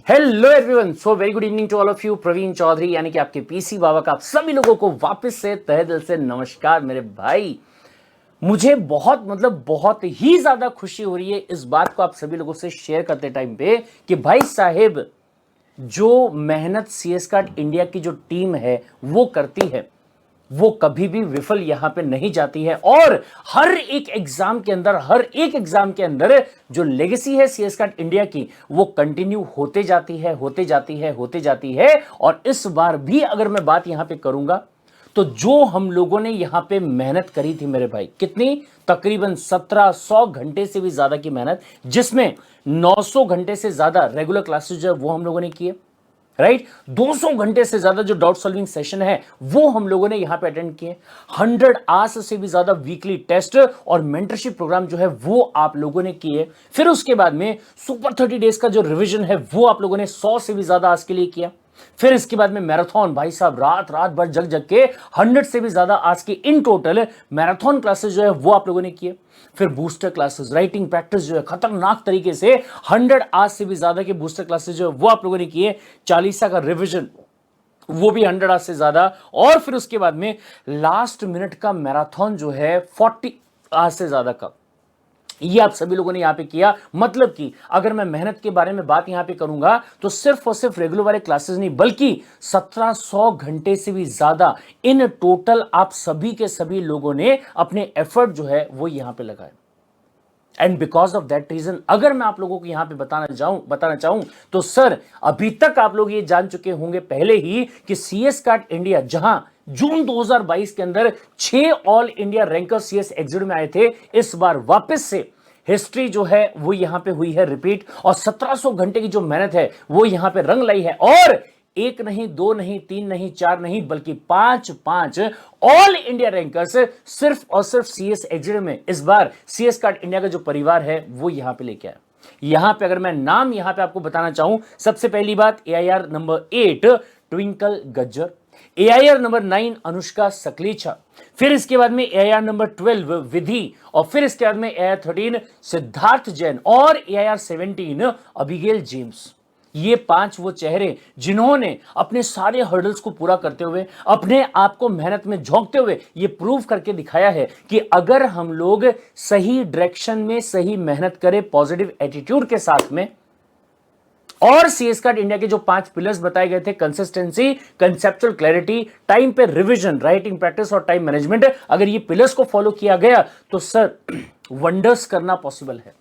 Hello everyone, so very good evening to all of you. Praveen Chaudhary यानी कि आपके PC बाबा का आप सभी लोगों को वापस से तहे दिल से नमस्कार मेरे भाई। मुझे बहुत ही ज्यादा खुशी हो रही है इस बात को आप सभी लोगों से शेयर करते टाइम पे कि भाई साहेब, जो मेहनत सीएस कार्ड इंडिया की जो टीम है वो करती है वो कभी भी विफल यहां पे नहीं जाती है। और हर एक एग्जाम के अंदर जो लेगेसी है सीएस कार्ड इंडिया की वो कंटिन्यू होते जाती है। और इस बार भी अगर मैं बात यहां पे करूंगा तो जो हम लोगों ने यहां पे मेहनत करी थी मेरे भाई, कितनी, तकरीबन 1700 घंटे से भी ज्यादा की मेहनत, जिसमें 900 घंटे से ज्यादा रेगुलर क्लासेस जो है वो हम लोगों ने किए, राइट। 200 घंटे से ज्यादा जो डाउट सॉल्विंग सेशन है वो हम लोगों ने यहां पे अटेंड किए। 100 आवर्स से भी ज्यादा वीकली टेस्ट और मेंटरशिप प्रोग्राम जो है वो आप लोगों ने किए। फिर उसके बाद में सुपर 30 डेज का जो रिवीजन है वो आप लोगों ने 100 से भी ज्यादा आज के लिए किया। फिर इसके बाद में मैराथन, भाई साहब रात रात भर जग जग के 100 से भी ज्यादा आज की इन टोटल मैराथन क्लासेस जो है वो आप लोगों ने किए। फिर बूस्टर क्लासेस, राइटिंग प्रैक्टिस जो है खतरनाक तरीके से 100 आज से भी ज्यादा के बूस्टर क्लासेस जो है वो आप लोगों ने किए। 40 का रिवीजन वो भी 100 आज से ज्यादा। और फिर उसके बाद में लास्ट मिनट का मैराथन जो है 40 आज से ज्यादा का, ये आप सभी लोगों ने यहां पे किया। मतलब कि अगर मैं मेहनत के बारे में बात यहां पे करूंगा तो सिर्फ और सिर्फ रेगुलर वाले क्लासेस नहीं बल्कि 1700 घंटे से भी ज्यादा इन टोटल आप सभी के सभी लोगों ने अपने एफर्ट जो है वो यहां पे लगाए। And because of that reason अगर मैं आप लोगों को यहां पे बताना चाहूं तो सर, अभी तक आप लोग ये जान चुके होंगे पहले ही कि सीएस कार्ड इंडिया जहां जून 2022 के अंदर 6 all India ranker CS exit में आए थे, इस बार वापस से हिस्ट्री जो है वो यहां पे हुई है रिपीट। और 1700 घंटे की जो मेहनत है वो यहां पे रंग लाई है। और एक नहीं, दो नहीं, तीन नहीं, चार नहीं, बल्कि पांच पांच ऑल इंडिया रैंकर्स सिर्फ और सिर्फ सीएस एग्जिट में इस बार सीएस कार्ड इंडिया का जो परिवार है वो यहां पे लेके आया। यहां पे अगर मैं नाम यहां पे आपको बताना चाहूं, सबसे पहली बात AIR number 8 Twinkle Gajjar, AIR number 9 Anushka Sakalecha, फिर इसके बाद में एआईआर नंबर 12 विधि, और फिर इसके बाद में एआईआर 13 सिद्धार्थ जैन, और एआईआर 17 अबिगेल जेम्स। ये 5 वो चेहरे जिन्होंने अपने सारे हर्डल्स को पूरा करते हुए, अपने आप को मेहनत में झोंकते हुए ये प्रूव करके दिखाया है कि अगर हम लोग सही डायरेक्शन में सही मेहनत करें, पॉजिटिव एटीट्यूड के साथ में, और सीएस कार्ड इंडिया के जो 5 पिलर्स बताए गए थे, कंसिस्टेंसी, कंसेप्चुअल क्लैरिटी, टाइम पे रिवीजन, राइटिंग प्रैक्टिस और टाइम मैनेजमेंट, अगर ये पिलर्स को फॉलो किया गया तो सर वंडर्स करना पॉसिबल है,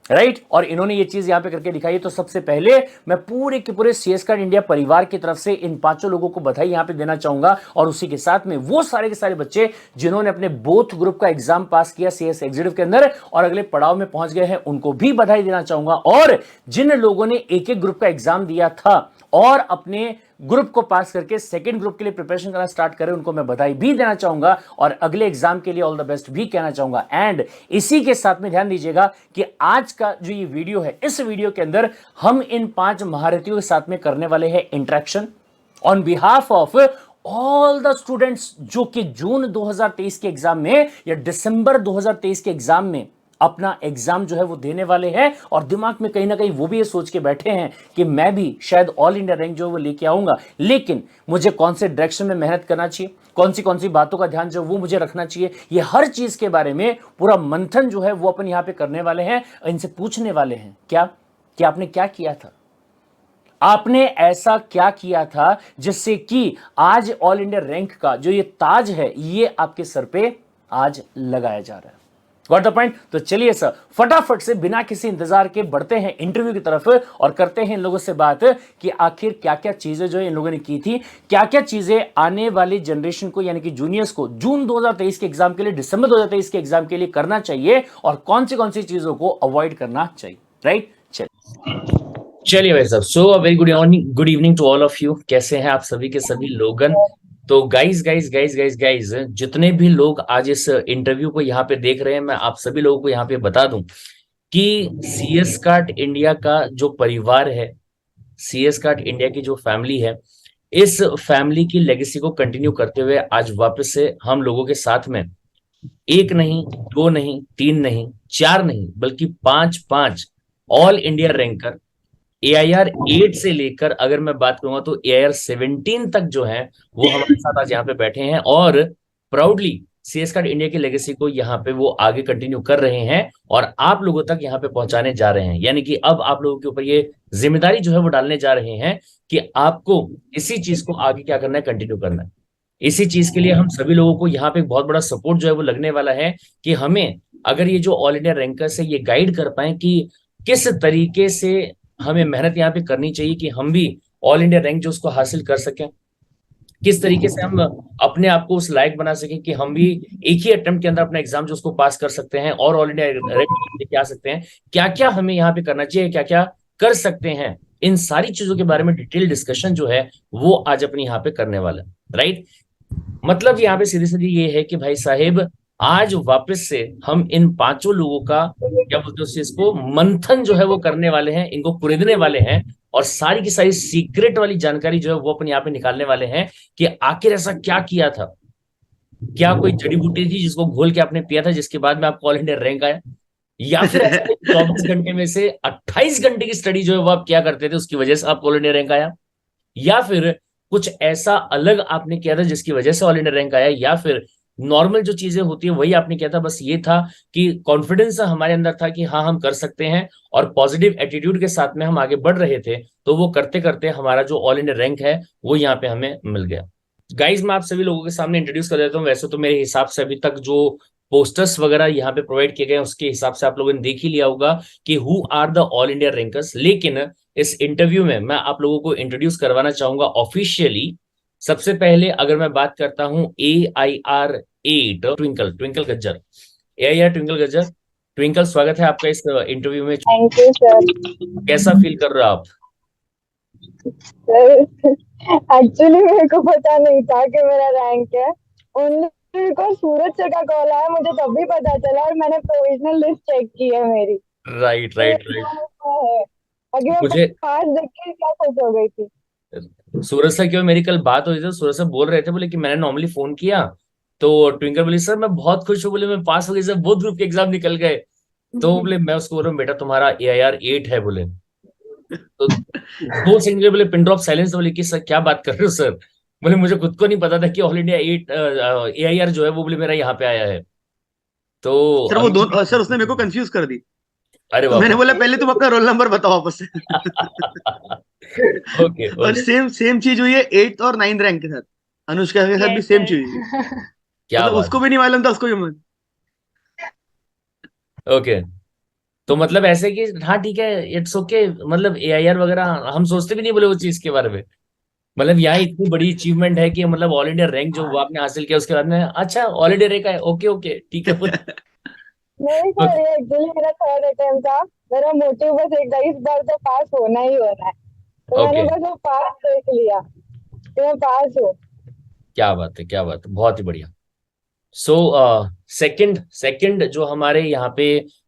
राइट। और इन्होंने ये चीज यहां पे करके दिखाई। तो सबसे पहले मैं पूरे के पूरे सीएस कार्ड इंडिया परिवार की तरफ से इन 5 लोगों को बधाई यहां पे देना चाहूंगा। और उसी के साथ में वो सारे के सारे बच्चे जिन्होंने अपने बोथ ग्रुप का एग्जाम पास किया सीएस एग्जीक्यूटिव के अंदर और अगले पड़ाव में पहुंच गए हैं, उनको भी बधाई देना चाहूंगा। और जिन लोगों ने एक एक ग्रुप का एग्जाम दिया था और अपने ग्रुप को पास करके सेकंड ग्रुप के लिए प्रिपरेशन करना स्टार्ट करें, उनको मैं बधाई भी देना चाहूंगा और अगले एग्जाम के लिए ऑल द बेस्ट भी कहना चाहूंगा। एंड इसी के साथ में ध्यान दीजिएगा कि आज का जो ये वीडियो है, इस वीडियो के अंदर हम इन 5 महारथियों के साथ में करने वाले हैं interaction on behalf of all the students जो कि जून 2023 के एग्जाम में या दिसंबर 2023 के एग्जाम में अपना एग्जाम जो है वो देने वाले हैं। और दिमाग में कहीं ना कहीं वो भी ये सोच के बैठे हैं कि मैं भी शायद ऑल इंडिया रैंक जो है वो लेके आऊंगा, लेकिन मुझे कौन से डायरेक्शन में मेहनत करना चाहिए, कौन सी बातों का ध्यान जो वो मुझे रखना चाहिए, ये हर चीज के बारे में पूरा मंथन जो है वो अपन यहां पे करने वाले हैं। इनसे पूछने वाले हैं क्या कि आपने क्या किया था, आपने ऐसा क्या किया था जिससे कि आज ऑल इंडिया रैंक का जो ये ताज है ये आपके सर पे आज लगाया जा रहा है। Got the point. तो चलिए सर, फटाफट से बिना किसी इंतजार के बढ़ते हैं इंटरव्यू की तरफ और करते हैं इन लोगों से बात कि आखिर क्या क्या चीजें जो इन लोगों ने की थी, क्या क्या चीजें आने वाली जनरेशन को यानी कि जूनियर्स को जून 2023 के एग्जाम के लिए, दिसंबर 2023 के एग्जाम के लिए करना चाहिए और कौन सी चीजों को अवॉइड करना चाहिए, राइट। चलिए भाई साहब, so very good evening to all of you. कैसे हैं आप सभी के सभी लोगन। तो गाइज जितने भी लोग आज इस इंटरव्यू को यहाँ पे देख रहे हैं, मैं आप सभी लोगों को यहाँ पे बता दूं कि सीएस कार्ड इंडिया का जो परिवार है, सीएस कार्ड इंडिया की जो फैमिली है, इस फैमिली की लेगेसी को कंटिन्यू करते हुए आज वापस से हम लोगों के साथ में एक नहीं, दो नहीं, तीन नहीं, चार नहीं, बल्कि पांच पांच ऑल इंडिया रैंकर AIR 8 से लेकर अगर मैं बात करूंगा तो AIR 17 तक जो है वो हमारे साथ आज यहाँ पे बैठे हैं और प्राउडली CS कार्ड इंडिया की लेगेसी को यहाँ पे वो आगे कंटिन्यू कर रहे हैं और आप लोगों तक यहाँ पे पहुंचाने जा रहे हैं। यानी कि अब आप लोगों के ऊपर ये जिम्मेदारी जो है वो डालने जा रहे हैं कि आपको इसी चीज को आगे क्या करना है, कंटिन्यू करना है। इसी चीज के लिए हम सभी लोगों को यहाँ पे एक बहुत बड़ा सपोर्ट जो है वो लगने वाला है कि हमें अगर ये जो ऑल इंडिया रैंकर्स है ये गाइड कर पाए कि किस तरीके से हमें मेहनत यहाँ पे करनी चाहिए कि हम भी ऑल इंडिया रैंक जो उसको हासिल कर सकें, किस तरीके से हम अपने आप को उस लायक बना सकें कि हम भी एक ही अटेम्प्ट के अंदर अपना एग्जाम जो उसको पास कर सकते हैं और ऑल इंडिया रैंक लेके आ सकते हैं। क्या क्या हमें यहाँ पे करना चाहिए, क्या क्या कर सकते हैं, इन सारी चीजों के बारे में डिटेल डिस्कशन जो है वो आज अपने यहाँ पे करने वाला है। राइट, मतलब यहाँ पे सीधी सीधी ये है कि भाई साहेब आज वापस से हम इन पांचों लोगों का क्या बोलते हैं उस चीज को मंथन जो है वो करने वाले हैं, इनको कुरेदने वाले हैं और सारी की सारी सीक्रेट वाली जानकारी जो है वो अपन यहाँ पे निकालने वाले हैं कि आखिर ऐसा क्या किया था। क्या कोई जड़ी बूटी थी जिसको घोल के आपने पिया था जिसके बाद में आपको ऑल इंडिया रैंक आया, या फिर ऐसा 24 घंटे में से 28 घंटे की स्टडी जो है वो आप क्या करते थे उसकी वजह से आपको ऑल इंडिया रैंक आया, या फिर कुछ ऐसा अलग आपने किया था जिसकी वजह से ऑल इंडिया रैंक आया, या फिर नॉर्मल जो चीजें होती है वही आपने किया था। बस ये था कि कॉन्फिडेंस हमारे अंदर था कि हाँ हम कर सकते हैं और पॉजिटिव एटीट्यूड के साथ में हम आगे बढ़ रहे थे, तो वो करते करते हमारा जो ऑल इंडिया रैंक है वो यहाँ पे हमें मिल गया। गाइज मैं आप सभी लोगों के सामने इंट्रोड्यूस कर देता हूँ। वैसे तो मेरे हिसाब से अभी तक जो पोस्टर्स वगैरह यहाँ पे प्रोवाइड किए गए उसके हिसाब से आप लोगों ने देख ही लिया होगा कि who are the all India rankers, लेकिन इस इंटरव्यू में मैं आप लोगों को इंट्रोड्यूस करवाना चाहूंगा ऑफिशियली। सबसे पहले अगर मैं बात करता हूं AIR 8 twinkle twinkle Gajjar, AIR twinkle Gajjar. Twinkle स्वागत है आपका इस इंटरव्यू में। Thank you sir. कैसा फील कर रहे हो आप? सर एक्चुअली मेरे को पता नहीं था कि मेरा रैंक है। ओनली मेरे को सूरज सर का कॉल आया, मुझे तभी पता चला और मैंने प्रोविजनल लिस्ट चेक की है मेरी। राइट तो राइट राइट। है अगर मैं मुझे पास देख के क्या खुश हो गई थी। सूरज सर क्यों, मेरी कल बात हुई थी, सूरज सर बोल रहे थे बोले कि मैंने नॉर्मली फोन किया तो ट्विंकल बोली सर मैं बहुत खुश हूँ, बोले मैं पास हो गई सर, बहुत ग्रुप के एग्जाम निकल गए। तो बोले मैं उसको बोल रहा हूँ बेटा तुम्हारा AIR 8 है बोले। तो 2 सेकंड के बोले पिन ड्रॉप साइलेंस, बोले कि सर क्या बात कर रहे हो सर। बोले मुझे खुद को नहीं पता था कि ऑल इंडिया 8 AIR जो है वो बोले मेरा यहाँ पे आया है। तो सर वो दो सर उसने मेरे को कंफ्यूज कर दी। अरे तो बाप मैंने बोला पहले तुम अपना रोल नंबर बताओ वापस से। ओके और ओके, सेम सेम चीज हुई है 8th और 9th रैंक के साथ। अनुष्का के साथ भी यस सेम चीज हुई है। क्या मतलब बात। उसको भी नहीं मालूम था, उसको भी ओके, तो मतलब ऐसे कि हाँ ठीक है इट्स ओके, मतलब AIR वगैरह हम सोचते भी नहीं बोले वो चीज के बारे में। मतलब यहाँ इतनी बड़ी अचीवमेंट है कि मतलब ऑल इंडिया रैंक जो वो आपने हासिल किया उसके बाद में अच्छा ऑल इंडिया रैंक है, ओके ओके ठीक है बोले। नहीं सर, ये एक्चुअली मेरा थर्ड अटेम्प्ट था। मेरा मोटिव बस एक था, इस बार तो पास होना ही होना है। तो मैंने ओके, बस वो पास देख लिया कि मैं पास हूँ। क्या बात है, क्या बात है, बहुत ही बढ़िया। सो सेकंड सेकंड जो हमारे यहाँ पे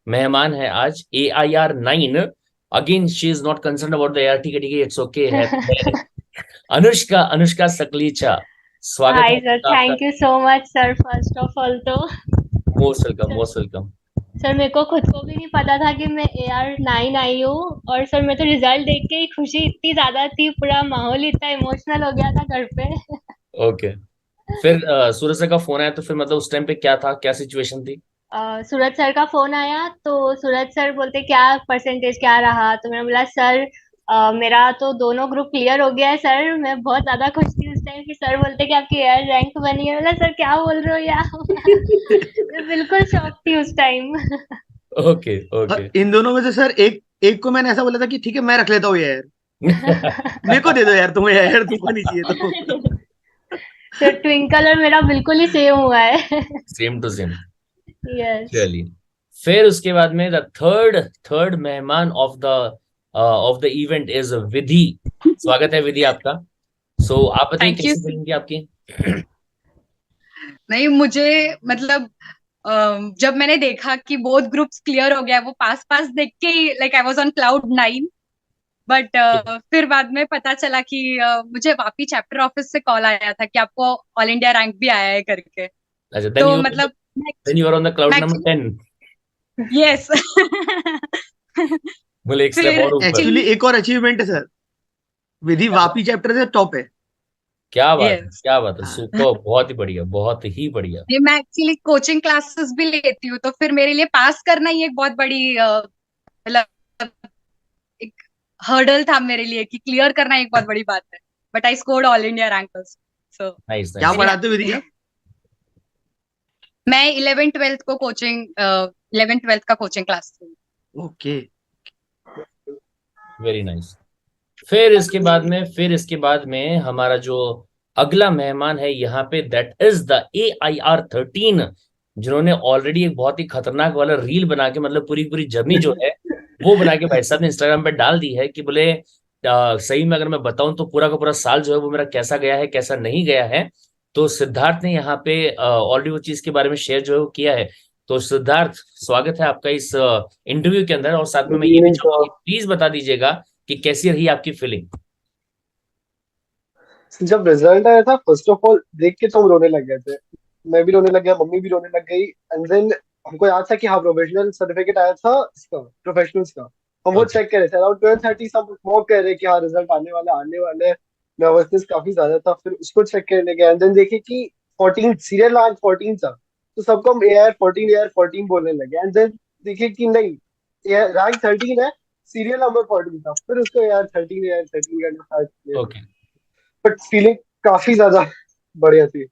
मेहमान है आज AIR 9। Again she is not concern about the AR, ठीक है ठीक है इट्स ओके है। अनुष्का, अनुष्का सकलीचा, स्वागत हाय सर, है आपका। Thank you so much sir. First of all तो most welcome most welcome. Sir मेरे को खुद को भी नहीं पता था कि मैं AR 9 आई हूँ। और सर मैं तो रिजल्ट देख के ही खुशी इतनी ज्यादा थी, पूरा माहौल ही इतना इमोशनल हो गया था घर पे। ओके, फिर सूरज सर का फोन आया तो फिर मतलब उस टाइम पे क्या था, क्या सिचुएशन थी? सूरज सर का फोन आया तो सूरज सर बोलते क्या परसेंटेज क्या रहा, तो मैंने बोला सर मेरा तो दोनों ग्रुप क्लियर हो गया है सर। मैं बहुत ज्यादा खुश थी उस टाइम कि सर बोलते कि आपकी एयर रैंक बनी है। बोला सर क्या बोल रहे हो यार। मैं बिल्कुल शॉक थी उस टाइम। Okay okay. इन दोनों में से सर एक एक को मैंने ऐसा बोला था कि ठीक है मैं रख लेता हूँ ये यार, मेरे को दे दो यार, तुम्हें यार तुमको नहीं चाहिए तो। तो ट्विंकल और मेरा बिल्कुल ही सेम हुआ है। Same to same. यस। चलिए, फिर उसके बाद में द थर्ड थर्ड मेहमान of the event is Vidhi. स्वागत है विधि आपका। सो आप बताइए थैंक यू। कैसी फीलिंग थी आपकी? नहीं मुझे मतलब जब मैंने देखा कि बोथ ग्रुप्स क्लियर हो गया, वो पास पास देख के like I was on cloud 9। But फिर बाद में पता चला कि मुझे वापी चैप्टर ऑफिस से कॉल आया था कि आपको ऑल इंडिया रैंक भी आया है करके। अच्छा, तो मतलब then you are on the cloud number मैं 10। यस। बोले एक स्टेप फिर और ऊपर। एक्चुअली एक और अचीवमेंट है सर, विधि वापी चैप्टर से टॉप है। क्या बात है, यस, क्या बात है, हाँ। सुपर, बहुत ही बढ़िया, बहुत ही बढ़िया। ये मैं एक्चुअली कोचिंग क्लासेस भी लेती हूँ, तो फिर मेरे लिए पास करना ही एक बहुत बड़ी मतलब एक हर्डल था मेरे लिए कि क्लियर करना एक बहुत बड़ी बात है। But I scored all India rankers, so nice क्या नाइस। वेरी पढ़ाते हो विधि हैप्पी। आप? मैं 11th 12th को कोचिंग 11th 12th का कोचिंग क्लास थी। ओके। Very nice. फिर इसके बाद में हमारा जो अगला मेहमान है यहाँ पे, दैट इज द AIR 13, जिन्होंने ऑलरेडी एक बहुत ही खतरनाक वाला रील बना के, मतलब पूरी पूरी जर्नी जो है वो बना के भाई साहब ने इंस्टाग्राम पे डाल दी है कि बोले सही में अगर मैं बताऊं तो पूरा का पूरा साल जो है वो मेरा कैसा गया है, कैसा नहीं गया है। तो सिद्धार्थ ने यहाँ पे ऑलरेडी वो चीज के बारे में शेयर जो है वो किया है। तो सिद्धार्थ, स्वागत है आपका इस इंटरव्यू के अंदर, और साथ में गुड मैं ये भी इवनिंग चाहूंगा सर। कि प्लीज बता दीजिएगा कि कैसी रही आपकी फीलिंग। जब रिजल्ट आया था, फर्स्ट ऑफ ऑल देख के तो हम रोने लग गए थे। मैं भी रोने लग गया, मम्मी भी रोने लग गई। एंड देन हमको याद था कि हाँ, प्रोफेशनल सर्टिफिकेट आया था इसका, प्रोफेशनल्स का। हम वो ओके। चेक कर रहे थे, अराउंड 12:30 सब मॉक कर रहे कि हाँ रिजल्ट आने वाला है, आने वाले हैं। नर्वसनेस काफी ज्यादा था। फिर उसको चेक करने गए, एंड देन देखे कि 14 सीरियल रैंक 14 था। तो सबको हम AR 14 बोलने लगे। एंड देन देखे कि नहीं, रैंक 13 है, सीरियल नंबर 14 था। फिर उसको AR 13 करना स्टार्ट किया। ओके, बट फीलिंग काफी ज्यादा बढ़िया थी।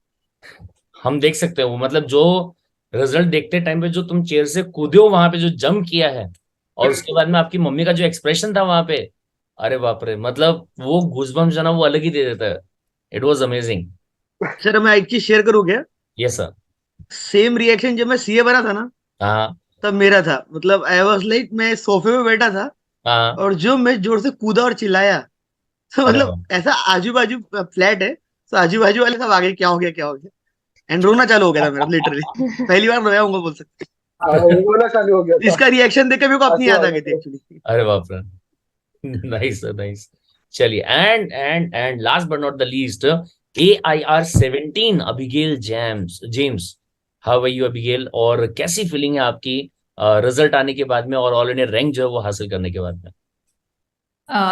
हम देख सकते हो, मतलब जो रिजल्ट देखते टाइम पे जो तुम चेयर से कूदे हो वहां पे, जो जंप किया है, और उसके बाद में आपकी मम्मी का जो एक्सप्रेशन था वहां पे, अरे बाप रे, मतलब वो गूजबम्स जो ना वो अलग ही दे देता है। It was amazing. सर मैं एक चीज शेयर करूँ क्या? Yes sir. सेम रिएक्शन जब मैं सीए बना था ना, हाँ तब मेरा था। मतलब आई वाज लाइक, मैं सोफे पे बैठा था हाँ। और जो मैं जोर से कूदा और चिल्लाया, तो अरे मतलब वाह। ऐसा आजू बाजू फ्लैट है, तो आजू बाजू वाले सब आगे क्या हो गया, क्या हो गया, एंड रोना चालू हो गया था मेरा लिटरली। पहली बार रोया हूँ बोल सकते। रोना चालू हो गया था, इसका रिएक्शन देख के मेरे को अपनी आंसू आ याद आ गए गई थी थे। एक्चुअली। अरे बाप रे। Nice sir, nice. चलिए, and last but not the least, AIR 17, Abigail James James. How are you Abigail, और कैसी फीलिंग है आपकी रिजल्ट आने के बाद में और ऑल इंडिया रैंक जो है वो हासिल करने के बाद में?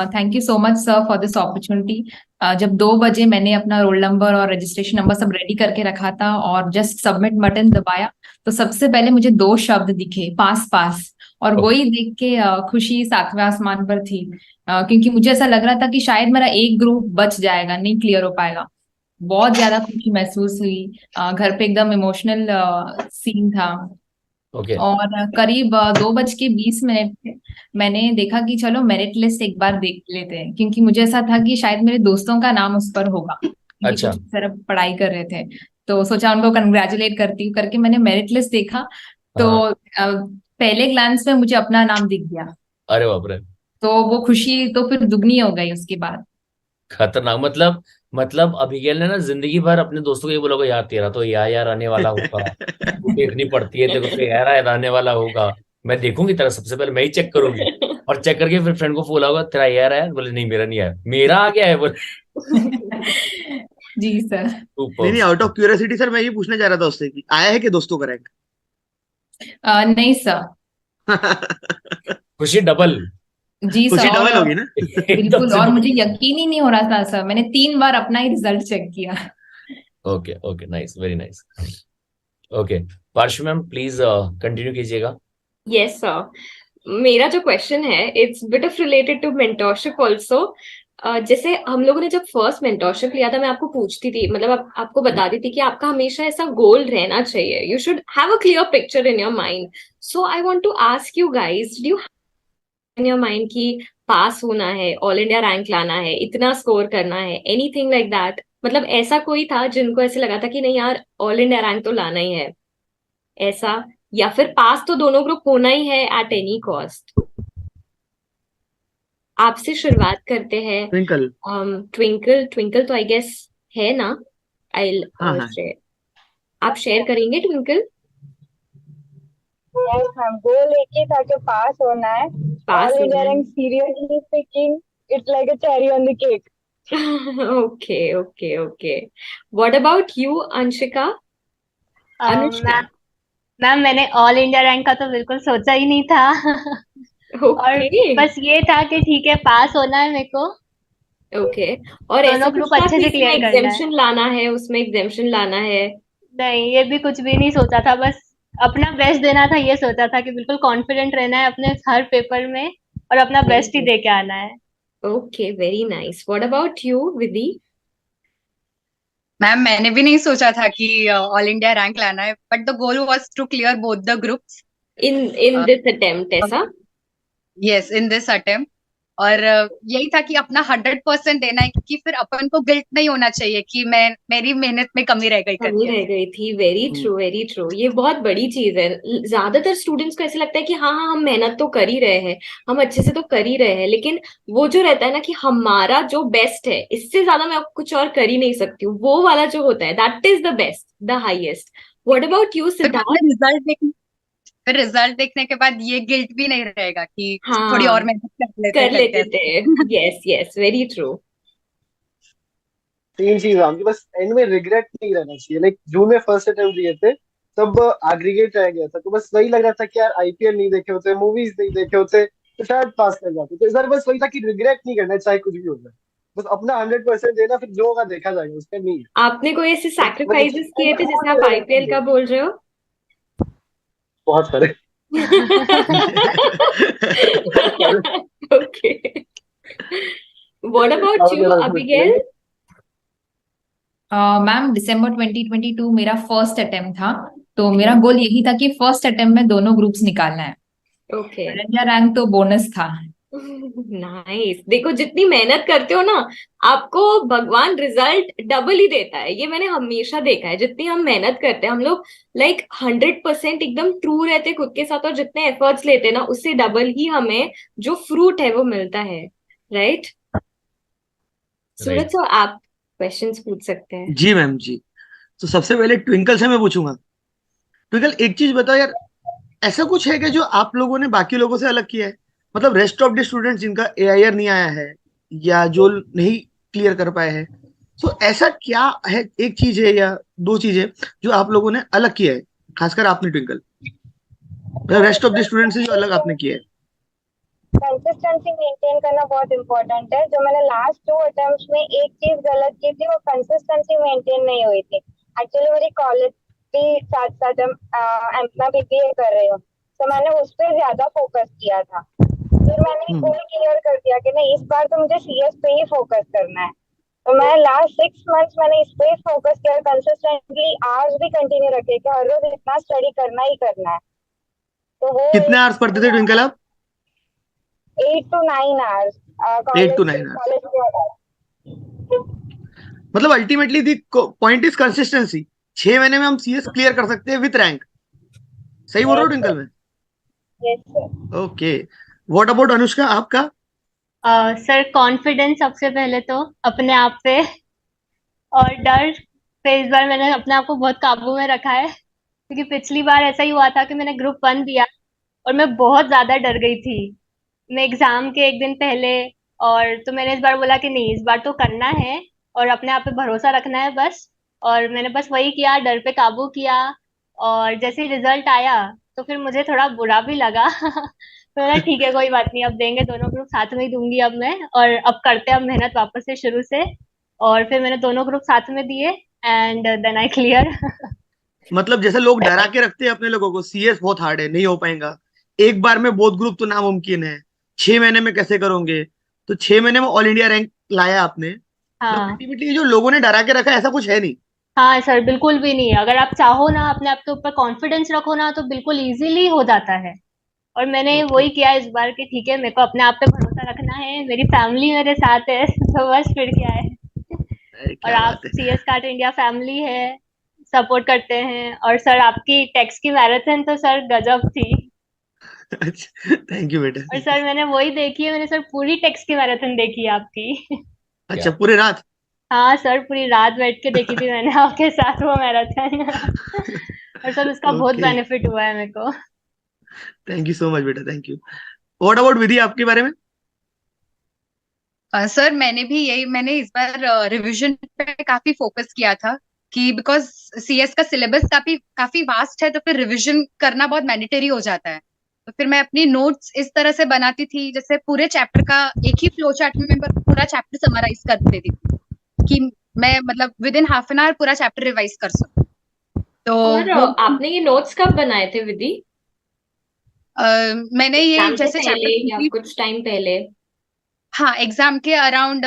Thank you so much sir for this opportunity. जब 2 बजे मैंने अपना रोल नंबर और रजिस्ट्रेशन नंबर सब रेडी करके रखा था और जस्ट सबमिट बटन दबाया, तो सबसे पहले मुझे 2 शब्द दिखे, पास पास। और वही देख के खुशी सातवें आसमान पर थी। क्योंकि मुझे ऐसा लग रहा था कि शायद मेरा एक ग्रुप बच जाएगा, नहीं क्लियर हो पाएगा। बहुत ज्यादा खुशी महसूस हुई। घर पे एकदम इमोशनल सीन था। ओके। और करीब 2:20 पे मैंने देखा कि चलो मेरिट लिस्ट एक बार देख लेते हैं, क्योंकि मुझे ऐसा था कि शायद मेरे दोस्तों का नाम उस पर होगा, क्योंकि अच्छा। कुछ तरफ पढ़ाई कर रहे थे। तो सोचा उनको कंग्रेचुलेट करती हूँ करके मैंने मेरिट लिस्ट देखा। तो हाँ। पहले ग्लांस में मुझे अपना नाम दिख गया। अरे बाप रे। तो वो खुशी तो फिर दुगनी हो गई उसके बाद। खतरनाक, मतलब अभिगेल ने ना जिंदगी भर अपने दोस्तों को ये बोला होगा, यार तेरा तो यार आने वाला होगा, तू देखनी पड़ती है, तेरे को तो यार आने वाला होगा, मैं देखूंगी तेरा, सबसे पहले मैं ही चेक करूंगी। और चेक करके फिर फ्रेंड को बोला होगा, तेरा यार आया? बोले नहीं, मेरा नहीं आया, मेरा आ गया है बोले। जी सर। नहीं नहीं, आउट ऑफ क्यूरियोसिटी सर मैं ये पूछना चाह रहा था उससे कि आया है कि दोस्तों का रैंक? नहीं सर। खुशी डबल। जी सर। खुशी और डबल होगी ना। एकदम बिल्कुल, से। और मुझे यकीन ही नहीं हो रहा था सर, मैंने 3 बार अपना ही रिजल्ट चेक किया। Okay okay, nice, very nice. Okay, Parshva ma'am please continue कीजिएगा। यस सर, मेरा जो क्वेश्चन है it's bit of related to mentorship also. जैसे हम लोगों ने जब फर्स्ट मेंटोरशिप लिया था, मैं आपको पूछती थी, मतलब आपको बताती थी कि आपका हमेशा ऐसा गोल रहना चाहिए, you should have a clear picture in your mind. So I want to ask you guys, do you in your mind कि पास होना है, ऑल इंडिया रैंक लाना है, इतना स्कोर करना है, एनीथिंग लाइक दैट? मतलब ऐसा कोई था जिनको ऐसे लगा था कि नहीं यार ऑल इंडिया रैंक तो लाना ही है, ऐसा? या फिर पास तो दोनों ग्रुप होना ही है एट एनी कॉस्ट? आपसे शुरुआत करते हैं। ट्विंकल। ट्विंकल, ट्विंकल तो आई गेस है ना? आई हाँ हाँ। शेयर, आप शेयर करेंगे ट्विंकल? यस मैम, गोल एक ही था कि पास होना है। पास ऑल इंडिया होना rank, seriously speaking, it's like a cherry on the cake. है। Okay okay okay, what about you Anshika? Anushka? Ma'am ma'am मैंने ऑल इंडिया रैंक का तो बिल्कुल सोचा ही नहीं था। और ओके बस ये था कि ठीक है, पास होना है मेरे को, ओके। और ऐसा दोनों कुछ ग्रुप था अच्छे कि से इसमें क्लियर करना है। एग्जाम्शन लाना है, उसमें एग्जाम्शन लाना है? नहीं, ये भी कुछ भी नहीं सोचा था, बस अपना बेस्ट देना था, ये सोचा था कि बिल्कुल कॉन्फिडेंट रहना है अपने हर पेपर में और अपना वेरी बेस्ट ही गुड। दे के आना है। Okay, very nice. What about you, Vidhi? Ma'am मैंने भी नहीं सोचा था कि ऑल इंडिया रैंक लाना है, but the goal was to clear both the groups. In this attempt ऐसा? Yes, in this attempt. और यही था कि अपना 100% देना है, क्योंकि फिर अपन को गिल्ट नहीं होना चाहिए कि मैं मेरी मेहनत में कमी रह गई कमी करके। रह गई थी। Very true, very true. ये बहुत बड़ी चीज है। ज्यादातर स्टूडेंट्स को ऐसे लगता है कि हाँ हाँ, हम मेहनत तो कर ही रहे हैं, हम अच्छे से तो कर ही रहे हैं, लेकिन वो जो रहता है ना कि हमारा जो बेस्ट है, इससे ज्यादा मैं अब कुछ और कर ही नहीं सकती हूँ, वो वाला जो होता है, that is the best, the highest. What about you, फिर बाद में सिद्धार्थ? रिजल्ट देखने के बाद ये गिल्ट भी नहीं रहेगा कि थोड़ी और हाँ, मेहनत कर लेते कर करके लेते थे। ऐसे। Yes yes, very true. तीन चीज आती बस एंड में रिग्रेट नहीं रहना चाहिए। लाइक जून में फर्स्ट अटेम्प्ट दिए थे, तब एग्रीगेट रह गया था, तो बस वही लग रहा था कि यार आईपीएल नहीं देखे होते, मूवीज नहीं देखे होते, तो शायद पास कर जाते। तो इस बार बस वही था कि रिग्रेट नहीं करना है, चाहे कुछ भी हो जाए, बस अपना 100% देना, फिर जो होगा देखा जाएगा, उसका नहीं है। आपने कोई ऐसे बट एक सैक्रिफाइसेस किए थे जैसे आप आईपीएल का बोल रहे हो? बहुत सारे। बहुत सारे। ओके। व्हाट अबाउट आप यू, जरा कुछ अबिगेल? करेंगे? मैम दिसंबर 2022 मेरा फर्स्ट अटेम्प्ट था, तो मेरा गोल यही था कि फर्स्ट अटेम्प्ट में दोनों ग्रुप्स निकालना है। ओके। ऑल इंडिया रैंक तो बोनस था। नाइस। देखो, जितनी मेहनत करते हो ना, आपको भगवान रिजल्ट डबल ही देता है। ये मैंने हमेशा देखा है। जितनी हम मेहनत करते हैं, हम लोग 100% एकदम ट्रू रहते हैं खुद के साथ, और जितने एफर्ट्स लेते हैं ना, उससे डबल ही हमें जो फ्रूट है वो मिलता है। राइट? सूरज राइट। सर, आप क्वेश्चंस पूछ सकते हैं। जी मैम जी। तो सबसे पहले ट्विंकल से मैं पूछूंगा। ट्विंकल, एक चीज बताओ यार, ऐसा कुछ है क्या जो आप लोगों ने बाकी लोगों से अलग किया है? मतलब रेस्ट ऑफ द स्टूडेंट्स जिनका एआईआर नहीं आया है या जो नहीं क्लियर कर पाए हैं, तो ऐसा क्या है, एक चीज है या दो चीजें जो आप लोगों ने अलग किया है, खासकर आपने ट्विंकल, मतलब रेस्ट ऑफ द स्टूडेंट से जो अलग आपने किया है? कंसिस्टेंसी मेंटेन करना बहुत इंपॉर्टेंट है। जो मैंने लास्ट 2 अटेम्प्ट्स में एक चीज गलत की थी, वो कंसिस्टेंसी मेंटेन नहीं हुई थी। एक्चुअली मेरी कॉलेज भी साथ साथ मैं बीबीए कर रही हूँ, तो मैंने उस पर ज्यादा फोकस किया था। फिर मैंने हम्म। गोल क्लियर कर दिया कि नहीं, इस बार तो मुझे सीएस पे ही फोकस करना है। तो मैं लास्ट 6 मंथ्स मैंने इस पे फोकस किया, कंसिस्टेंटली आज भी कंटिन्यू रखे कि हर रोज इतना स्टडी करना ही करना है। तो वो कितने आवर्स पढ़ते थे ट्विंकल आप? 8 to 9 hours 8 to 9 hours. College के। मतलब ultimately the point is consistency. 6 महीने में हम सीएस क्लियर कर सकते हैं विथ रैंक। सही बोल रहा हूँ यस ट्विंकल में? Yes sir. Okay. What about Anushka, आपका? सर, कॉन्फिडेंस सबसे पहले तो अपने आप पे, और डर पे इस बार मैंने अपने आप को बहुत काबू में रखा है, क्योंकि पिछली बार ऐसा ही हुआ था कि मैंने ग्रुप 1 दिया और मैं बहुत ज्यादा डर गई थी, मैं एग्जाम के एक दिन पहले। और तो मैंने इस बार बोला कि नहीं, इस बार तो करना है और अपने आप पे भरोसा रखना है बस। और मैंने बस वही किया, डर पे काबू किया। और जैसे ही रिजल्ट आया तो फिर मुझे थोड़ा बुरा भी लगा तो मैंने ठीक है, कोई बात नहीं, अब देंगे, दोनों ग्रुप साथ में ही दूंगी अब मैं, और अब करते हैं अब मेहनत वापस से शुरू से। और फिर मैंने दोनों ग्रुप साथ में दिए एंड देन आई क्लियर। मतलब जैसे लोग डरा के रखते हैं अपने लोगों को, सीएस बहुत हार्ड है, नहीं हो पाएगा, एक बार में बोथ ग्रुप तो नामुमकिन है, 6 महीने में कैसे करोगे? तो 6 महीने में ऑल इंडिया रैंक लाया आपने। मतलब हाँ अल्टीमेटली जो लोगों ने डरा के रखा है, ऐसा कुछ है नहीं। हाँ सर, बिल्कुल भी नहीं। अगर आप चाहो ना, अपने आप के ऊपर कॉन्फिडेंस रखो ना, तो बिल्कुल इजीली हो जाता है। और मैंने ओके। वही किया इस बार कि ठीक है, मेरे को अपने आप पे भरोसा रखना है, मेरी फैमिली मेरे साथ है तो बस फिर क्या है। अरे और क्या आप, बात है। सीएस कार्ट इंडिया फैमिली है, सपोर्ट करते हैं। और सर, आपकी टेक्स की मैराथन तो सर गजब थी। अच्छा, थैंक यू बेटा, और थैंक सर यू। मैंने वही देखी है, मैंने सर पूरी टेक्स की मैराथन देखी है आपकी। अच्छा, पूरे रात? हाँ सर, पूरी रात बैठ के देखी थी मैंने आपके साथ वो मैराथन और सर उसका बहुत ओके, बेनिफिट हुआ है मेरे को। थैंक यू सो मच बेटा, थैंक यू। व्हाट अबाउट विधि, आपके बारे में? सर मैंने इस बार रिवीजन पे काफी फोकस किया था, कि बिकॉज सीएस का सिलेबस काफी काफी वास्ट है, तो फिर रिवीजन करना बहुत मैंडेटरी हो जाता है। तो फिर मैं अपनी नोट्स इस तरह से बनाती थी, जैसे पूरे चैप्टर का एक ही फ्लो चार्ट में मैं पूरा चैप्टर समराइज कर देती थी कि मैं मतलब with in half an hour पूरा चैप्टर रिवाइज कर सकूं। तो और वो आपने ये नोट्स कब बनाए थे विधि? मैंने ये एग्जाम से जैसे पहले या चैप्टर कुछ टाइम पहले? हाँ, एग्जाम के अराउंड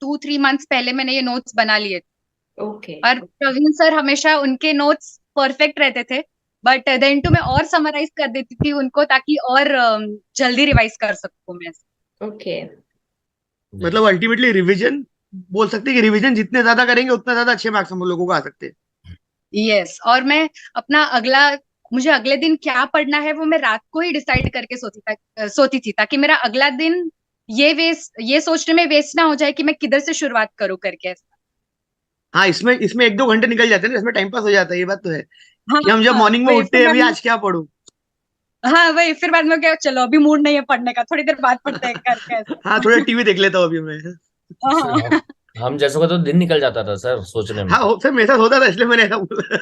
2-3 मंथ्स पहले मैंने ये नोट्स बना लिए थे। ओके। और प्रवीण सर हमेशा उनके नोट्स परफेक्ट रहते थे, बट देन टू मैं और समराइज कर देती थी उनको ताकि और जल्दी रिवाइज कर सकूं मैं। ओके। मतलब अल्टीमेटली रिवीजन बोल सकते हैं कि रिवीजन जितने ज्यादा करेंगे उतना ज्यादा अच्छे मार्क्स हम लोगों को आ सकते हैं। यस, और मैं अपना मुझे अगले दिन क्या पढ़ना है वो मैं रात को ही डिसाइड करके सोती थी ताकि मेरा अगला दिन ये सोचने में वेस्ट ना हो जाए कि मैं किधर से शुरुआत करूं करके। हाँ, इसमें इसमें 1-2 घंटे निकल जाते हैं ना, इसमें टाइम पास हो जाता है, ये बात तो है हाँ कि हम जब हाँ, मॉर्निंग में वही उठते फिर हैं बाद अभी में आज क्या पढूं। हाँ वही फिर बाद में क्या, चलो अभी मूड नहीं है पढ़ने का, थोड़ी देर बाद पढ़ते हैं करके हाँ, ऐसा। थोड़ा टीवी देख लेता हूँ अभी मैं। सर हाँ हम जैसों का तो दिन निकल जाता था सर सोचने में। हाँ, सर मेरे साथ होता था इसलिए मैंने ऐसा बोला।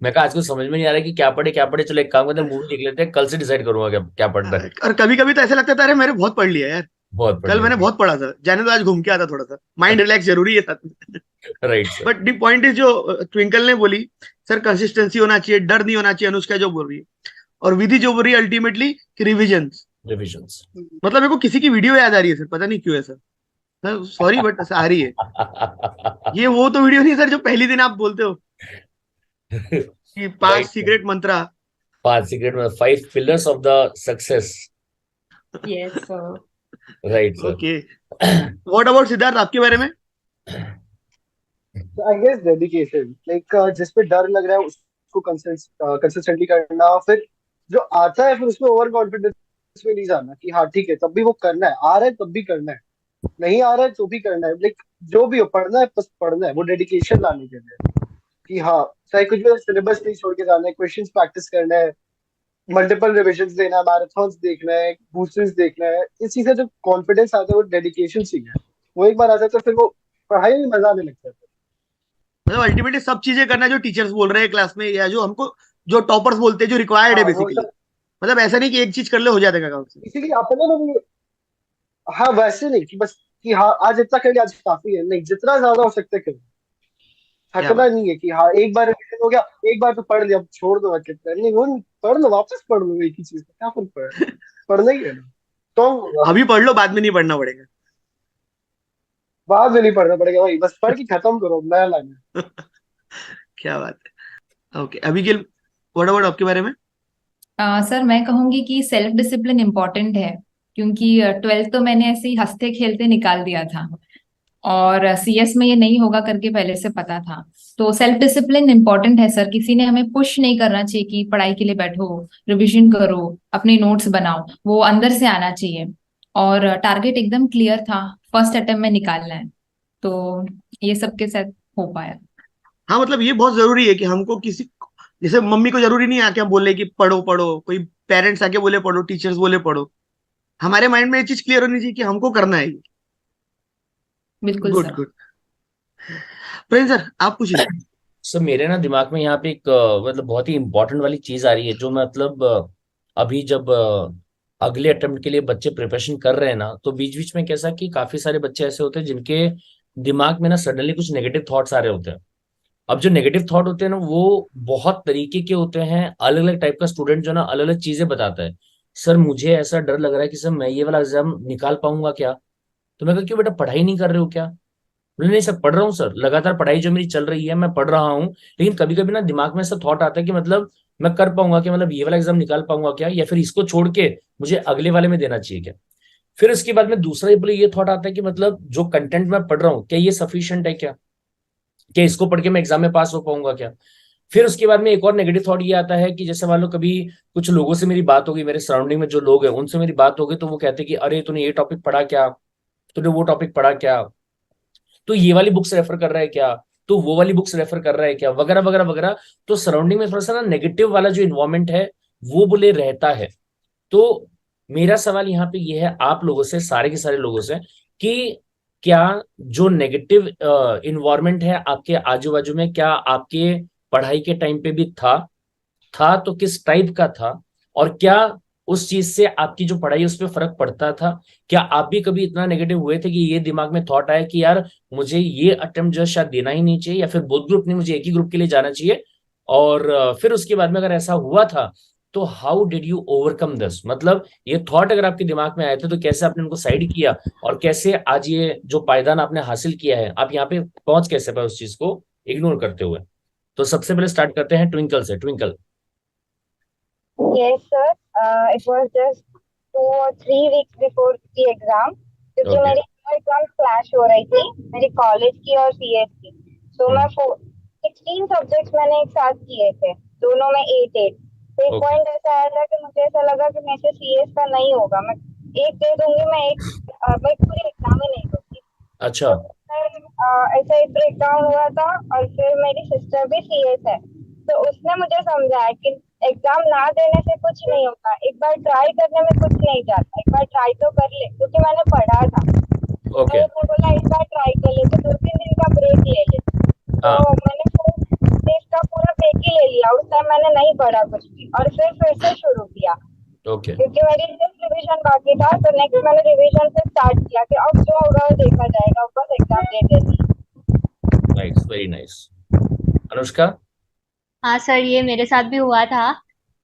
मैं कहा आज कुछ समझ में नहीं आ रहा है कि क्या पढ़े, चलो एक काम करते हैं मूवी देख लेते हैं, कल से डिसाइड करूंगा क्या क्या पढ़ना है। और कभी कभी तो ऐसा लगता था अरे मैंने बहुत पढ़ लिया यार, बहुत कल मैंने बढ़िया। बहुत पढ़ा था, जाने तो आज घूम के आता थोड़ा सा, माइंड रिलैक्स जरूरी है साथ में। Right sir. But the point is जो ट्विंकल ने बोली, सर कंसिस्टेंसी होना चाहिए, डर नहीं होना चाहिए, अनुष्का जो बोल रही है, और विधि जो बोल रही है अल्टीमेटली कि रिविजन। रिविजन्स। मतलब मेरे को किसी की वीडियो याद आ रही है सर, पता नहीं क्यों ऐसा, सॉरी बट ऐसा आ रही है। ये वो तो वीडियो नहीं सर जो पहली दिन आप बोलते हो कि 5 राइट सर। सीक्रेट मंत्रा। 5 सीक्रेट में 5 pillars of the success. Yes sir. Right sir. Okay, what about Siddharth, आपके बारे में? आई गेस डेडिकेशन, लाइक जिस पे डर लग रहा है उसको कंसिस्टेंटली करना, फिर जो आता है फिर उसमें ओवर कॉन्फिडेंस में नहीं जाना कि हाँ ठीक है तब भी वो करना है, आ रहा है तब भी करना है, नहीं आ रहा है तो भी करना है, लाइक जो भी हो पढ़ना है, बस पढ़ना है, वो डेडिकेशन लाने के लिए कि हाँ चाहे कुछ भी, सिलेबस नहीं छोड़ के जाना है, क्वेश्चंस प्रैक्टिस करना है, मल्टीपल रिविजन्स देना है, मैराथन्स देखना है, बूस्टर्स देखना है, इस चीज से जो कॉन्फिडेंस आता है वो डेडिकेशन से ही है। वो एक बार आ जाता है फिर वो पढ़ाई में मजा आने लगता है। मतलब अल्टीमेटली सब चीजें करना जो टीचर्स बोल रहे हैं क्लास में, या जो हमको जो टॉपर्स बोलते हैं, जो रिक्वायर्ड है हाँ वो बेसिकली। सब, मतलब ऐसा नहीं कि एक चीज कर ले हो जाएगा काम से। इसीलिए अपने में भी, हाँ वैसे नहीं कि बस कि हाँ आज इतना कर लिया आज काफी है, नहीं जितना ज्यादा हो सकता है करो। क्या थकना बात। नहीं है कि हाँ एक बार रिविजन हो गया, एक बार तो पढ़ लिया अब छोड़ दो, कितना नहीं, वो नहीं, पढ़ लो वापस पढ़ लो, एक ही चीज का क्या फर्क पड़ रहा है, पढ़ना ही है ना। तो अभी पढ़ लो, बाद में नहीं पढ़ना पड़ेगा। बाद में नहीं पढ़ना पड़ेगा भाई, बस पढ़ के खत्म करो, नया लाना। क्या बात है। ओके, अभी के व्हाट अबाउट आपके बारे में? सर मैं कहूंगी कि सेल्फ डिसिप्लिन इम्पोर्टेंट है, क्योंकि 12th तो मैंने ऐसे ही हंसते खेलते निकाल दिया था, और सीएस में ये नहीं होगा करके पहले से पता था। तो सेल्फ डिसिप्लिन इम्पोर्टेंट है सर, किसी ने हमें पुश नहीं करना चाहिए कि पढ़ाई के लिए बैठो, रिवीजन करो, अपने नोट्स बनाओ, वो अंदर से आना चाहिए। और टारगेट एकदम क्लियर था, फर्स्ट अटेम्प्ट में निकालना है, तो ये सबके साथ हो पाया। हाँ, मतलब ये बहुत जरूरी है कि हमको किसी, जैसे मम्मी को जरूरी नहीं आके हम बोले कि पढ़ो पढ़ो, कोई पेरेंट्स आके बोले पढ़ो, टीचर्स बोले पढ़ो, हमारे माइंड में ये चीज क्लियर होनी चाहिए कि हमको करना है। बिल्कुल good sir. Good. Prince sir, आप पूछिए। सर मेरे ना दिमाग में यहाँ पे एक मतलब बहुत ही इंपॉर्टेंट वाली चीज आ रही है, जो मतलब अभी जब अगले अटेम्प्ट के लिए बच्चे प्रिपरेशन कर रहे हैं ना, तो बीच बीच में कैसा कि काफी सारे बच्चे ऐसे होते हैं जिनके दिमाग में ना सडनली कुछ नेगेटिव थॉट्स आ रहे होते हैं। अब जो नेगेटिव थॉट होते हैं ना वो बहुत तरीके के होते हैं, अलग अलग टाइप का स्टूडेंट जो ना अलग अलग चीजें बताता है। सर मुझे ऐसा डर लग रहा है कि सर मैं ये वाला एग्जाम निकाल पाऊंगा क्या? तो मैं कहा क्यों बेटा, पढ़ाई नहीं कर रहे हो क्या? बोले नहीं सर पढ़ रहा हूँ सर, लगातार पढ़ाई जो मेरी चल रही है मैं पढ़ रहा हूँ, लेकिन कभी कभी ना दिमाग में ऐसा थॉट आता है कि मतलब मैं कर पाऊंगा क्या, मतलब ये वाला एग्जाम निकाल पाऊंगा क्या, या फिर इसको छोड़ के मुझे अगले वाले में देना चाहिए क्या? फिर इसके बाद में दूसरा बोले ये थॉट आता है कि मतलब जो कंटेंट मैं पढ़ रहा हूँ क्या ये सफिशिएंट है क्या इसको पढ़ के मैं एग्जाम में पास हो पाऊंगा क्या? फिर उसके बाद में एक और नेगेटिव थॉट ये आता है कि जैसे मान लो कभी कुछ लोगों से मेरी बात होगी, मेरे सराउंडिंग में जो लोग हैं उनसे मेरी बात होगी, तो वो कहते हैं कि अरे तूने ये टॉपिक पढ़ा क्या, तूने वो टॉपिक पढ़ा क्या, तो ये वाली बुक्स रेफर कर रहा है क्या, तो वो वाली बुक्स रेफर कर रहा है क्या, वगैरह वगैरह वगैरह। तो सराउंडिंग में थोड़ा सा ना नेगेटिव वाला जो इन्वायरमेंट है वो बोले रहता है। तो मेरा सवाल यहाँ पे ये है आप लोगों से, सारे के सारे लोगों से, कि क्या जो नेगेटिव इन्वायरमेंट है आपके आजू बाजू में, क्या आपके पढ़ाई के टाइम पे भी था तो किस टाइप का था, और क्या उस चीज से आपकी जो पढ़ाई उस पर फर्क पड़ता था? क्या आप भी कभी इतना नेगेटिव हुए थे कि ये दिमाग में थॉट आया कि यार मुझे ये अटेम्प्ट जो शायद देना ही नहीं चाहिए, या फिर बोथ ग्रुप ने मुझे एक ही ग्रुप के लिए जाना चाहिए? और फिर उसके बाद में अगर ऐसा हुआ था तो how did you overcome this? मतलब ये थॉट अगर आपके दिमाग में आए थे तो कैसे आपने उनको साइड किया, और कैसे आज ये जो पायदान आपने हासिल किया है आप यहाँ पे पहुंच कैसे पाए उस चीज को इग्नोर करते हुए? तो सबसे पहले स्टार्ट करते हैं ट्विंकल से। Twinkle. Yes, sir. It was just 2 or 3 weeks before the exam, क्योंकि ओके। मेरी एग्जाम क्लैश हो रही थी, मेरी कॉलेज की और सीएस की। तो मैं 16 सब्जेक्ट्स मैंने एक साथ किए थे, दोनों में 8-8। तो एक ओके। पॉइंट ऐसा आया था कि मुझे ऐसा लगा कि मेरे से सीएस का नहीं होगा, मैं एक दे दूंगी, मैं पूरी एग्जाम ही नहीं दूंगी। अच्छा। तो फिर ऐसा एक ब्रेकडाउन हुआ था। और फिर मेरी सिस्टर भी सीएस है, तो उसने मुझे समझाया कि एग्जाम ना देने से कुछ नहीं होता, एक बार ट्राई करने में कुछ नहीं जाता, एक बार ट्राई तो कर ले, क्योंकि मैंने पढ़ा था। तो ओके। उसने बोला एक बार ट्राई कर ले, तो 2-3 दिन का ब्रेक ले ले। तो हाँ। मैंने टेस्ट का पूरा ब्रेक ही ले लिया, उस टाइम मैंने नहीं पढ़ा कुछ भी, और फिर से शुरू किया, ओके। क्योंकि मेरी सिर्फ रिवीजन बाकी था। तो नेक्स्ट मैंने रिवीजन से स्टार्ट किया कि अब जो होगा वो देखा जाएगा, बस एग्जाम दे देनी। Nice, very nice. अनुष्का। हाँ सर, ये मेरे साथ भी हुआ था।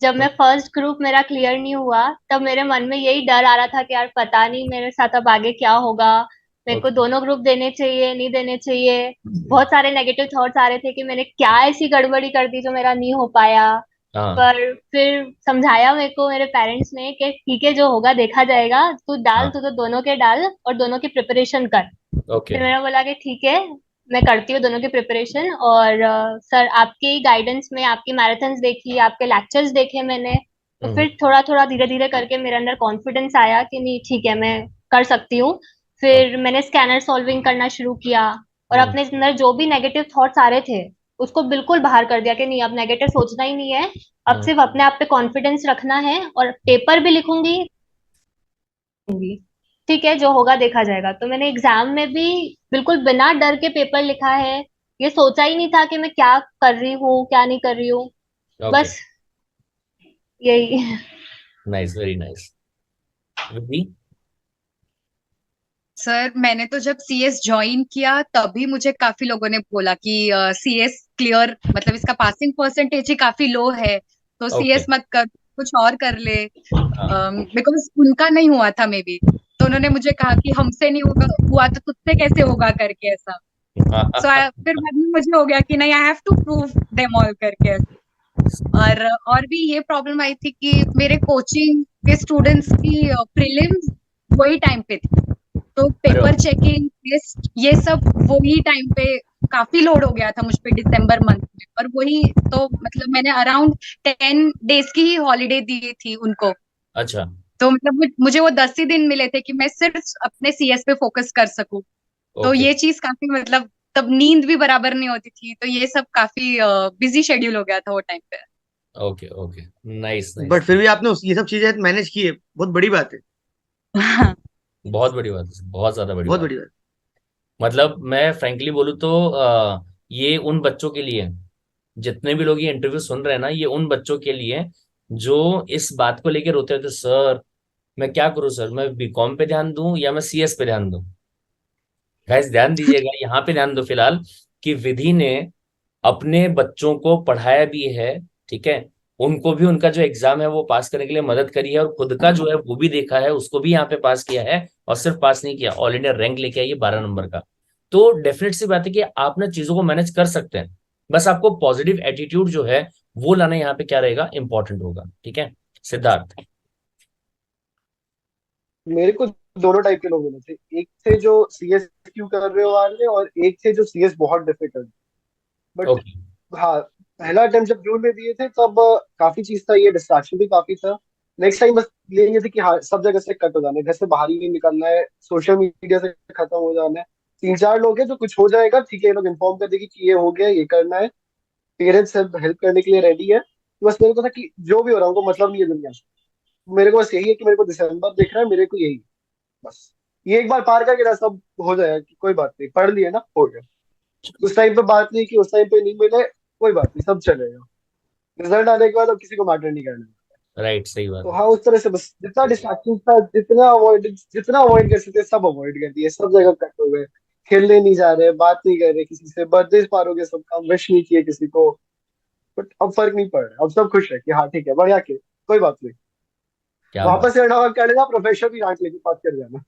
जब मैं फर्स्ट ग्रुप मेरा क्लियर नहीं हुआ, तब मेरे मन में यही डर आ रहा था कि यार पता नहीं मेरे साथ अब आगे क्या होगा, मेरे को ओके। दोनों ग्रुप देने चाहिए नहीं देने चाहिए। बहुत सारे नेगेटिव थॉट्स आ रहे थे कि मैंने क्या ऐसी गड़बड़ी कर दी जो मेरा नहीं हो पाया। हाँ। पर फिर समझाया मेरे को मेरे पेरेंट्स ने कि ठीक है, जो होगा देखा जाएगा, तू डाल, हाँ। तू तो दोनों के डाल और दोनों की प्रिपरेशन कर। ओके। फिर मैंने बोला कि ठीक है, मैं करती हूँ दोनों की प्रिपरेशन। और सर आपके गाइडेंस में आपकी मैराथन्स देखी, आपके लेक्चर्स देखे मैंने, तो हम्म। फिर थोड़ा थोड़ा धीरे धीरे करके मेरे अंदर कॉन्फिडेंस आया कि नहीं ठीक है, मैं कर सकती हूँ। ओके। फिर मैंने स्कैनर सॉल्विंग करना शुरू किया, और हम्म। अपने अंदर जो भी नेगेटिव थॉट्स आ रहे थे उसको बिल्कुल बाहर कर दिया कि नहीं, अब नेगेटिव सोचना ही नहीं है, अब हम्म। सिर्फ अपने आप पे कॉन्फिडेंस रखना है, और पेपर भी लिखूंगी, ठीक है जो होगा देखा जाएगा। तो मैंने एग्जाम में भी बिल्कुल बिना डर के पेपर लिखा है। ये सोचा ही नहीं था कि मैं क्या कर रही हूँ क्या नहीं कर रही हूँ, ओके। बस यही। Nice, very nice. Vidhi. Sir मैंने तो जब सीएस ज्वाइन किया तभी मुझे काफी लोगों ने बोला कि सीएस क्लियर मतलब इसका पासिंग परसेंटेज ही काफी लो है, तो ओके। सीएस मत कर, कुछ और कर ले। हाँ। बिकॉज उनका नहीं हुआ था मे बी, तो उन्होंने मुझे कहा कि हमसे नहीं होगा हुआ तो तुझसे कैसे होगा करके ऐसा। फिर बाद में मुझे हो गया कि नहीं, I have to prove them all करके। और भी ये प्रॉब्लम आई थी कि मेरे कोचिंग के स्टूडेंट्स की प्रीलिम्स वही टाइम पे थी, तो अरे पेपर वाह। चेकिंग टेस्ट ये सब वही टाइम पे काफी लोड हो गया था मुझ पे दिसंबर मंथ में। और वही तो मतलब मैंने अराउंड 10 डेज की ही हॉलीडे दी थी उनको, अच्छा। तो मतलब मुझे वो 10 ही दिन मिले थे कि मैं सिर्फ अपने सीएस पे फोकस कर सकूं। तो ओके। ये चीज काफी मतलब तब नींद भी बराबर नहीं होती थी, तो ये सब काफी बिजी शेड्यूल हो गया था वो टाइम पे। Okay. Okay. Nice, nice. But फिर भी आपने ये सब चीजें मैनेज की है, बहुत बड़ी बात है। बहुत बड़ी बात है, बहुत ज्यादा बड़ी बहुत बात। बड़ी बात। मतलब मैं फ्रैंकली बोलूँ तो ये उन बच्चों के लिए, जितने भी लोग ये इंटरव्यू सुन रहे हैं ना, ये उन बच्चों के लिए जो इस बात को लेकर रोते रहते, सर मैं क्या करूं, सर मैं बीकॉम पे ध्यान दूं या मैं सीएस पे ध्यान दूं? गाइस ध्यान दीजिएगा, यहाँ पे ध्यान दो फिलहाल, कि विधि ने अपने बच्चों को पढ़ाया भी है, ठीक है, उनको भी उनका जो एग्जाम है वो पास करने के लिए मदद करी है, और खुद का जो है वो भी देखा है, उसको भी यहाँ पे पास किया है, और सिर्फ पास नहीं किया, ऑल इंडिया रैंक लेके आई है 12 नंबर का। तो डेफिनेट सी बात है कि आप ना चीजों को मैनेज कर सकते हैं, बस आपको पॉजिटिव एटीट्यूड जो है वो लाना यहाँ पे क्या रहेगा, इंपॉर्टेंट होगा। ठीक है। सिद्धार्थ। मेरे को दोनों टाइप के लोग मिले थे, एक थे जो सीएस क्यों कर रहे हो वाले, और एक थे जो सीएस बहुत डिफिकल्ट। But okay. हाँ, पहला अटेम्प्ट जब जून में दिए थे तब काफी चीज था, ये डिस्ट्रैक्शन भी काफी था। नेक्स्ट टाइम बस ये थे कि हाँ सब जगह से कट हो जाना है, घर से बाहर ही नहीं निकलना है, सोशल मीडिया से खत्म हो जाना है। 3-4 लोग हैं जो कुछ हो जाएगा ठीक है, ये लोग इन्फॉर्म कर देंगे कि ये हो गया, ये करना है, पेरेंट्स हेल्प करने के लिए रेडी है। तो बस मेरे को था कि जो भी हो रहा है उनको मतलब नहीं है दुनिया से, मेरे को बस यही है कि मेरे को दिसंबर देख रहा है, मेरे को यही है। बस ये एक बार पार करके ना सब हो जाएगा कि कोई बात नहीं, पढ़ लिया ना, हो गया। उस टाइम पे बात नहीं कि उस टाइम पे नहीं मिले, कोई बात नहीं, सब चलेगा। रिजल्ट आने के बाद अब किसी को मैटर नहीं करना। राइट, सही बात तो है। हाँ, उस तरह से बस जितना डिस्ट्रैक्शन था, जितना अवॉइड कर सकते सब अवॉइड कर दिए, सब जगह कट हो गए। खेलने नहीं जा रहे, बात नहीं कर रहे किसी से, बर्थडे पार हो गए सबका, विश नहीं किए किसी को। बट अब फर्क नहीं पड़ रहा, अब सब खुश है कि हाँ ठीक है, बढ़िया के कोई बात नहीं। क्या बात। वापस से अड़ा कर लेना, प्रोफेसर भी डांट लेके बात कर जाना।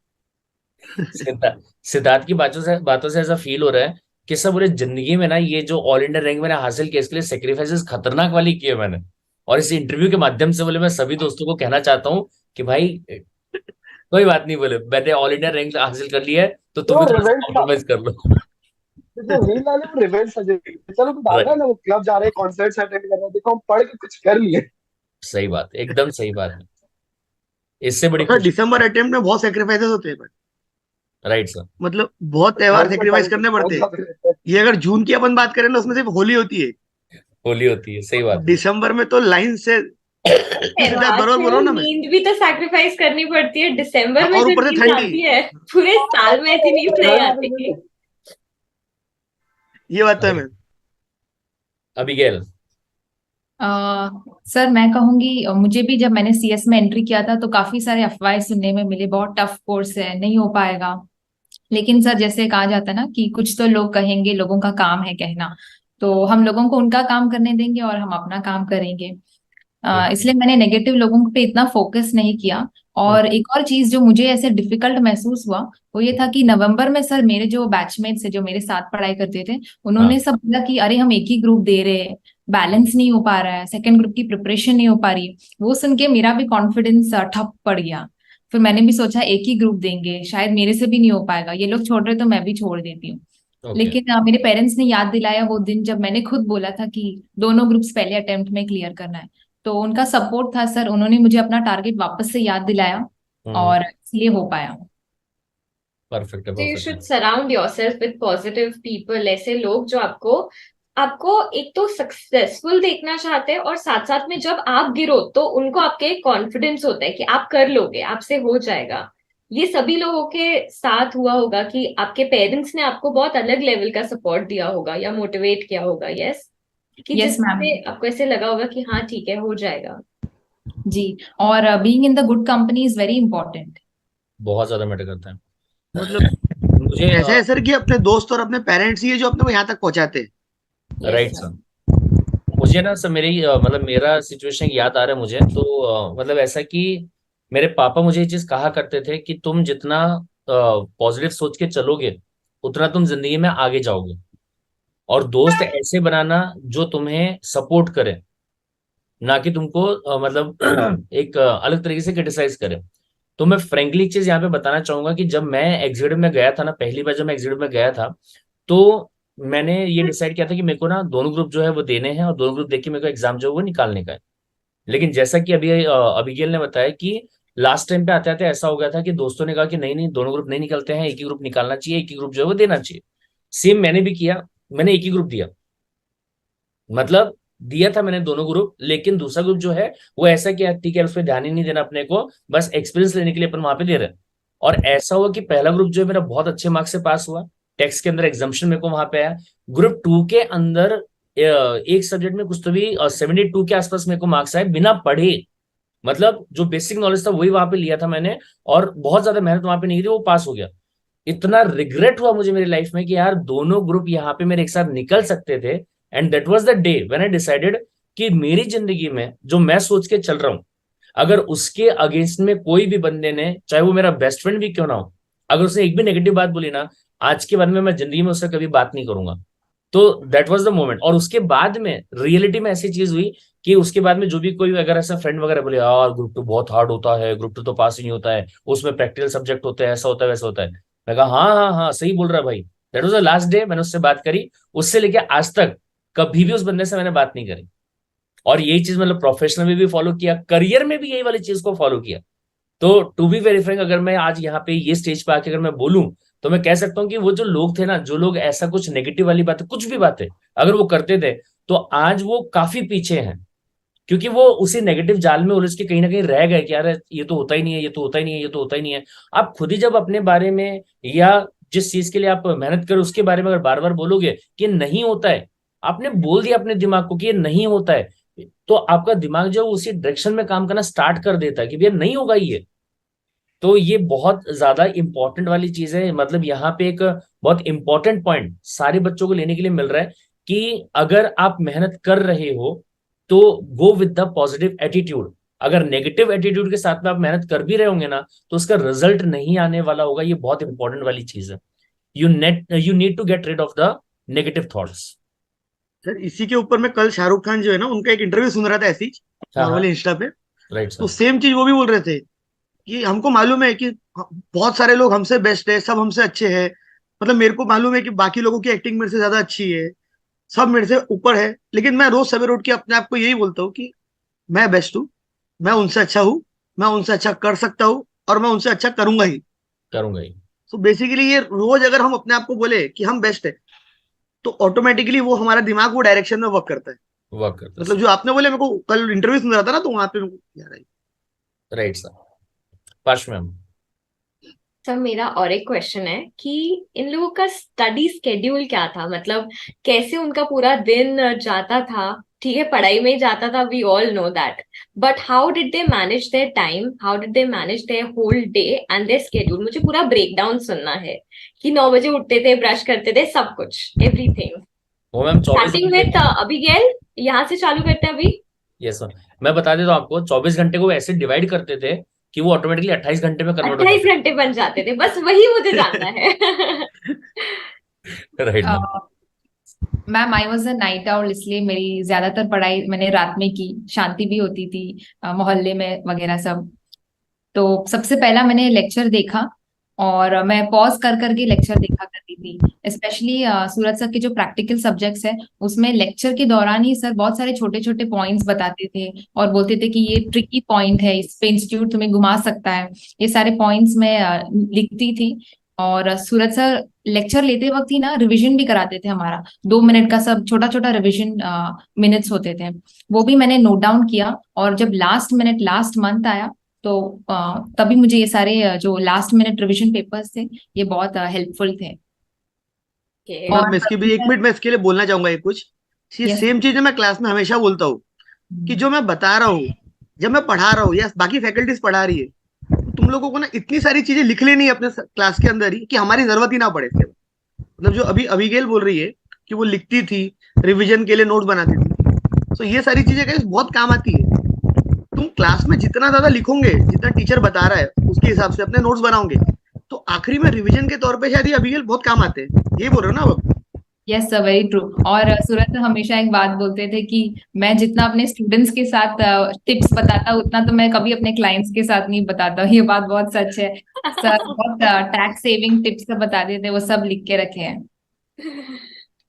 सिद्धार्थ की बातों से ऐसा फील हो रहा है कि सब पूरे जिंदगी में ना ये जो ऑल इंडिया रैंक मैंने हासिल किया, इसके लिए सेक्रीफाइसेस खतरनाक वाली किए मैंने। और इस इंटरव्यू के माध्यम से बोले मैं सभी दोस्तों को कहना चाहता हूँ कि भाई कोई बात नहीं, बोले मैंने ऑल इंडिया रैंक हासिल कर लिया है तो तुम तो भी थोड़ा सा रिवेंज था, कॉम्प्रोमाइज कर लो। जो रील वाले वो रिवेंज था। चलो तो डाल रहा है ना, वो क्लब जा रहे हैं, कॉन्सर्ट अटेंड कर रहे हैं, देखो हम पढ़ के कुछ कर लिए। सही बात, एकदम सही बात है। इससे बड़ी अपना खुशी। दिसंबर अटेम्प्ट में बहुत सेक्रीफाइसेस होते हैं, but राइट सर। मतलब बहुत त्योहार घर का सेक्रीफाइस टाइम करने बहुत पड़ते हैं। ज्यादा रहता है। ये अगर जून की अपन बात करें ना, उसमें सिर्फ होली होती है। होली होती है, सही बात दिसंबर में तो लाइन से है। सिद्धार्थ, त्योहार बरोबर बोल रहा छोड़ो, हूँ ना मैं? नींद भी तो सैक्रिफाइस करनी पड़ती है। दिसंबर में और जो ऊपर से नींद ठंडी, आती है, पूरे साल में ऐसी नींद नहीं आती। ये बात तो है मैम। अबिगेल। सर मैं कहूंगी मुझे भी जब मैंने सीएस में एंट्री किया था तो काफी सारे अफवाहें सुनने में मिले, बहुत टफ कोर्स है, नहीं हो पाएगा। लेकिन सर जैसे कहा जाता है ना कि कुछ तो लोग कहेंगे, लोगों का काम है कहना, तो हम लोगों को उनका काम करने देंगे और हम अपना काम करेंगे। इसलिए मैंने नेगेटिव लोगों पे इतना फोकस नहीं किया। और एक और चीज जो मुझे ऐसे डिफिकल्ट महसूस हुआ वो ये था कि नवंबर में सर मेरे जो बैचमेट्स है जो मेरे साथ पढ़ाई करते थे, उन्होंने सब बोला कि अरे हम एक ही ग्रुप दे रहे हैं, बैलेंस नहीं हो पा रहा है, सेकंड ग्रुप की प्रिपरेशन नहीं हो पा रही है। वो सुन के मेरा भी कॉन्फिडेंस ठप पड़ गया। फिर मैंने भी सोचा एक ही ग्रुप देंगे, शायद मेरे से भी नहीं हो पाएगा, ये लोग छोड़ रहे तो मैं भी छोड़ देती हूँ। ओके। लेकिन मेरे पेरेंट्स ने याद दिलाया वो दिन जब मैंने खुद बोला था कि दोनों ग्रुप्स पहले अटेम्प्ट में क्लियर करना है। तो उनका सपोर्ट था सर, उन्होंने मुझे अपना टारगेट वापस से याद दिलाया और इसलिए हो पाया। परफेक्ट है, So you परफेक्ट should है। surround yourself with positive people, ऐसे लोग जो आपको आपको एक तो सक्सेसफुल देखना चाहते हैं, और साथ साथ में जब आप गिरो तो उनको आपके कॉन्फिडेंस होता है कि आप कर लोगे, आपसे हो जाएगा। ये सभी लोगों के साथ हुआ होगा कि आपके पेरेंट्स ने आपको बहुत अलग लेवल का सपोर्ट दिया होगा या मोटिवेट किया होगा। यस, कि यस मैम। जिससे आपको ऐसे लगा होगा कि हाँ ठीक है, हो जाएगा। जी, और being in the good company is very important. बहुत ज्यादा मैटर करता है। मतलब मुझे ऐसा है सर कि अपने दोस्त और अपने पेरेंट्स ही है जो अपने को यहाँ तक पहुंचाते हैं। Right sir. मुझे ना सर मेरी मतलब मेरा सिचुएशन याद आ रहा है मुझे, तो मतलब ऐसा कि मेरे पापा मुझे ये चीज कहा करते थे कि तुम जितना पॉजिटिव सोच के चलोगे उतना तुम जिंदगी में आगे जाओगे। और दोस्त ऐसे बनाना जो तुम्हें सपोर्ट करे, ना कि तुमको मतलब एक अलग तरीके से क्रिटिसाइज करे। तो मैं फ्रेंकली एक चीज यहाँ पे बताना चाहूंगा कि जब मैं एग्जीक्यूटिव में गया था ना, पहली बार जब मैं एग्जीक्यूटिव में गया था, तो मैंने ये डिसाइड किया था कि मेरे को ना दोनों ग्रुप जो है वो देने हैं और दोनों ग्रुप देख के मेरे को एग्जाम जो है वो निकालने का है। लेकिन जैसा कि अभी अभिगेल ने बताया कि लास्ट टाइम पे आते आते ऐसा हो गया था कि दोस्तों ने कहा कि नहीं नहीं, दोनों ग्रुप नहीं निकलते हैं, एक ही ग्रुप निकालना चाहिए, एक ही ग्रुप जो है वो देना चाहिए। सेम मैंने भी किया, मैंने एक ही ग्रुप दिया। मतलब दिया था मैंने दोनों ग्रुप, लेकिन दूसरा ग्रुप जो है वो ऐसा कि ठीक है उस पर ध्यान ही नहीं देना अपने को, बस एक्सपीरियंस लेने के लिए अपन वहां पे दे रहे हैं। और ऐसा हुआ कि पहला ग्रुप जो है मेरा बहुत अच्छे मार्क्स से पास हुआ, टेक्स्ट के अंदर एग्जाम्शन मेरे को वहां पे आया। ग्रुप 2 के अंदर एक सब्जेक्ट में कुछ तो भी 72 के आसपास मेरे को मार्क्स आए बिना पढ़े। मतलब जो बेसिक नॉलेज था वही वहां पे लिया था मैंने, और बहुत ज्यादा मेहनत वहां पे नहीं की थी, वो पास हो गया। इतना रिग्रेट हुआ मुझे मेरी लाइफ में कि यार दोनों ग्रुप यहाँ पे मेरे एक साथ निकल सकते थे। And that was the day when I decided कि मेरी जिंदगी में जो मैं सोच के चल रहा हूं, अगर उसके अगेंस्ट में कोई भी बंदे ने, चाहे वो मेरा बेस्ट फ्रेंड भी क्यों ना हो, अगर उसने एक भी नेगेटिव बात बोली ना, आज के बाद में मैं जिंदगी में उससे कभी बात नहीं करूंगा। तो दैट वाज द मोमेंट। और उसके बाद में रियलिटी में ऐसी चीज हुई कि उसके बाद में जो भी कोई अगर ऐसा फ्रेंड वगैरह बोले यार ग्रुप 2 बहुत हार्ड होता है, ग्रुप 2 तो पास ही नहीं होता है, उसमें प्रैक्टिकल सब्जेक्ट होते हैं, ऐसा होता है वैसा होता है, मैं कहा हाँ हाँ हाँ सही बोल रहा है भाई। That was the last day मैंने उससे बात करी। उससे लेके आज तक कभी भी उस बंदे से मैंने बात नहीं करी। और यही चीज मतलब प्रोफेशनल में भी फॉलो किया, करियर में भी यही वाली चीज को फॉलो किया। तो टू बी वेरी फ्रैंक, अगर मैं आज यहाँ पे ये स्टेज पे आके अगर मैं बोलूं, तो मैं कह सकता हूँ कि वो जो लोग थे ना, जो लोग ऐसा कुछ नेगेटिव वाली बातें, कुछ भी बातें अगर वो करते थे, तो आज वो काफी पीछे हैं। क्योंकि वो उसी नेगेटिव जाल में उलझ के कहीं ना कहीं रह गए कि यार ये तो होता ही नहीं है, ये तो होता ही नहीं है, ये तो होता ही नहीं है। आप खुद ही जब अपने बारे में या जिस चीज के लिए आप मेहनत करो उसके बारे में अगर बार बार बोलोगे कि नहीं होता है, आपने बोल दिया अपने दिमाग को कि ये नहीं होता है, तो आपका दिमाग जो है वो उसी डायरेक्शन में काम करना स्टार्ट कर देता है कि भैया नहीं होगा ये। तो ये बहुत ज्यादा इंपॉर्टेंट वाली चीज है। मतलब यहाँ पे एक बहुत इंपॉर्टेंट पॉइंट सारे बच्चों को लेने के लिए मिल रहा है कि अगर आप मेहनत कर रहे हो तो go with the positive attitude. अगर नेगेटिव एटीट्यूड के साथ में आप मेहनत कर भी रहे होंगे ना तो उसका रिजल्ट नहीं आने वाला होगा। ये बहुत इंपॉर्टेंट वाली चीज है। You need to get rid of the negative thoughts. Sir इसी के ऊपर मैं कल शाहरुख खान जो है ना उनका एक इंटरव्यू सुन रहा था ऐसी हाँ हाँ, नॉर्मली इंस्टा पे। राइट तो सर। सेम चीज वो भी बोल रहे थे कि हमको मालूम है कि बहुत सारे लोग हमसे बेस्ट है, सब हमसे अच्छे हैं। मतलब मेरे को मालूम है कि बाकी लोगों की एक्टिंग मेरे से ज्यादा अच्छी है, सब मेरे से ऊपर है, लेकिन मैं रोज सवेरे उठ के अपने आप को यही बोलता हूँ कि मैं बेस्ट हूँ, मैं उनसे अच्छा हूँ, मैं उनसे अच्छा कर सकता हूँ और मैं उनसे अच्छा करूंगा ही। करूंगा ही। तो बेसिकली ये रोज अगर हम अपने आप को बोले कि हम बेस्ट है तो ऑटोमेटिकली वो हमारा दिमाग वो डायरेक्शन में वर्क करता है। वर्क करता है मतलब सर। जो आपने बोले, मेरे को कल इंटरव्यू सुन रहा था ना तो वहां पे मेरे को याद आई। Right sir. Parsh ma'am. Sir मेरा और एक क्वेश्चन है कि इन लोगों का स्टडी स्केड्यूल क्या था, मतलब कैसे उनका पूरा दिन जाता था। ठीक है, पढ़ाई में ही जाता था, we all know that, but how did they manage their time, how did they manage their whole day and their schedule. मुझे पूरा ब्रेकडाउन सुनना है कि 9 बजे उठते थे, ब्रश करते थे, सब कुछ, एवरीथिंग। वो मैम 24 स्टार्टिंग घंटे विद अबिगेल, यहाँ से चालू करते हैं अभी। Yes sir. मैं बता देता हूँ आपको, 24 घंटे को ऐसे डिवाइड करते थे कि वो ऑटोमेटिकली 28 घंटे में कन्वर्ट हो 28 घंटे बन जाते थे, बस वही मुझे जानना है। जाते। Right ma'am. Ma'am I was a night owl, इसलिए मेरी ज्यादातर पढ़ाई मैंने रात में की, शांति भी होती थी मोहल्ले में वगैरह सब। तो सबसे पहला मैंने लेक्चर देखा और मैं पॉज कर करके लेक्चर देखा करती थी। स्पेशली सूरज सर के जो प्रैक्टिकल सब्जेक्ट्स है उसमें लेक्चर के दौरान ही सर बहुत सारे छोटे छोटे पॉइंट्स बताते थे और बोलते थे कि ये ट्रिकी पॉइंट है, इस पे इंस्टीट्यूट तुम्हें घुमा सकता है। ये सारे पॉइंट्स मैं लिखती थी। और सूरज सर लेक्चर लेते वक्त ही ना रिवीजन भी कराते थे हमारा, 2 मिनट का सब छोटा छोटा रिवीजन मिनट्स होते थे, वो भी मैंने नोट डाउन किया। और जब लास्ट मिनट लास्ट मंथ आया तो तभी मुझे ये सारे जो लास्ट मिनट रिवीजन पेपर्स थे ये बहुत हेल्पफुल थे। Okay. मैम और मैं इसके भी 1 मिनट मैं इसके लिए बोलना चाहूंगा ये कुछ। ये यस। सेम चीज है, मैं क्लास में हमेशा बोलता हूँ कि जो मैं बता रहा हूँ, जब मैं पढ़ा रहा हूँ या बाकी फैकल्टीज पढ़ा रही है, तो तुम लोगों को ना इतनी सारी चीजें लिख लेनी है अपने क्लास के अंदर ही कि हमारी जरूरत ही ना पड़े इसके बाद। मतलब जो अभी अभिगेल बोल रही है कि वो लिखती थी, रिवीजन के लिए नोट बनाती थी, तो ये सारी चीजें गाइस बहुत काम आती है। तुम क्लास में जितना ज्यादा लिखोगे, जितना टीचर बता रहा है उसके हिसाब से अपने नोट्स बनाओगे, तो आखिरी में रिवीजन के तौर पे शायद ये अभिगेल बहुत काम आते हैं। ये बोल रहे हो ना आप? Yes sir, very true. और सूरज सर हमेशा एक बात बोलते थे कि मैं जितना अपने स्टूडेंट्स के साथ टिप्स बताता उतना तो मैं कभी अपने क्लाइंट्स के साथ नहीं बताता। ये बात बहुत सच है। सर बहुत टैक्स सेविंग टिप्स सब बताते थे, वो सब लिख के रखे हैं।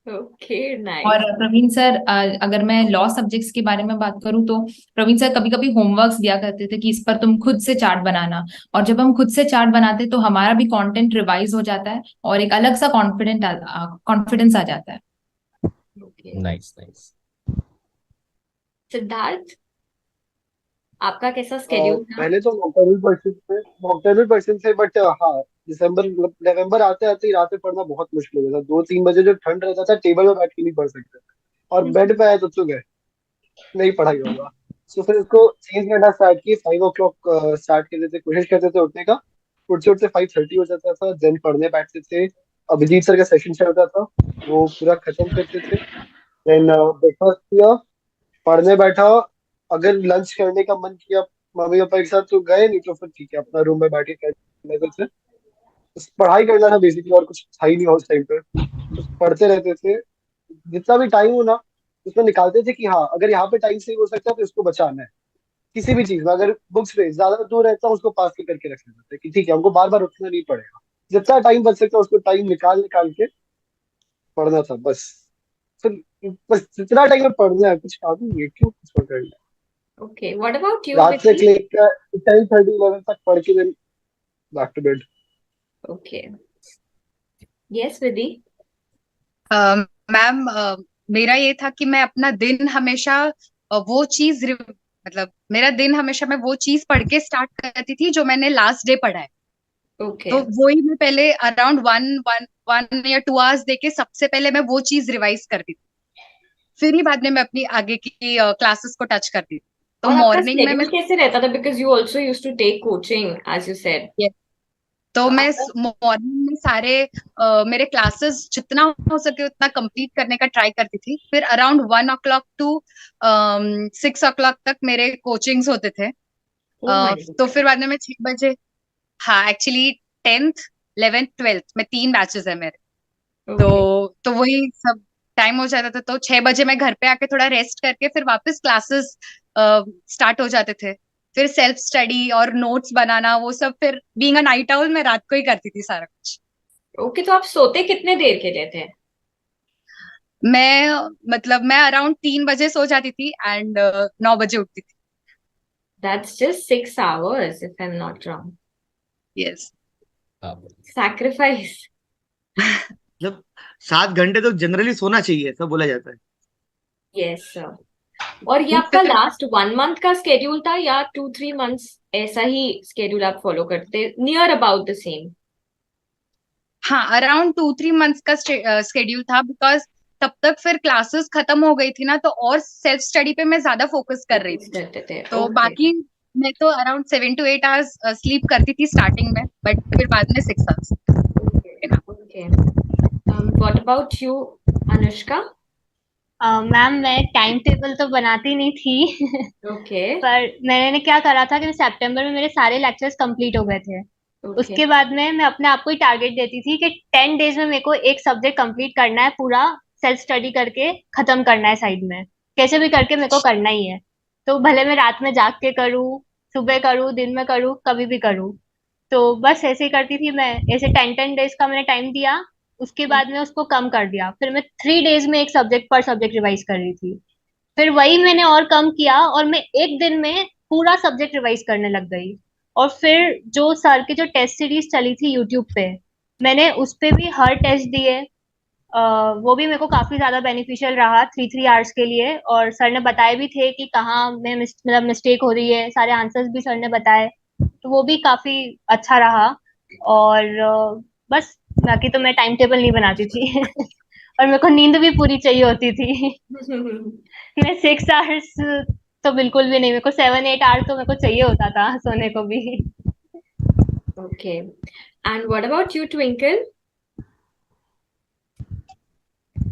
ओके, और नाइस। प्रवीण सर अगर मैं लॉ सब्जेक्ट्स के बारे में बात करूँ तो प्रवीण सर कभी कभी होमवर्क्स दिया करते थे कि इस पर तुम खुद से चार्ट बनाना। और जब हम खुद से चार्ट बनाते तो हमारा भी कंटेंट रिवाइज हो जाता है और एक अलग सा कॉन्फिडेंस आ जाता है। Okay, nice nice. सिद्धार्थ, आपका कैसा स्केड्यूल था? पहले तो नॉकटर्नल पर्सन थे, बट हाँ, दिसंबर नवंबर आते आते ही रात में पढ़ना बहुत मुश्किल हो गया था। 2-3 बजे जब ठंड रहता था, टेबल में बैठ के नहीं पढ़ सकते, और बेड पे आए तो गए, नहीं पढ़ाई होगा। तो फिर उसको चेंज करना स्टार्ट किए, 5 o'clock स्टार्ट करते थे, कोशिश करते थे उठने का। उठते उठते 5:30 हो जाता था, देन पढ़ने बैठते थे। अभिजीत सर का सेशन चलता था, वो पूरा खत्म करते थे। देन ब्रेकफास्ट किया, पढ़ने बैठा। अगर लंच करने का मन किया मम्मी पापा के साथ तो गए, नहीं तो फिर ठीक है अपना रूम में बैठ के कर लेते थे। बस पढ़ाई करना था बेसिकली, और कुछ था ही नहीं उस टाइम पे। बस पढ़ते रहते थे, जितना भी टाइम हो ना उसमें निकालते थे कि हाँ अगर यहाँ पे टाइम सेव हो सकता है तो इसको बचाना है। किसी भी चीज में अगर बुक्स पे ज्यादा दूर रहता हूँ उसको पास करके रख लेते थे कि ठीक है हमको बार बार उठना नहीं पड़ेगा। जितना टाइम बच सकता है उसको टाइम निकाल निकाल के पढ़ना था बस। फिर बस जितना टाइम में पढ़ना है, कुछ काम नहीं है, क्यों कुछ और करना है। ओके, व्हाट अबाउट यू, रात से विकी? लेकर 10:30-11 तक पढ़ के then back to bed. Okay, yes Vidhi. Ma'am, मेरा ये था कि मैं अपना दिन हमेशा वो चीज मतलब मेरा दिन हमेशा मैं वो चीज पढ़ के स्टार्ट करती थी जो मैंने लास्ट डे पढ़ा है। ओके, तो वही मैं पहले अराउंड वन वन वन या 2 आवर्स देके सबसे पहले मैं वो चीज रिवाइज करती थी। फिर ही बाद में मैं अपनी आगे की क्लासेस को टच करती थी। तो और आपका मॉर्निंग में स्केड्यूल कैसे रहता था, because you also use to take coaching as you said. तो तो मैं आपका मॉर्निंग में सारे मेरे क्लासेस जितना हो सके उतना कंप्लीट करने का ट्राई करती थी। फिर अराउंड 1 o'clock टू 6 o'clock तक मेरे कोचिंग्स होते थे। ओह माय तो फिर बाद में मैं 6 बजे, हाँ एक्चुअली 10th 11th 12th में 3 बैचेस है मेरे। ओके तो वही सब टाइम हो जाता था। तो 6 बजे मैं घर पे आके थोड़ा रेस्ट करके फिर वापस क्लासेस स्टार्ट हो जाते थे। फिर सेल्फ स्टडी और नोट्स बनाना वो सब, फिर बीइंग अ नाइट आउल मैं रात को ही करती थी सारा कुछ। ओके। तो आप सोते कितने देर के लिए थे? मैं अराउंड 3 बजे सो जाती थी एंड 9 बजे उठती थी। That's just 6 hours if I am not wrong. Yes. Sacrifice. मतलब 7 घंटे तो जनरली सोना चाहिए, ऐसा बोला जाता है। Yes sir. और ये आपका लास्ट 1 month का स्केड्यूल था या 2-3 months ऐसा ही स्केड्यूल आप फॉलो करते, नियर अबाउट द सेम? हाँ अराउंड 2-3 मंथ्स का स्केड्यूल था, बिकॉज तब तक फिर क्लासेस खत्म हो गई थी ना, तो और सेल्फ स्टडी पे मैं ज्यादा फोकस कर रही थी। करते थे। तो ओके बाकी मैं तो अराउंड 7 to 8 hours स्लीप करती थी स्टार्टिंग में, बट फिर बाद में 6 hours। Okay. What about you Anushka? Ma'am मैं टाइम टेबल तो बनाती नहीं थी ओके पर मैंने क्या करा था कि सितंबर में मेरे सारे लेक्चर्स कंप्लीट हो गए थे। ओके उसके बाद में मैं अपने आप को ही टारगेट देती थी कि 10 डेज में मेरे को एक सब्जेक्ट कंप्लीट करना है, पूरा सेल्फ स्टडी करके खत्म करना है साइड में, कैसे भी करके मेरे को करना ही है। तो भले मैं रात में जाग के करूँ, सुबह करूँ, दिन में करूँ, कभी भी करूँ। तो बस ऐसे ही करती थी मैं। ऐसे 10-10 डेज का मैंने टाइम दिया, उसके बाद में उसको कम कर दिया। फिर मैं 3 डेज में एक सब्जेक्ट पर सब्जेक्ट रिवाइज कर रही थी। फिर वही मैंने और कम किया और मैं एक दिन में पूरा सब्जेक्ट रिवाइज करने लग गई। और फिर जो सर की जो टेस्ट सीरीज चली थी यूट्यूब पे, मैंने उस पे भी हर टेस्ट दिए। वो भी मेरे को काफी ज्यादा बेनिफिशियल रहा 3-3 आवर्स के लिए। और सर ने बताए भी थे कि कहाँ में मतलब मिस्टेक हो रही है, सारे आंसर्स भी सर ने बताए। तो वो भी काफी अच्छा रहा। और बस बाकी तो मैं टाइम टेबल नहीं बनाती थी और मेरे को नींद भी पूरी चाहिए होती थी मैं 6 आवर्स तो बिल्कुल भी नहीं, मेरे को 7-8 आवर्स तो मेरे को चाहिए होता था सोने को भी। Okay. And what about you twinkle?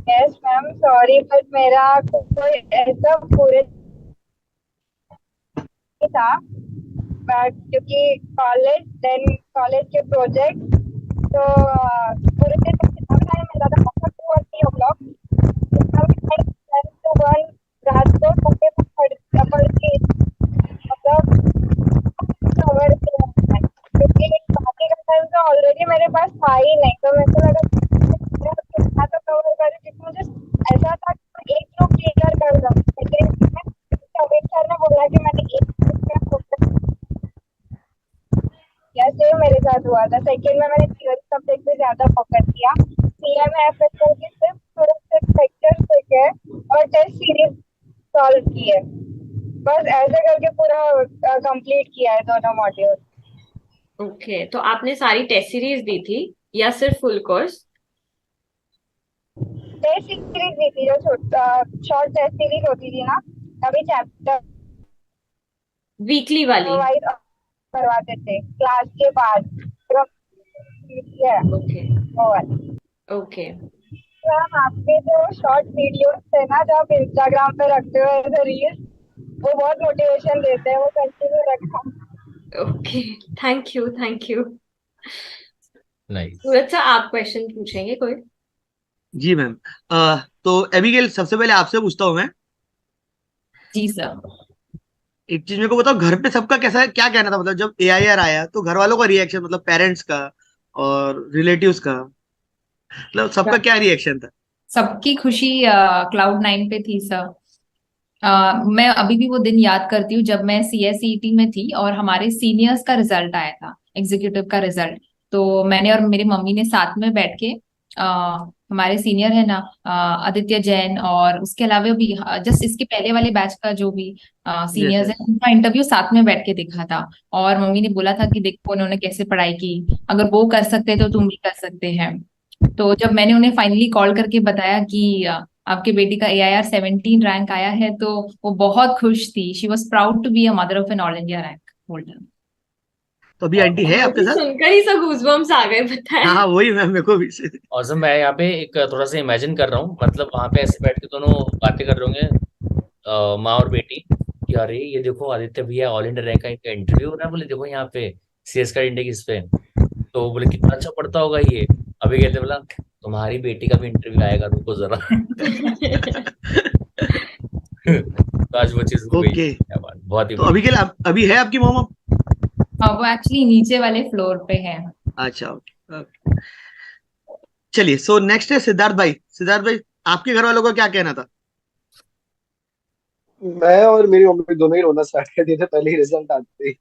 Yes ma'am, sorry but मेरा कोई ऐसा पूरे नहीं था। बट क्योंकि कॉलेज के प्रोजेक्ट, तो पूरे दिन में जितना भी टाइम मिलता था आपका 2 और 3 o'clock, जितना भी टाइम 10 to 1 रात को सोते तक पढ़ के मतलब कवर किया है। क्योंकि बाकी का टाइम तो ऑलरेडी मेरे पास था ही नहीं, तो मेरे को लगा इतना तो कवर करूँ, क्योंकि मुझे ऐसा था कि मैं एक ग्रुप क्लियर कर दूँ। लेकिन अमित सर ने बोला कि मैंने एक ग्रुप में फोकस किया। सेम मेरे साथ हुआ था। सेकेंड में मैंने थ्योरी सब्जेक्ट पे ज्यादा फोकस किया। CMA FSL के सिर्फ थोड़े से लेक्चर्स देखे और टेस्ट सीरीज सॉल्व किए। बस ऐसे करके पूरा कंप्लीट किया है दोनों मॉड्यूल। ओके। तो आपने सारी टेस्ट सीरीज दी थी या सिर्फ फुल कोर्स? टेस्ट सीरीज दी थी, जो शॉर्ट टेस्ट सीरीज होती थी ना, तभी चैप्टर वीकली वाली? वाइज करवाते थे क्लास के बाद। ओके वो वाली। ओके। मैम आपके जो शॉर्ट वीडियोस थे ना, जो आप इंस्टाग्राम पे रखते हो एज अ रील्स, वो बहुत मोटिवेशन देते हैं, वो कंटिन्यू रखना। Okay thank you thank you. Nice. Suraj sir आप क्वेश्चन पूछेंगे कोई? जी मैम। तो एबिगेल, सबसे पहले आपसे पूछता हूँ मैं। जी सर। एक चीज मेरे को बताओ, घर पे सबका कैसा, क्या कहना था, मतलब जब AIR आया तो घर वालों का रिएक्शन, मतलब पेरेंट्स का और रिलेटिव्स का, मतलब सबका क्या रिएक्शन था? सबकी खुशी Cloud9 पे थी सर। मैं अभी भी वो दिन याद करती हूँ जब मैं CSET में थी और हमारे सीनियर्स का रिजल्ट आया था, एग्जीक्यूटिव का रिजल्ट। तो मैंने और मेरी मम्मी ने साथ में बैठ के हमारे सीनियर है ना, आदित्य जैन, और उसके अलावा भी जस्ट इसके पहले वाले बैच का जो भी यस सीनियर्स है, उनका इंटरव्यू साथ में बैठ के देखा था। और मम्मी ने बोला था कि देखो उन्होंने कैसे पढ़ाई की, अगर वो कर सकते तो तुम भी कर सकते हैं। तो जब मैंने उन्हें फाइनली कॉल करके बताया कि आपके बेटी का AIR 17 रैंक आया है, तो वो बहुत खुश थी। She was proud to be a mother of an all India rank holder. तो अभी आंटी है आपके मुझे साथ? सुनकर ही सब गूजबम्स आ गए, पता है। हाँ वही मैम, मेरे को भी और जब मैं यहाँ पे एक थोड़ा सा इमेजिन कर रहा हूँ, मतलब वहां पे ऐसे बैठ के दोनों बातें कर रहे होंगे, माँ और बेटी, कि अरे ये देखो आदित्य भैया ऑल इंडिया रैंक का इनका इंटरव्यू हो रहा है, बोले देखो यहाँ पे सीएस का इंडेक्स इस पे, तो बोले कितना अच्छा पढ़ता होगा ये। अभी कहते बोला तुम्हारी बेटी का भी इंटरव्यू आएगा, रुको जरा। तो आज वो चीज हो गई। ओके। क्या बात, बहुत ही तो अभी के लिए अभी है आपकी मॉम? वो एक्चुअली नीचे वाले फ्लोर पे है। अच्छा ओके। चलिए, सो नेक्स्ट है सिद्धार्थ भाई। सिद्धार्थ भाई, आपके घर वालों का क्या कहना था? मैं और मेरी मम्मी दोनों ही रोना स्टार्ट कर दिए थे पहले ही रिजल्ट आते ही।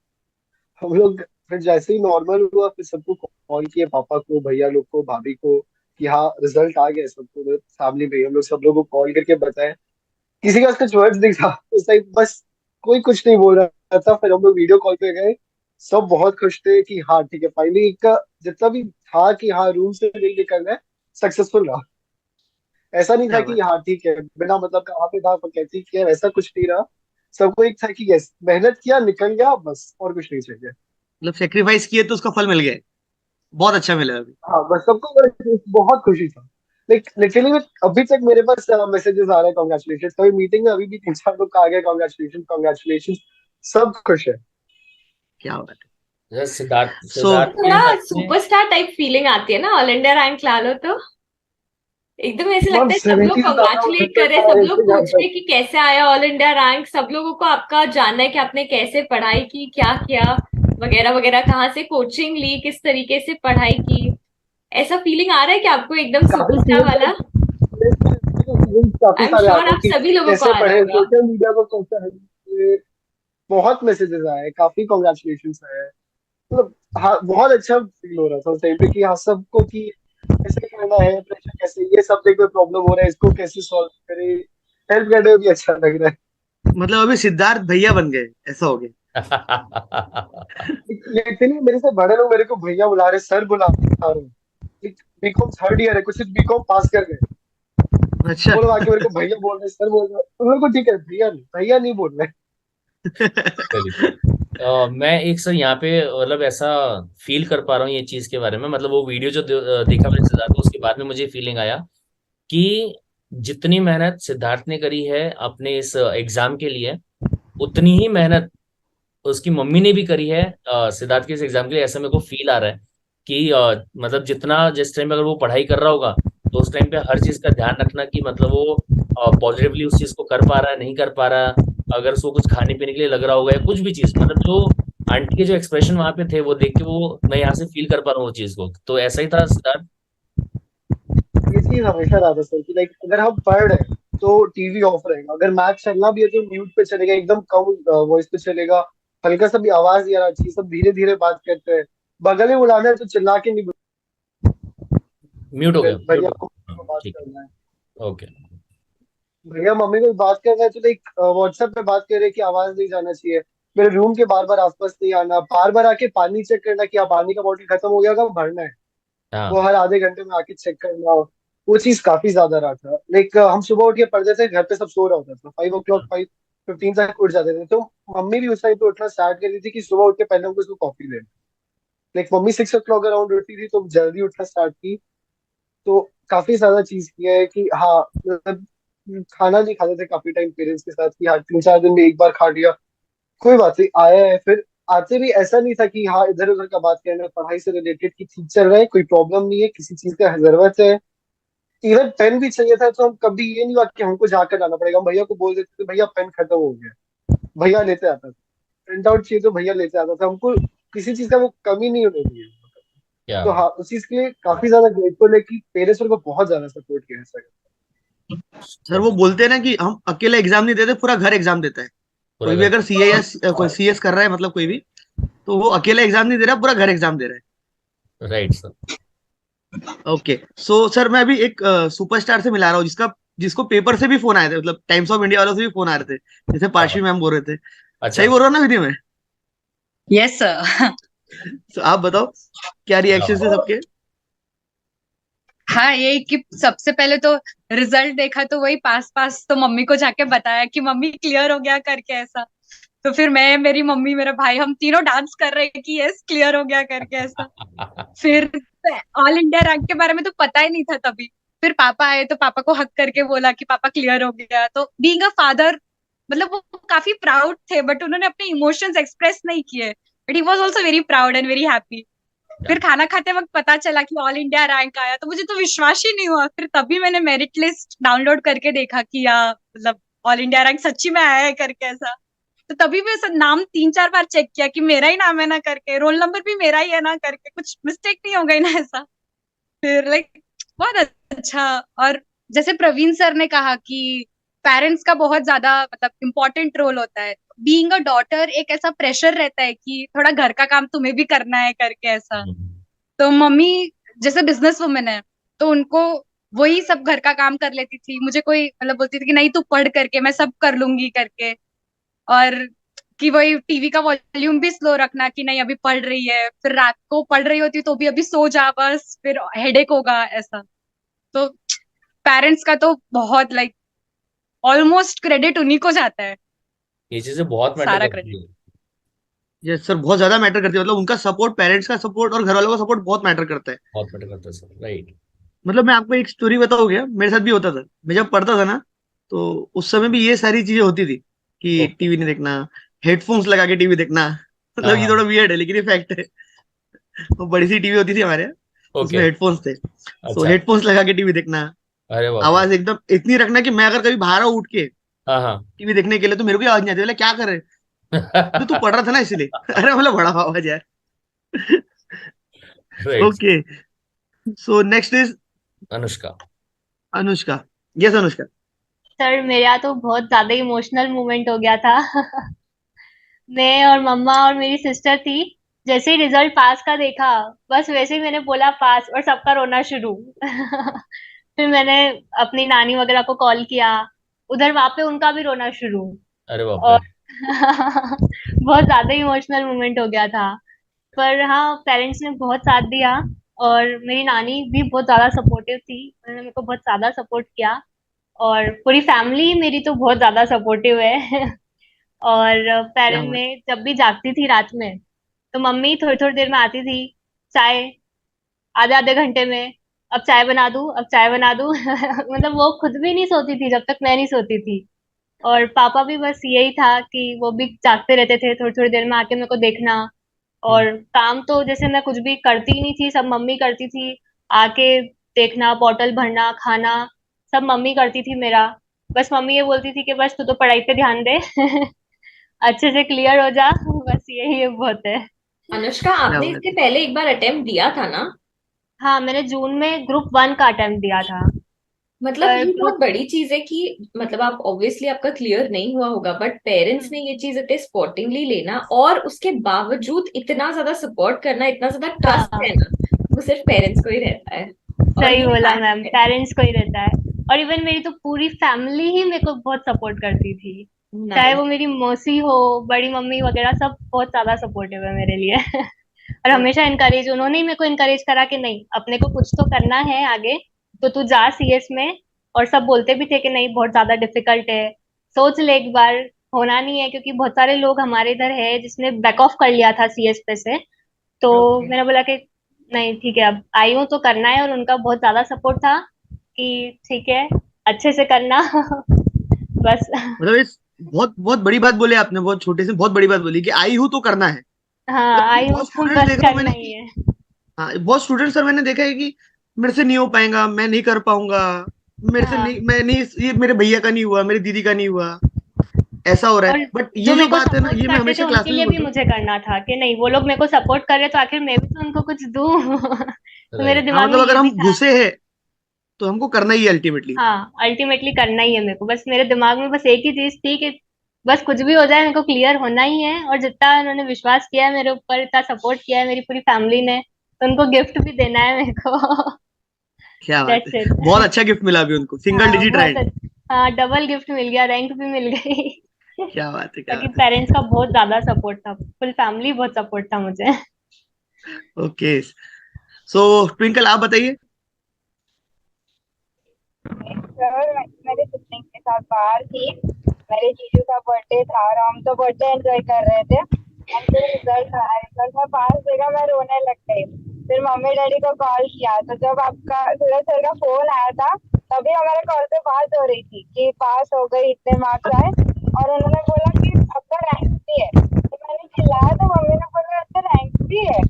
हम लोग फिर जैसे ही नॉर्मल हुआ, फिर सबको कॉल किए, पापा को, भैया लोग को, भाभी को, कि हाँ रिजल्ट आ गया है। सबको फैमिली में हम लोग सब लोगों को कॉल करके बताए। किसी का उसका वर्ड्स नहीं था उस टाइम, बस कोई कुछ नहीं बोल रहा था। फिर हम लोग वीडियो कॉल पे गए, सब बहुत खुश थे कि हाँ ठीक है, फाइनली एक का जितना भी था कि हाँ रूम से नहीं निकलना है, सक्सेसफुल रहा। ऐसा नहीं था क्या कि बात। हाँ ठीक है बिना मतलब का वहां पे था कैंसिल किया, वैसा कुछ नहीं रहा। सबको एक था कि यस मेहनत किया, निकल गया, बस और कुछ नहीं चाहिए। मतलब सेक्रीफाइस किए तो उसका फल मिल गया है। बहुत अच्छा मिला है अभी। हाँ बस सबको बहुत खुशी था। लाइक लिटरली अभी तक मेरे पास मैसेजेस आ रहे हैं कॉन्ग्रेचुलेशन। कभी मीटिंग में अभी भी 3-4 लोग आ गए, कॉन्ग्रेचुलेशन कॉन्ग्रेचुलेशन। सब खुश है। क्या बात है। जैसे सिद्धार्थ सो सिद्धार्थ के थोड़ा साथ में सुपरस्टार टाइप फीलिंग आती है ना ऑल इंडिया रैंक ला लो तो। एकदम ऐसे मैम लगता है सब लोग 70 कंग्रेचुलेट कर रहे हैं, सब लोग पूछ रहे हैं कि कैसे आया ऑल इंडिया रैंक, सब लोगों को आपका जानना है कि आपने कैसे पढ़ाई की, क्या किया, वगैरह वगैरह, कहाँ से कोचिंग ली, किस तरीके से पढ़ाई की। ऐसा फीलिंग आ रहा है कि आपको एकदम काफी सुपरस्टार वाला। काफी आई एम सारे श्योर आते हैं आप कि सभी लोगों को कैसे आ रहा पढ़े, होगा। सोशल मीडिया पर कैसे है। बहुत मैसेजेस आए, काफी कॉन्ग्रेचुलेशन आए। मतलब हाँ बहुत अच्छा फील हो रहा था उस टाइम पे कि हाँ सबको कि कैसे करना है, प्रेशर कैसे, ये सब्जेक्ट में प्रॉब्लम हो रहा है, इसको कैसे सॉल्व करें। हेल्प करने में भी अच्छा लग रहा है। मतलब अभी सिद्धार्थ भैया बन गए, ऐसा हो गया। लिटरली मेरे से बड़े लोग मेरे को भैया बुला रहे, सर बुला रहे। बीकॉम थर्ड ईयर है, कुछ बीकॉम पास कर गए, अच्छा। वो लोग आके मेरे को भैया बोल रहे, सर बोल रहे। उन लोगों को ठीक है, भैया नहीं बोल रहे। चलिए, मैं एक सर यहाँ पे मतलब ऐसा फील कर पा रहा हूँ ये चीज के बारे में, मतलब वो वीडियो जो देखा मैंने सिद्धार्थ को, उसके बाद में मुझे फीलिंग आया कि जितनी मेहनत सिद्धार्थ ने करी है अपने इस एग्जाम के लिए, उतनी ही मेहनत उसकी मम्मी ने भी करी है सिद्धार्थ के इस एग्जाम के लिए। ऐसा मेरे को फील आ रहा है कि मतलब जितना जिस टाइम पे अगर वो पढ़ाई कर रहा होगा, तो उस टाइम पे हर चीज का ध्यान रखना कि मतलब वो पॉजिटिवली उस चीज को कर पा रहा है, नहीं कर पा रहा, अगर उसको कुछ खाने पीने के लिए लग रहा होगा या कुछ भी चीज, मतलब जो आंटी के जो एक्सप्रेशन वहां पे थे वो देख के वो मैं यहाँ से फील कर पा रहा हूँ वो चीज को। तो ऐसा ही था सिद्धार्थ। ये चीज हमेशा रहा था सर कि लाइक अगर हम पढ़ रहे हैं तो टीवी ऑफ रहेगा, अगर मैच चलना भी है तो म्यूट पे चलेगा, एकदम कम वॉइस पे चलेगा, हल्का सा भी आवाज नहीं आना चाहिए, सब धीरे धीरे बात करते हैं। बगल में बुलाना है तो चिल्ला के नहीं म्यूट हो बोलते, गया, म्यूट भैया हो को गया। बात ठीक करना है, है, ओके। भैया मम्मी को बात करना है तो लाइक व्हाट्सएप पे बात कर रहे कि आवाज नहीं जाना चाहिए। मेरे रूम के बार बार आसपास नहीं आना, बार बार आके पानी चेक करना कि पानी का बॉटल खत्म हो गया, कब भरना है, वो हाँ हर आधे घंटे में आके चेक करना। वो चीज काफी ज्यादा रहा था। लाइक हम सुबह उठ के पढ़ते थे, घर पे सब सो रहा होता था, 5 o'clock 5:15 तक उठ जाते थे, तो मम्मी भी उस टाइम पे उठना स्टार्ट कर दी थी कि सुबह उठ के पहले हमको इसको कॉफी देना। लाइक मम्मी 6 o'clock अराउंड उठती थी तो जल्दी उठना स्टार्ट की। तो काफी ज्यादा चीज किया है कि हाँ मतलब खाना नहीं खाते थे काफी टाइम पेरेंट्स के साथ कि हाँ 3-4 दिन में एक बार खा लिया, कोई बात नहीं, आया है। फिर आते भी ऐसा नहीं था कि हाँ इधर उधर का बात करना, पढ़ाई से रिलेटेड की ठीक चल रहा है, कोई प्रॉब्लम नहीं है, किसी चीज का जरूरत है। इवन पेन भी चाहिए था तो हम कभी ये नहीं हुआ कि हमको जाकर लाना पड़ेगा, हम भैया को बोल देते थे भैया पेन खत्म हो गया, भैया लेते आता था। प्रिंट आउट चाहिए तो भैया लेते आता था, हमको किसी चीज का वो कमी नहीं होने दी है। क्या तो हाँ उस चीज के लिए काफी ज्यादा ग्रेटफुल है कि पेरेंट्स मेरे को बहुत ज्यादा सपोर्ट किया है सर। सर वो बोलते हैं ना कि हम अकेले एग्जाम नहीं देते, पूरा घर एग्जाम देता है। पूरा कोई भी घर। अगर सीएएस कोई सीएस कर रहा है, मतलब कोई भी, तो वो अकेले एग्जाम नहीं दे रहा, पूरा घर एग्जाम दे रहा राइट सर। है। ओके, सो सर मैं अभी एक सुपरस्टार से मिला रहा हूँ, जिसको पेपर से भी फोन आए थे, मतलब टाइम्स ऑफ इंडिया वालों से भी फोन आ रहे थे, जैसे हाँ पार्शी मैम बोल रहे थे। अच्छा। सही बोल रहा हूँ ना विधि में? Yes sir. तो आप बताओ क्या रिएक्शन थे सबके? हाँ, यही कि सबसे पहले तो रिजल्ट देखा तो वही पास पास, तो मम्मी को जाके बताया कि मम्मी क्लियर हो गया करके ऐसा। तो फिर मैं, मेरी मम्मी, मेरा भाई, हम तीनों डांस कर रहे हैं कि यस क्लियर हो गया करके ऐसा। फिर ऑल इंडिया रैंक के बारे में तो पता ही नहीं था तभी। फिर पापा आए तो पापा को हक करके बोला कि पापा क्लियर हो गया। तो बीइंग अ फादर, मतलब वो काफी प्राउड थे, बट उन्होंने अपने इमोशंस एक्सप्रेस नहीं किए, but he was also very proud and very happy. फिर खाना खाते वक्त पता चला कि ऑल इंडिया रैंक आया, तो मुझे तो विश्वास ही नहीं हुआ। फिर तभी मैंने मेरिट लिस्ट डाउनलोड करके देखा कि मतलब ऑल इंडिया रैंक सच्ची में आया है करके ऐसा। तो तभी मैं नाम 3-4 बार चेक किया कि मेरा ही नाम है ना करके, रोल नंबर भी मेरा ही है ना करके, कुछ मिस्टेक नहीं हो गई ना ऐसा। फिर बहुत अच्छा। और जैसे प्रवीण सर ने कहा कि पेरेंट्स का बहुत ज्यादा मतलब इम्पोर्टेंट रोल होता है। बीइंग अ डॉटर एक ऐसा प्रेशर रहता है कि थोड़ा घर का काम तुम्हें भी करना है करके ऐसा। तो मम्मी जैसे बिजनेस वुमेन है, तो उनको वही सब घर का काम कर लेती थी। मुझे कोई मतलब बोलती थी कि नहीं तू पढ़ करके, मैं सब कर लूंगी करके। और कि वही टीवी का वॉल्यूम भी स्लो रखना कि नहीं अभी पढ़ रही है, फिर रात को पढ़ रही होती तो भी अभी सो जा बस, फिर हेडेक होगा ऐसा। तो पेरेंट्स का तो बहुत ऑलमोस्ट क्रेडिट उन्हीं को जाता है, ये चीजें बहुत मैटर सारा करती क्रेडिट। है। यस सर, बहुत ज्यादा मैटर करती है। मतलब उनका सपोर्ट, पेरेंट्स का सपोर्ट और घर वालों का सपोर्ट बहुत मैटर करता है। बहुत मैटर करता है सर, राइट। मतलब मैं आपको एक स्टोरी बताऊं क्या, मेरे साथ भी होता था। मैं जब पढ़ता था ना, तो उस समय भी ये सारी चीजें होती थी कि ओके। टीवी नहीं देखना, हेडफोन्स लगा के टीवी देखना। हाँ मतलब ये हाँ। थोड़ा वियर्ड है लेकिन ये फैक्ट है। वो बड़ी सी टीवी होती थी हमारे यहाँ, उसमें ओके। हेडफोन्स थे। सो अच्छा। हेडफोन्स लगा के टीवी देखना, अरे बाप रे। आवाज एकदम इतनी रखना कि मैं अगर कभी बाहर आऊं उठ के हाँ हाँ। टीवी देखने के लिए, तो मेरे को ही आवाज नहीं आती। बोले क्या कर रहे? तो तू पढ़ रहा था ना इसीलिए। अरे मतलब बड़ा आवाज यार। Right. Okay, so next is Anushka. Anushka. Yes Anushka. Sir मेरे यहाँ तो बहुत ज्यादा इमोशनल मोमेंट हो गया था। मैं और मम्मा और मेरी सिस्टर थी, जैसे ही रिजल्ट पास का देखा, बस वैसे ही मैंने बोला पास और सबका रोना शुरू। फिर मैंने अपनी नानी वगैरह को कॉल किया, उधर वहां पे उनका भी रोना शुरू। अरे बाप रे। और बहुत ज्यादा इमोशनल मोमेंट हो गया था। पर हाँ, पेरेंट्स ने बहुत साथ दिया, और मेरी नानी भी बहुत ज्यादा सपोर्टिव थी, उन्होंने मेरे को बहुत ज्यादा सपोर्ट किया। और पूरी फैमिली मेरी तो बहुत ज्यादा सपोर्टिव है। और क्या पेरेंट बात। में जब भी जागती थी रात में, तो मम्मी थोड़ी थोड़ी देर में आती थी, चाय, आधे आधे घंटे में, अब चाय बना दूं, अब चाय बना दूं। मतलब वो खुद भी नहीं सोती थी जब तक मैं नहीं सोती थी। और पापा भी बस यही था कि वो भी जागते रहते थे, थोड़ी थोड़ी देर में आके मेरे को देखना। हम्म। और काम तो जैसे मैं कुछ भी करती ही नहीं थी, सब मम्मी करती थी। आके देखना, बॉटल भरना, खाना, सब मम्मी करती थी मेरा। बस मम्मी ये बोलती थी कि बस तू तो पढ़ाई पे ध्यान दे। अच्छे से क्लियर हो जा, बस यही बहुत है। अनुष्का, क्या आपने बात इसके है। पहले एक बार अटेम्प्ट दिया था ना? हाँ, मैंने जून में ग्रुप 1 का अटेम्प्ट दिया था। मतलब पर ये बहुत ग्रुप बड़ी चीज है कि मतलब आप ऑब्वियसली आपका क्लियर नहीं हुआ होगा, बट पेरेंट्स ने ये चीज इतने स्पोर्टिवली लेना और उसके बावजूद इतना ज्यादा सपोर्ट करना, इतना ज्यादा ट्रस्ट हाँ, है ना, वो सिर्फ पेरेंट्स को ही रहता है। और सही ये बोला फैक्ट मैम, है। पेरेंट्स को ही रहता है। और इवन मेरी तो पूरी फैमिली ही मेरे को बहुत सपोर्ट करती थी, चाहे नाइस। वो मेरी मौसी हो, बड़ी मम्मी वगैरह, सब बहुत ज्यादा सपोर्टिव है मेरे लिए। और हमेशा इनकरेज, उन्होंने ही मेरे को इनकरेज करा कि नहीं, अपने को कुछ तो करना है आगे, तो तू जा सीएस में। और सब बोलते भी थे कि नहीं बहुत ज्यादा डिफिकल्ट है, सोच ले एक बार, होना नहीं है, क्योंकि बहुत सारे लोग हमारे इधर है जिसने बैक ऑफ कर लिया था सीएस पे से। तो ओके। मैंने बोला कि नहीं ठीक है, अब आई हूँ तो करना है। और उनका बहुत ज्यादा सपोर्ट था कि ठीक है, अच्छे से करना। बस। मतलब इस बहुत बहुत बड़ी बात बोले आपने, बहुत छोटे से बहुत बड़ी बात बोली कि आई हूं तो करना है। हाँ, मतलब आई हूँ बहुत तो स्टूडेंट्स बस देख रहा हूँ करना मैंने ही कि, है। हाँ बहुत स्टूडेंट्स सर मैंने देखा है कि मेरे से नहीं हो पाएगा, मैं नहीं कर पाऊंगा, मेरे से हाँ, नहीं, मैं नहीं, ये मेरे भैया का नहीं हुआ, मेरी दीदी का नहीं हुआ, ऐसा हो रहा है। और बट जो ये जो मेरे को बात है ना, सपोर्ट ये मैं करते थे हमेशा क्लास उनके में भी लिए भी बोलता हूँ। मुझे करना था कि नहीं, वो लोग मेरे को सपोर्ट कर रहे तो आखिर मैं भी तो उनको कुछ दूं। तो मेरे राइट। हाँ दिमाग में मतलब अगर ये भी हम था। घुसे हैं तो हमको करना ही है अल्टीमेटली। हाँ, अल्टीमेटली करना ही है मेरे को, बस मेरे दिमाग में बस एक ही चीज थी कि बस कुछ भी हो जाए मेरे को क्लियर होना ही है। और जितना उन्होंने विश्वास किया है मेरे ऊपर, इतना सपोर्ट किया है मेरी पूरी फैमिली ने, तो उनको गिफ्ट भी देना है मेरे को। क्या बात है, दैट्स इट। बहुत अच्छा गिफ्ट मिला अभी उनको, सिंगल हाँ, डिजिट बहुत रैंक। अच्छा। हाँ, डबल गिफ्ट मिल गया, रैंक भी मिल गई। क्या बात है, क्या बाकी बात पेरेंट्स का बहुत ज्यादा सपोर्ट था, फुल फैमिली बहुत सपोर्ट था मुझे। है। ओके, सो ट्विंकल आप बताइए। सर मेरे सिबलिंग के साथ बाहर थी, मेरे जीजू का बर्थडे था और हम तो बर्थडे एंजॉय कर रहे थे। एंड फिर रिजल्ट आया, रिजल्ट में पास देखा, मैं रोने लग गई। फिर मम्मी डैडी को कॉल किया, तो जब आपका सूरज सर का फोन आया था तभी हमारे कॉल पे बात हो रही थी कि पास हो गई, इतने मार्क्स आए। और उन्होंने बोला कि आपका रैंक भी है, तो मैंने चिल्लाया तो मम्मी ने बोला अच्छा रैंक भी है।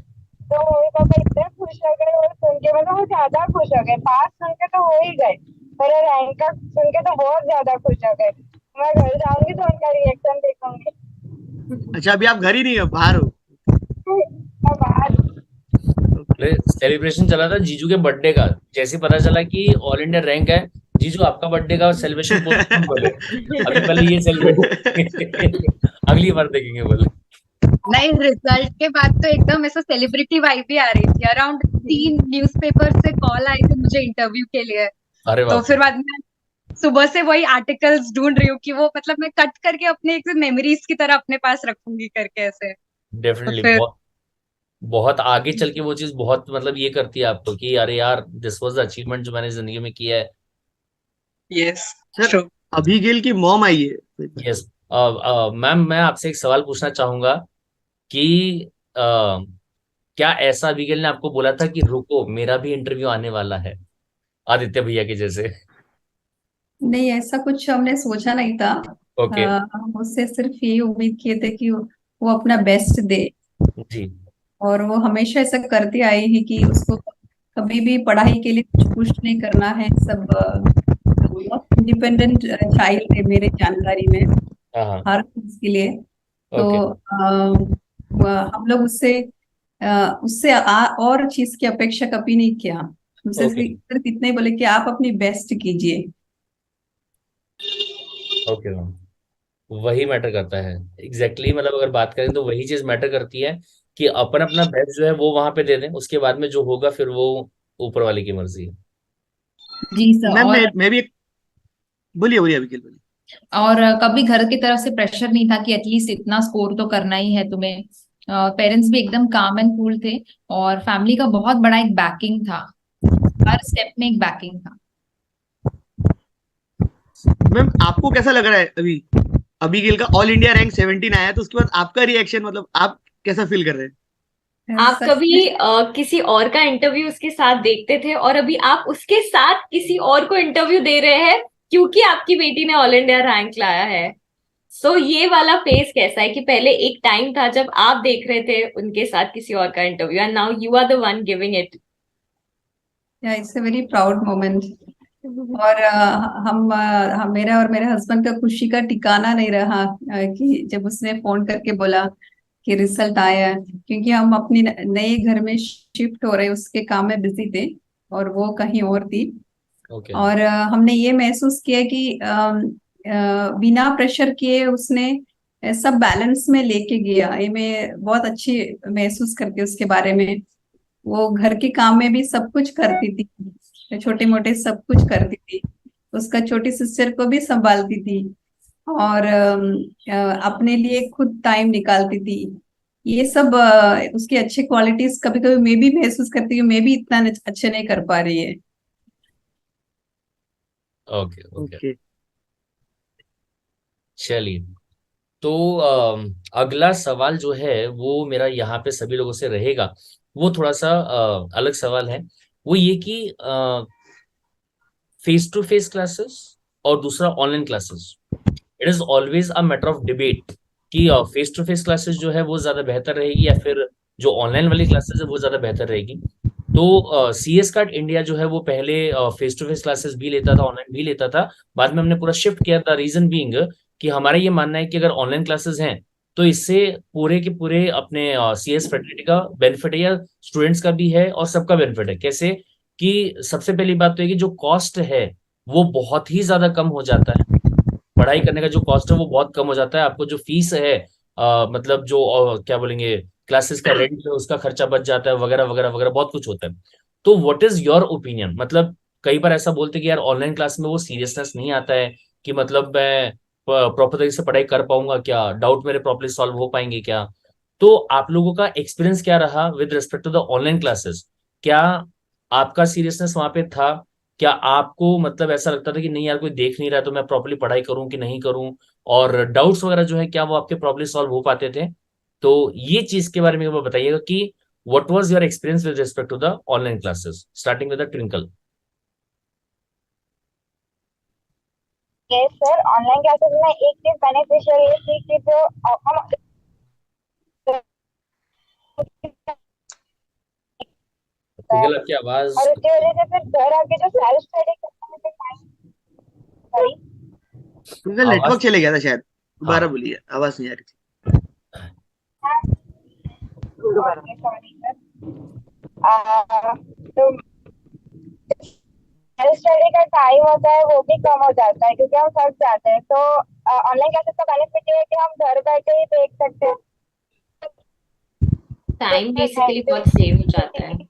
तो मम्मी पापा इतने खुश हो गए और सुन के, मतलब वो ज्यादा खुश हो गए। पास सुन के तो हो ही गए, पर रैंक का सुन के तो बहुत ज्यादा खुश हो गए। मैं घर जाऊंगी तो उनका रिएक्शन देखूंगी। अच्छा, अभी आप घर ही नहीं हो, बाहर हो? अब आज सेलिब्रेशन चला था जीजू के बर्थडे का, जैसे ही पता चला कि ऑल इंडिया रैंक है, जीजू आपका बर्थडे का सेलिब्रेशन बोले अभी पहले ये सेलिब्रेट अगली बार देखेंगे बोले। नहीं, रिजल्ट के बाद तो एकदम ऐसा सेलिब्रिटी वाइब भी आ रही थी। अराउंड 3 न्यूज़पेपर से कॉल आए थे मुझे इंटरव्यू के लिए। अरे तो बाप फिर बाद में सुबह से वही आर्टिकल्स ढूंढ रही हूँ कि वो मतलब मैं कट करके अपने एक मेमोरीज की तरह अपने पास रखूंगी करके ऐसे। तो डेफिनेटली फिर बहुत बहुत आगे चल के वो चीज बहुत मतलब ये करती है आपको कि अरे यार दिस वाज द अचीवमेंट जो मैंने जिंदगी में किया है। Yes, sir, true. अभिगिल की मॉम आई है। यस मैम, मैं आपसे एक सवाल पूछना चाहूंगा कि क्या ऐसा अभिगल ने आपको बोला था कि रुको मेरा भी इंटरव्यू आने वाला है, आदित्य भैया के जैसे? नहीं, ऐसा कुछ हमने सोचा नहीं था। ओके। हम उससे सिर्फ यही उम्मीद किए थे कि वो अपना बेस्ट दे। जी। और वो हमेशा ऐसा करती आई है कि उसको कभी भी पढ़ाई के लिए कुछ पुश नहीं करना है। सब बहुत इंडिपेंडेंट चाइल्ड है मेरे जानकारी में, हाँ हाँ। हर चीज के लिए। तो ओके। हम लोग उससे और चीज की अपेक्षा कभी नहीं किया। हमसे ओके। सिर्फ इतना ही बोले कि आप अपनी बेस्ट कीजिए। ओके मैम, वही मैटर करता है एग्जैक्टली मतलब अगर बात करें तो वही चीज मैटर करती है कि अपन अपना बेस्ट जो है वो वहां पे दे दें, उसके बाद में जो होगा फिर वो ऊपर वाले की मर्जी है। जी सर। मैम, और मैं भी एक, बोलिए बोलिए अभिगिल, बोलिए। कभी घर की तरफ से प्रेशर नहीं था कि एटलीस्ट इतना स्कोर तो करना ही है तुम्हें। पेरेंट्स भी एकदम काम एंड कूल थे, और फैमिली का बहुत बड़ा एक बैकिंग था, हर स्टेप में एक बैकिंग था। मैम, आपको कैसा लग रहा है अभी? अभिगिल का ऑल इंडिया रैंक 17 आया है, तो उसके बाद आपका रिएक्शन, मतलब आप कैसा फील कर रहे हैं? आप सच कभी में किसी और का इंटरव्यू उसके साथ देखते थे और अभी आप उसके साथ किसी और को इंटरव्यू दे रहे हैं क्योंकि आपकी बेटी ने ऑल इंडिया रैंक लाया है। सो ये वाला फेस कैसा है कि पहले एक टाइम था जब आप देख रहे थे उनके साथ किसी और का interview and now you are the one giving it. It's a very proud moment. और मेरा और मेरे हस्बैंड का खुशी का ठिकाना नहीं रहा कि जब उसने फोन करके बोला कि रिजल्ट आया है। क्योंकि हम अपनी नए घर में शिफ्ट हो रहे, उसके काम में बिजी थे और वो कहीं और थी। ओके। और हमने ये महसूस किया कि बिना प्रेशर किए उसने सब बैलेंस में लेके गया। ये मैं बहुत अच्छी महसूस करती हूँ उसके बारे में। वो घर के काम में भी सब कुछ करती थी, छोटे मोटे सब कुछ करती थी। उसका छोटी सिस्टर को भी संभालती थी, और अपने लिए खुद टाइम निकालती थी। ये सब उसकी अच्छे क्वालिटीज कभी कभी मैं भी महसूस करती हूँ, मैं भी इतना अच्छे नहीं कर पा रही है। ओके। ओके। ओके। चलिए, तो अगला सवाल जो है वो मेरा यहाँ पे सभी लोगों से रहेगा, वो थोड़ा सा अलग सवाल है। वो ये कि फेस टू फेस क्लासेस और दूसरा online classes, it is always a matter of debate कि फेस टू फेस क्लासेस जो है वो ज्यादा बेहतर रहेगी या फिर जो ऑनलाइन वाली क्लासेस है वो ज्यादा बेहतर रहेगी। तो CS कार्ड इंडिया जो है वो पहले फेस टू फेस क्लासेस भी लेता था, ऑनलाइन भी लेता था। बाद में हमने पूरा शिफ्ट किया था, रीजन बीइंग कि हमारा ये मानना है कि अगर ऑनलाइन क्लासेस हैं तो इससे पूरे के पूरे अपने CS फैकल्टी का बेनिफिट है या स्टूडेंट्स का भी है और सबका बेनिफिट है। कैसे कि सबसे पहली बात तो है कि जो कॉस्ट है वो बहुत ही ज्यादा कम हो जाता है। पढ़ाई करने का जो कॉस्ट है वो बहुत कम हो जाता है। आपको जो फीस है मतलब जो क्या बोलेंगे क्लासेस का रेंट है उसका खर्चा बच जाता है, वगैरह वगैरह वगैरह बहुत कुछ होता है। तो व्हाट इज योर ओपिनियन? मतलब कई बार ऐसा बोलते हैं कि यार ऑनलाइन क्लास में वो सीरियसनेस नहीं आता है कि मतलब मैं प्रॉपर तरीके से पढ़ाई कर पाऊंगा क्या, डाउट मेरे प्रॉपरली सॉल्व हो पाएंगे क्या? तो आप लोगों का एक्सपीरियंस क्या रहा with respect to the online classes? क्या आपका सीरियसनेस वहां पे था? क्या आपको मतलब ऐसा लगता था कि नहीं यार कोई देख नहीं रहा है, तो मैं प्रॉपर्ली पढ़ाई करूं कि नहीं करूं, और डाउट्स वगैरह जो है क्या वो आपके प्रॉपर्ली सॉल्व हो पाते थे? तो ये चीज के बारे में एक बार बताइएगा कि what was your experience with respect to the online classes starting with the Twinkle. Yes sir, online classes में एक चीज बेनिफिशियल ये थी कि जो हम ट्विंकल आपकी आवाज, और उसकी वजह से फिर घर आके जो सेल्फ स्टडी करने में टाइम, सॉरी ट्विंकल आवाज, नेटवर्क चले गया था शायद, हाँ दोबारा बोलिए, आवाज नहीं आ रही थी। सॉरी सर, तो सेल्फ स्टडी का टाइम होता है वो भी कम हो जाता है क्योंकि हम थक जाते हैं। तो ऑनलाइन क्लासेस का बेनिफिट ये है कि हम घर बैठे ही देख सकते हैं, टाइम बेसिकली बहुत सेव हो जाता है।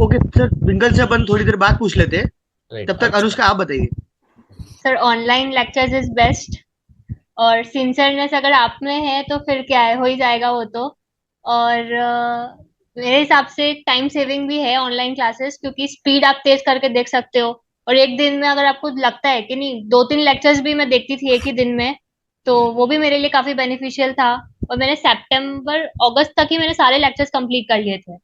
ओके सर, ट्विंकल से अपन थोड़ी देर बाद पूछ लेते हैं, राइट। तब तक अनुष्का आप बताइए। Sir online lectures is best, और सिंसियरनेस अगर आप में है तो फिर क्या है, हो ही जाएगा वो तो। और मेरे हिसाब से टाइम सेविंग भी है ऑनलाइन क्लासेस, क्योंकि स्पीड आप तेज करके देख सकते हो। और एक दिन में अगर आपको लगता है कि नहीं, 2-3 लेक्चर्स भी मैं देखती थी एक ही दिन में, तो वो भी मेरे लिए काफी बेनिफिशियल था। और मैंने सितंबर अगस्त तक ही मैंने सारे लेक्चर्स कंप्लीट कर लिए थे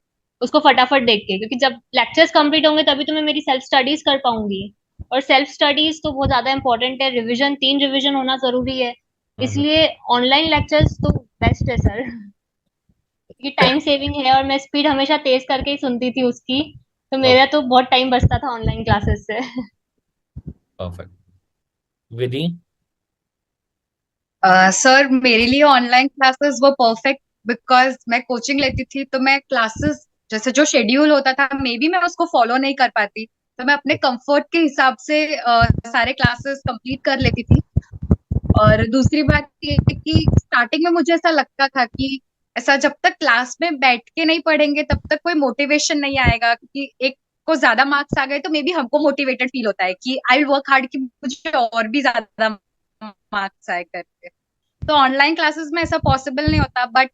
उसको फटाफट देख के, क्योंकि जब लेक्चर्स कंप्लीट होंगे तभी तो मैं मेरी सेल्फ स्टडीज कर पाऊंगी। और सेल्फ स्टडीज तो बहुत ज्यादा इंपॉर्टेंट है, रिवीजन 3 रिवीजन होना जरूरी है। इसलिए ऑनलाइन लेक्चर्स तो बेस्ट है सर, क्योंकि टाइम सेविंग है और मैं स्पीड हमेशा तेज करके ही सुनती थी उसकी, तो मेरा तो बहुत टाइम बचता था ऑनलाइन क्लासेस से। परफेक्ट। विधि? सर मेरे लिए ऑनलाइन क्लासेस वो परफेक्ट, बिकॉज मैं कोचिंग लेती थी तो मैं क्लासेस जैसे जो शेड्यूल होता था मे बी मैं उसको फॉलो नहीं कर पाती, तो मैं अपने कंफर्ट के हिसाब से सारे क्लासेस कंप्लीट कर लेती थी। और दूसरी बात ये है कि स्टार्टिंग में मुझे ऐसा लगता था कि ऐसा जब तक क्लास में बैठ के नहीं पढ़ेंगे तब तक कोई मोटिवेशन नहीं आएगा, क्योंकि एक को ज्यादा मार्क्स आ गए तो मे बी हमको मोटिवेटेड फील होता है कि आई विल वर्क हार्ड कि मुझे और भी ज्यादा मार्क्स आए करके। तो ऑनलाइन क्लासेस में ऐसा पॉसिबल नहीं होता, बट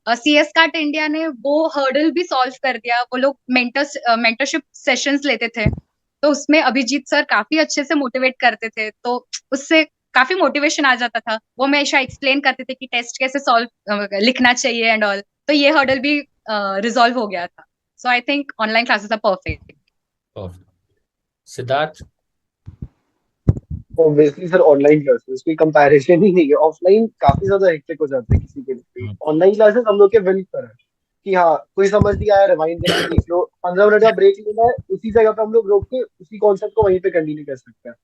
CS कार्ट इंडिया ने वो हर्डल भी सॉल्व कर दिया। वो लोग मेंटरशिप सेशंस लेते थे, तो उसमें अभिजीत सर काफी अच्छे से मोटिवेट करते थे, तो उससे काफी मोटिवेशन आ जाता था। वो हमेशा एक्सप्लेन करते थे कि टेस्ट कैसे सॉल्व लिखना चाहिए एंड ऑल, तो ये हर्डल भी रिजॉल्व हो गया था। So I think online classes are perfect. Perfect. Siddharth? Obviously sir online classes कोई कंपैरिजन ही नहीं है, ऑफलाइन काफी ज्यादा हेक्टिक हो जाता है किसी के लिए। ऑनलाइन क्लासेस हम लोग के विल पर है कि हाँ कोई समझ नहीं आया रिवाइंड करके देख लो, 15 मिनट का ब्रेक लेना है उसी जगह पे हम लोग रोक के उसी कॉन्सेप्ट को वहीं पे कंटिन्यू कर सकते हैं।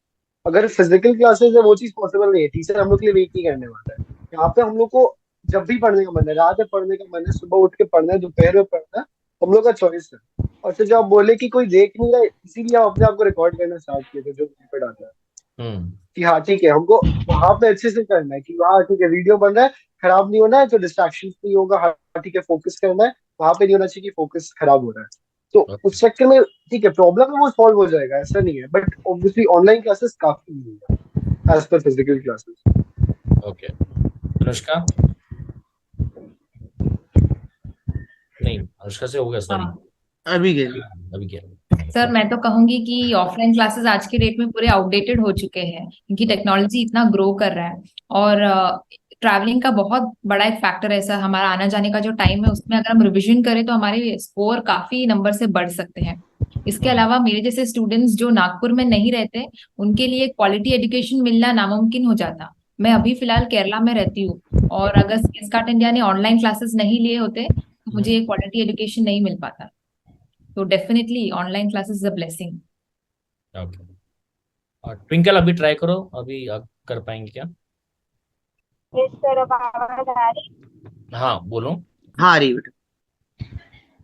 अगर फिजिकल क्लासेस है वो चीज पॉसिबल नहीं है, टीचर हम लोग के लिए वेट नहीं करने वाला है। यहाँ पे हम लोग को जब भी पढ़ने का मन है, रात में पढ़ने का मन है, सुबह उठ के पढ़ना है, दोपहर में पढ़ना है, हम लोग का चॉइस है। और फिर जब आप बोले कि कोई देख नहीं रहा है, इसीलिए हम अपने आप को रिकॉर्ड करना स्टार्ट किए थे जो पे डालता है कि हाँ ठीक है हमको वहां पे अच्छे से करना है, कि हाँ ठीक है वीडियो बन रहा है, खराब नहीं होना है, तो डिस्ट्रैक्शन नहीं होगा, हाँ ठीक है फोकस करना है, वहां पे नहीं होना चाहिए कि फोकस खराब हो रहा है। तो उस चक्कर में ठीक है प्रॉब्लम है वो सॉल्व हो जाएगा, ऐसा नहीं है, बट ऑब्वियसली ऑनलाइन क्लासेस काफी नहीं है as per physical classes. Okay. Anushka? नहीं, अनुष्का से हो गया, सॉरी। हाँ, अभी गए। अभी क्या? सर मैं तो कहूंगी कि ऑफलाइन क्लासेस आज के डेट में पूरे आउटडेटेड हो चुके हैं, क्योंकि टेक्नोलॉजी इतना ग्रो कर रहा है। और ट्रैवलिंग का बहुत बड़ा एक फैक्टर है, सर हमारा आना जाने का जो टाइम है उसमें अगर हम रिविजन करें तो हमारे स्कोर काफी नंबर से बढ़ सकते हैं। इसके अलावा मेरे जैसे स्टूडेंट्स जो नागपुर में नहीं रहते, उनके लिए क्वालिटी एजुकेशन मिलना नामुमकिन हो जाता। मैं अभी फिलहाल केरला में रहती हूँ, और अगर CS कार्ट इंडिया ने ऑनलाइन क्लासेस नहीं लिए होते तो मुझे ये क्वालिटी एजुकेशन नहीं मिल पाता। तो definitely online classes is a blessing. Okay. और ट्विंकल अभी ट्राई करो, अभी आप कर पाएंगे क्या? इस तरह आवाज आ रही? हाँ बोलो। हाँ आ रही है बेटा।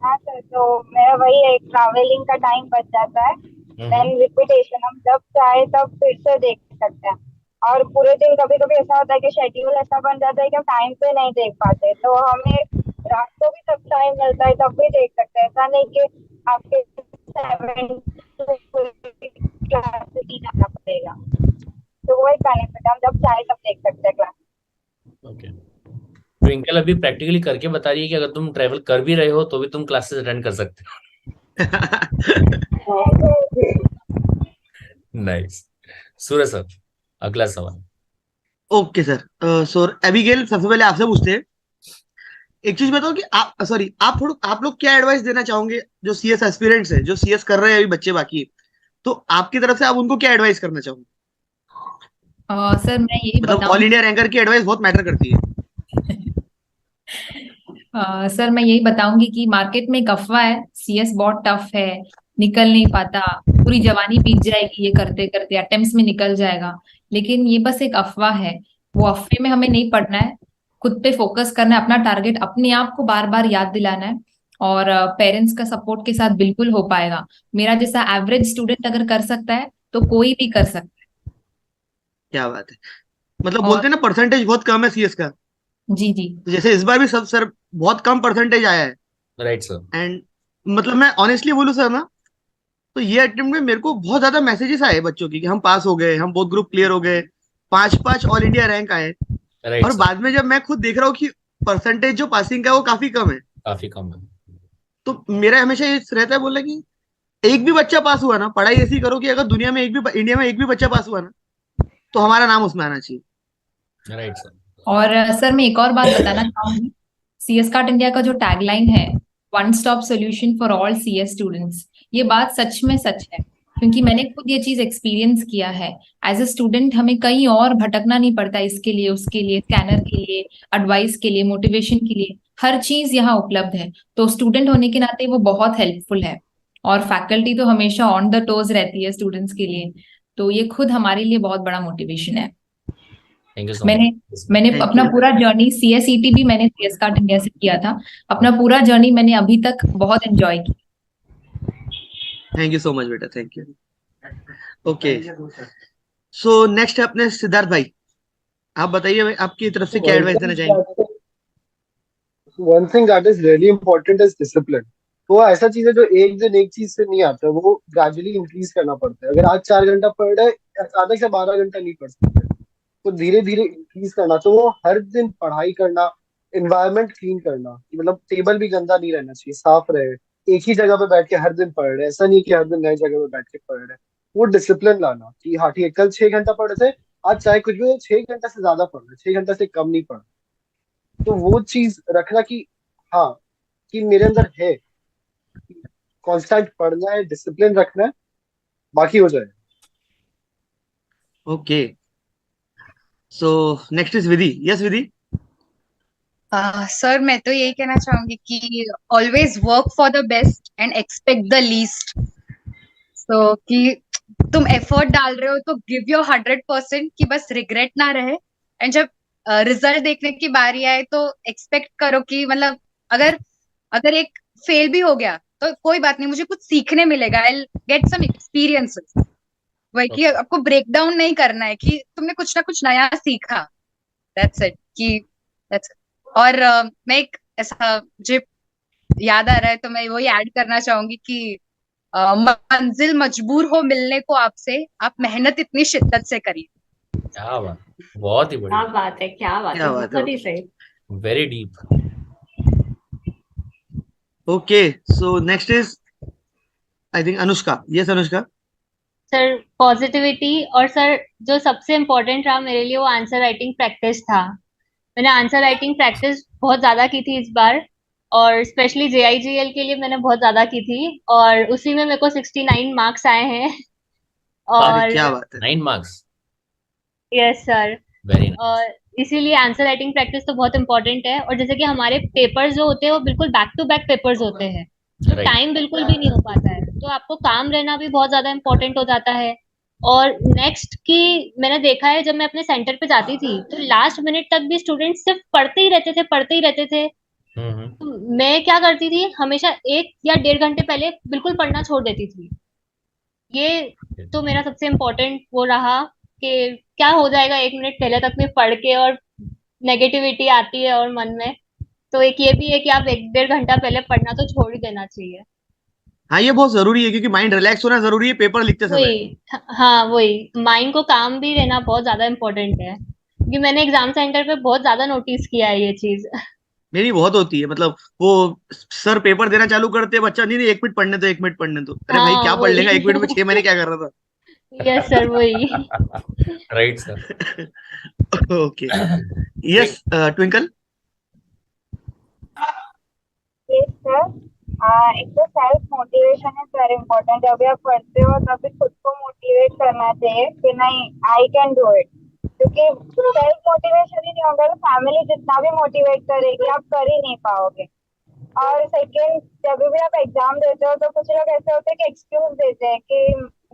हाँ सर, तो मेरा वही है, ट्रैवलिंग का टाइम बच जाता है, देन रिपीटेशन हम जब चाहे तब फिर से देख सकते हैं। और पूरे दिन कभी कभी ऐसा होता है कि शेड्यूल ऐसा बन जाता है कि हम टाइम पे नहीं देख पाते, तो हमें रात को भी तब टाइम मिलता है तब भी देख सकते हैं। ऐसा नहीं कि आपके 7 क्लास ही जाना पड़ेगा, तो वो एक बेनिफिट है, हम जब चाहे तब देख सकते हैं क्लास। ओके। ट्विंकल अभी प्रैक्टिकली करके बता रही है कि अगर तुम ट्रेवल कर भी रहे हो तो भी तुम क्लासेस अटेंड कर सकते हो। नाइस। सूरज सर, अगला सवाल। ओके सर, सो एबिगेल सबसे पहले आपसे पूछते हैं, एक चीज बताओ कि आप लोग क्या एडवाइस देना चाहोगे जो सीएस एस्पिरेंट्स है, जो सीएस कर रहे हैं अभी बच्चे बाकी, तो आपकी तरफ से आप उनको क्या एडवाइस करना चाहोगे? सर मैं यही मतलब ऑल इंडिया रैंकर की एडवाइस बहुत मैटर करती है। सर मैं यही बताऊंगी कि मार्केट में एक अफवाह है, सीएस बहुत टफ है, निकल नहीं पाता, पूरी जवानी बीत जाएगी ये करते करते, अटेम्प्ट्स में निकल जाएगा। लेकिन ये बस एक अफवाह है, वो अफवाह में हमें नहीं पड़ना है, खुद पे फोकस करना है, अपना टारगेट अपने आप को बार बार याद दिलाना है, और पेरेंट्स का सपोर्ट के साथ बिल्कुल हो पाएगा। मेरा जैसा एवरेज स्टूडेंट अगर कर सकता है तो कोई भी कर सकता क्या बात है। मतलब है। बोलते और हैं ना परसेंटेज बहुत कम है सीएस का, जी जी तो जैसे इस बार भी सब सर बहुत कम परसेंटेज आया है। Right sir. एंड मतलब मैं ऑनेस्टली बोलूं सर ना, तो ये अटेम्प्ट में मेरे को बहुत ज्यादा मैसेजेस आए बच्चों की कि हम पास हो गए, हम बहुत ग्रुप क्लियर हो गए, 5-5 ऑल इंडिया रैंक आए। राइट और सर, बाद में जब मैं खुद देख रहा हूँ कि परसेंटेज जो पासिंग का है वो काफी कम है, काफी कम है। तो मेरा हमेशा ये रहता है बोलना कि एक भी बच्चा पास हुआ ना, पढ़ाई ऐसी करो कि अगर दुनिया में एक भी इंडिया में एक भी बच्चा पास हुआ ना, तो हमारा नाम उसमें आना चाहिए। Right sir. और सर मैं एक और बात बताना चाहूंगी, सीएस कार्ट इंडिया का जो टैगलाइन है, one stop solution for all CS students, ये बात सच में सच है, क्योंकि मैंने खुद ये चीज एक्सपीरियंस किया है। एज अ स्टूडेंट हमें कहीं और भटकना नहीं पड़ता, इसके लिए उसके लिए, स्कैनर के लिए, एडवाइस के लिए, मोटिवेशन के लिए, हर चीज यहाँ उपलब्ध है। तो स्टूडेंट होने के नाते वो बहुत हेल्पफुल है, और फैकल्टी तो हमेशा ऑन द टोज रहती है स्टूडेंट्स के लिए, तो ये खुद हमारे लिए बहुत बड़ा मोटिवेशन है। थैंक यू सो मैंने मच। मैंने थैंक अपना यू, पूरा जर्नी, सीएसईटी भी मैंने सीएस कार्ट इंडिया से किया था, अपना पूरा जर्नी मैंने अभी तक बहुत एंजॉय किया। थैंक यू सो मच बेटा, thank you. Okay, so next है अपने सिद्धार्थ भाई, आप बताइए भाई आपकी तरफ से क्या एडवाइस देना चाहेंगे? One thing that is really important is discipline. वो ऐसा चीज है जो एक दिन एक चीज से नहीं आता, वो ग्रेजुअली इंक्रीज करना पड़ता है। अगर आज 4 घंटा पढ़ रहे, अचानक से 12 घंटा नहीं पढ़ सकते, तो धीरे धीरे इंक्रीज करना। तो वो हर दिन पढ़ाई करना, इन्वायरमेंट क्लीन करना, कि मतलब टेबल भी गंदा नहीं रहना चाहिए, साफ रहे। एक ही जगह पे बैठ के हर दिन पढ़ रहे, ऐसा नहीं कि हर दिन नई जगह पे बैठ के पढ़ रहे। वो डिसिप्लिन लाना कि हाँ ठीक है, कल 6 घंटा पढ़ रहे थे, आज चाहे कुछ भी हो, 6 घंटा से ज्यादा पढ़ रहे, 6 घंटा से कम नहीं पढ़ रहे। तो वो चीज रखना कि हाँ, कि मेरे अंदर है, कांस्टेंट पढ़ना है, डिसिप्लिन रखना है, बाकी हो जाए। Okay, so next is Vidhi. Yes Vidhi. Sir मैं तो यही कहना चाहूंगी कि always work for the best and expect the least. So कि तुम एफर्ट डाल रहे हो तो गिव योर 100%, कि बस रिग्रेट ना रहे। एंड जब रिजल्ट देखने की बारी आए तो एक्सपेक्ट करो कि मतलब अगर अगर एक फेल भी हो गया तो कोई बात नहीं, मुझे कुछ सीखने मिलेगा, आई गेट सम एक्सपीरियंसेस। वही कि आपको ब्रेक डाउन नहीं करना है, कि तुमने कुछ ना कुछ नया सीखा, दैट्स इट। कि that's it। और मैं एक ऐसा मुझे याद आ रहा है तो मैं वही ऐड करना चाहूंगी कि मंजिल मजबूर हो मिलने को आपसे, आप मेहनत इतनी शिद्दत से करिए। क्या बात, बहुत ही क्या बढ़िया, बात है, क्या बात क्या है, बात है। बहुत ही सही। Very deep. Okay, so next is I think Anushka. Yes Anushka. Sir positivity, और सर जो सबसे इम्पोर्टेंट रहा मेरे लिए वो आंसर राइटिंग प्रैक्टिस था। मैंने आंसर राइटिंग प्रैक्टिस बहुत ज्यादा की थी इस बार, और स्पेशली जेआईजीएल के लिए मैंने बहुत ज्यादा की थी, और उसी में मेरे को 69 मार्क्स आए हैं। अरे और क्या बात है। 9 marks, yes sir, very nice. और इसीलिए आंसर राइटिंग प्रैक्टिस तो बहुत इंपॉर्टेंट है। और जैसे कि हमारे पेपर्स जो होते हैं वो बिल्कुल बैक टू बैक पेपर्स होते हैं, तो राइट, टाइम बिल्कुल भी नहीं हो पाता है, तो आपको काम रहना भी बहुत ज्यादा इंपॉर्टेंट हो जाता है। और नेक्स्ट की मैंने देखा है, जब मैं अपने सेंटर पे जाती थी तो लास्ट मिनट तक भी स्टूडेंट्स सिर्फ पढ़ते ही रहते थे, पढ़ते ही रहते थे। हम्म। तो मैं क्या करती थी, हमेशा 1 या 1.5 घंटे पहले बिल्कुल पढ़ना छोड़ देती थी। ये तो मेरा सबसे इम्पोर्टेंट वो रहा कि क्या हो जाएगा 1 मिनट पहले तक भी पढ़ के, और नेगेटिविटी आती है और मन में, तो एक ये भी है कि आप 1-1.5 घंटा पहले पढ़ना तो छोड़ ही देना चाहिए। हाँ ये बहुत जरूरी है, क्योंकि माइंड रिलैक्स होना जरूरी है पेपर लिखते समय। वही, हाँ वही, माइंड को काम भी रहना बहुत ज्यादा इम्पोर्टेंट है। क्योंकि मैंने एग्जाम सेंटर पे बहुत ज्यादा नोटिस किया है ये चीज। मेरी बहुत होती है, मतलब वो सर पेपर देना चालू करते हैं, बच्चा नहीं नहीं 1 मिनट पढ़ने दो, 1 मिनट पढ़ने दो, अरे भाई हाँ क्या पढ़ लेगा वही। 1 मिनट में, 6 महीने क्या कर रहा यस सर वही। Right sir. था। Okay, yes Twinkle. Yes sir. एक तो self motivation is very important. जब भी आप पढ़ते हो तभी खुद को मोटिवेट करना चाहिए कि नहीं, आई कैन डू इट। क्योंकि सेल्फ मोटिवेशन ही नहीं होगा तो फैमिली जितना भी मोटिवेट करेगी आप कर ही नहीं पाओगे। और सेकंड, जब भी आप एग्जाम देते हो तो कुछ लोग ऐसे होते हैं कि एक्सक्यूज देते हैं कि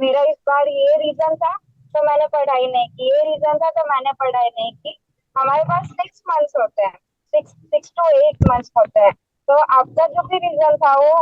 मेरा इस बार ये रीजन था तो मैंने पढ़ाई नहीं की, ये रीजन था तो मैंने पढ़ाई नहीं की। हमारे पास 6 मंथ्स होते हैं, 6 to 8 मंथ्स होते हैं। तो आपका जो भी रीजन था वो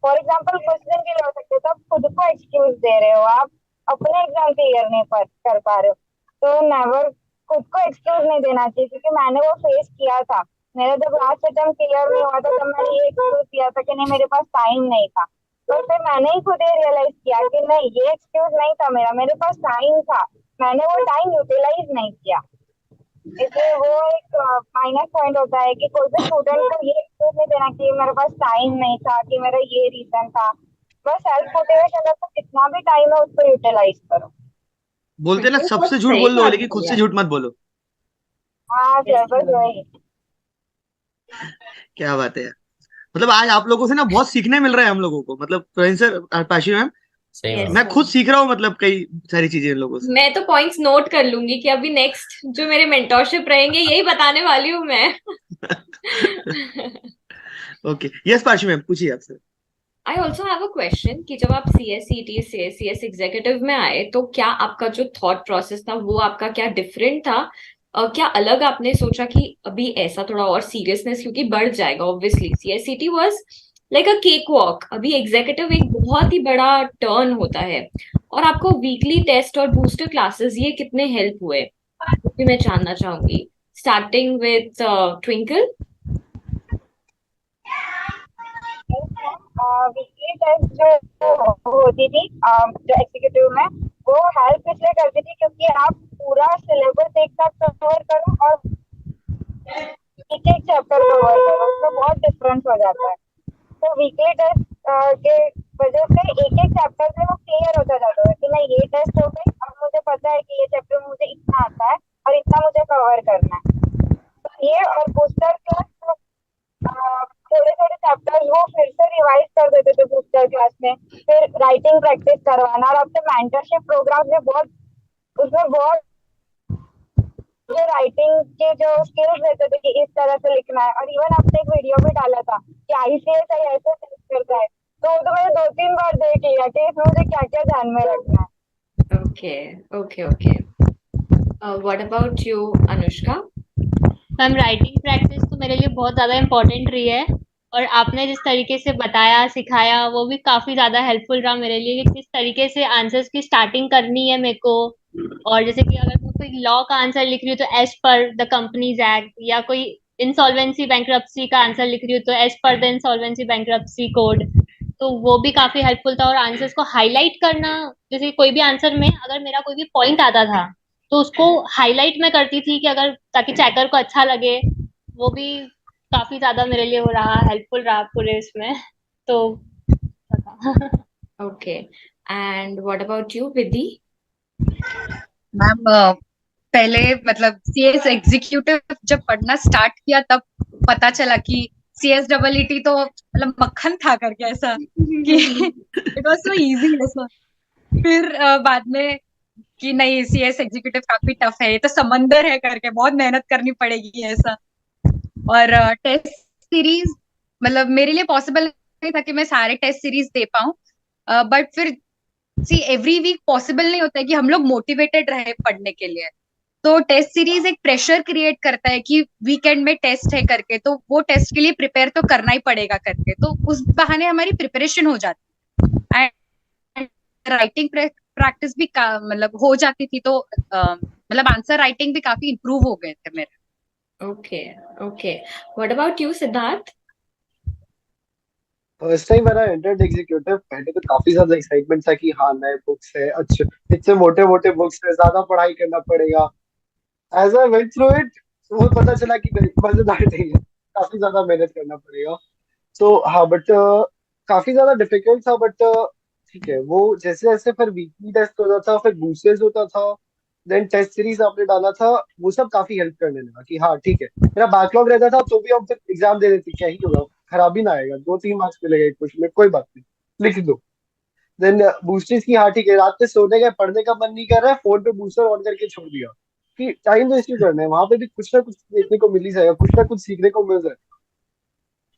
फॉर एग्जाम्पल कुछ दिन के लिए हो सकते, तो आप खुद को एक्सक्यूज दे रहे हो, आप अपने एग्जाम क्लियर नहीं कर पा रहे हो। तो नेवर खुद को एक्सक्यूज नहीं देना चाहिए, क्योंकि मैंने वो फेस किया था। मेरा जब लास्ट अटेम्प्ट क्लियर नहीं हुआ था तब मैंने ये एक्सक्यूज दिया था कि नहीं मेरे पास टाइम नहीं था। तो फिर मैंने ही खुद ये रियलाइज किया कि नहीं, ये एक्सक्यूज नहीं था मेरा, मेरे पास टाइम था, मैंने वो टाइम यूटिलाइज नहीं किया। इसलिए वो एक माइनस पॉइंट होता है कि कोई भी स्टूडेंट को ये एक्सक्यूज नहीं देना कि मेरे पास टाइम नहीं था, कि मेरा ये रीजन था। बस सेल्फ मोटिवेशन रखो, जितना भी टाइम है उसको यूटिलाइज करो। बोलते ना बिल्कुल बहुत सबसे झूठ सही बोल लो, बात लेकिन खुद बोली से आप। झूठ मत बोलो। हाँ यस सर, बस सर। वही। क्या बात है यार। मतलब आज आप लोगों से ना बहुत सीखने मिल रहा है हम लोगों को, मतलब प्रोफेसर पाशी मैम, सही यस में। मैं खुद सर। सीख रहा हूँ, मतलब कई सारी चीजें इन लोगों से। मैं तो पॉइंट्स नोट कर लूंगी कि अभी नेक्स्ट जो मेरे मेंटोरशिप रहेंगे यही बताने वाली हूँ मैं। ओके, यस पाशी मैम पूछिए आपसे। I also have a question कि जब आप C S C T C S executive में आए तो क्या आपका जो थॉट प्रोसेस था वो आपका क्या डिफरेंट था? क्या अलग आपने सोचा कि अभी ऐसा थोड़ा और सीरियसनेस क्योंकि बढ़ जाएगा obviously, C S C T was like a cake walk, अभी एग्जीक्यूटिव एक बहुत ही बड़ा टर्न होता है। और आपको वीकली टेस्ट और बूस्टर क्लासेस ये कितने हेल्प हुए वो भी मैं जानना चाहूंगी, starting with Twinkle. Weekly test जो होती थी जो एग्जीक्यूटिव में, वो हेल्प इसलिए करती थी क्योंकि आप पूरा सिलेबस एक साथ कवर करो और एक एक चैप्टर कवर करो, उसमें बहुत डिफरेंस हो जाता है। तो वीकली टेस्ट के वजह से एक एक चैप्टर से वो क्लियर होता जाता है कि नहीं, ये टेस्ट हो गई, अब मुझे पता है कि ये चैप्टर में मुझे इतना आता है और इतना मुझे कवर करना है। तो ये और बूस्टर क्लास थोड़े थोड़े चैप्टर्स वो फिर से रिवाइज कर देते थे बूस्टर क्लास में। फिर राइटिंग प्रैक्टिस करवाना, और अब तो मेंटरशिप प्रोग्राम में बहुत, उसमें बहुत जो राइटिंग के जो स्किल्स देते थे कि इस तरह से लिखना है। और इवन आपने एक वीडियो भी डाला था कि आईसीएस ऐसे टेस्ट करता है, तो वो तो मैंने 2-3 बार देख लिया कि इसमें मुझे क्या क्या ध्यान में रखना है। Okay okay okay. What about you Anushka? Ma'am writing practice तो मेरे लिए बहुत ज़्यादा इम्पोर्टेंट रही है, और आपने जिस तरीके से बताया सिखाया वो भी काफ़ी ज़्यादा हेल्पफुल रहा मेरे लिए कि किस तरीके से आंसर्स की स्टार्टिंग करनी है मेरे को। और जैसे कि अगर मैं कोई लॉ का आंसर लिख रही हूँ तो as per the companies act, या कोई इंसॉल्वेंसी बैंक्रप्सी का आंसर लिख रही हूँ तो as per the insolvency bankruptcy code, तो वो भी काफ़ी हेल्पफुल था। और आंसर्स को हाईलाइट करना, जैसे कोई भी आंसर में अगर मेरा कोई भी पॉइंट आता था तो उसको हाईलाइट मैं करती थी कि अगर, ताकि चेकर को अच्छा लगे। वो भी काफी ज्यादा मेरे लिए वो रहा, हेल्पफुल रहा पूरे इसमें। तो पता। Okay and what about you Vidhi? Ma'am पहले मतलब सीएस एग्जीक्यूटिव जब पढ़ना स्टार्ट किया तब पता चला कि सीएस डबल ईटी तो मतलब मक्खन था करके, ऐसा कि इट वाज सो इजी ऐसा। फिर बाद में कि नहीं, सीएस एग्जीक्यूटिव काफी टफ है, ये तो समंदर है करके बहुत मेहनत करनी पड़ेगी ऐसा। और टेस्ट सीरीज मतलब मेरे लिए पॉसिबल नहीं था कि मैं सारे टेस्ट सीरीज दे पाऊं, बट फिर सी एवरी वीक पॉसिबल नहीं होता है कि हम लोग मोटिवेटेड रहे पढ़ने के लिए। तो टेस्ट सीरीज एक प्रेशर क्रिएट करता है कि वीकेंड में टेस्ट है करके, तो वो टेस्ट के लिए प्रिपेयर तो करना ही पड़ेगा करके, तो उस बहाने हमारी प्रिपरेशन हो जाती है। एंड राइटिंग प्रैक्टिस भी मतलब हो जाती थी, तो मतलब आंसर राइटिंग भी काफी इंप्रूव हो गए थे मेरे। Okay okay. What about you Siddharth? First time मैंने एंटर्ड एग्जीक्यूटिव, पहले तो काफी ज्यादा एक्साइटमेंट था कि हाँ नए बुक्स है, अच्छे इतने मोटे मोटे बुक्स है, ज्यादा पढ़ाई करना पड़ेगा। As I went through it वो पता चला कि नहीं, मजेदार नहीं है, काफी ज्यादा मेहनत करना पड़ेगा। तो हाँ बट काफी ज्यादा डिफिकल्ट था, बट ठीक है। वो जैसे जैसे फिर वीकली टेस्ट होता था, फिर बूस्टर्स होता था, देन टेस्ट सीरीज आपने डाला था, वो सब काफी हेल्प करने लगा कि हाँ ठीक है। मेरा बैकलॉग रहता था तो भी हम फिर एग्जाम दे देते, क्या ही होगा, खराब ही ना आएगा, 2-3 मार्क्स मिलेगा एक क्वेश्चन में, कोई बात नहीं, लिख दो। देन बूस्टर्स की हाँ ठीक है, रात में सोने का पढ़ने का मन नहीं कर रहा है, फोन पे बूस्टर ऑन करके छोड़ दिया कि टाइम वेस्ट क्यों करना है, वहां पे भी कुछ ना कुछ देखने को मिल ही जाएगा, कुछ ना कुछ सीखने को मिल जाएगा।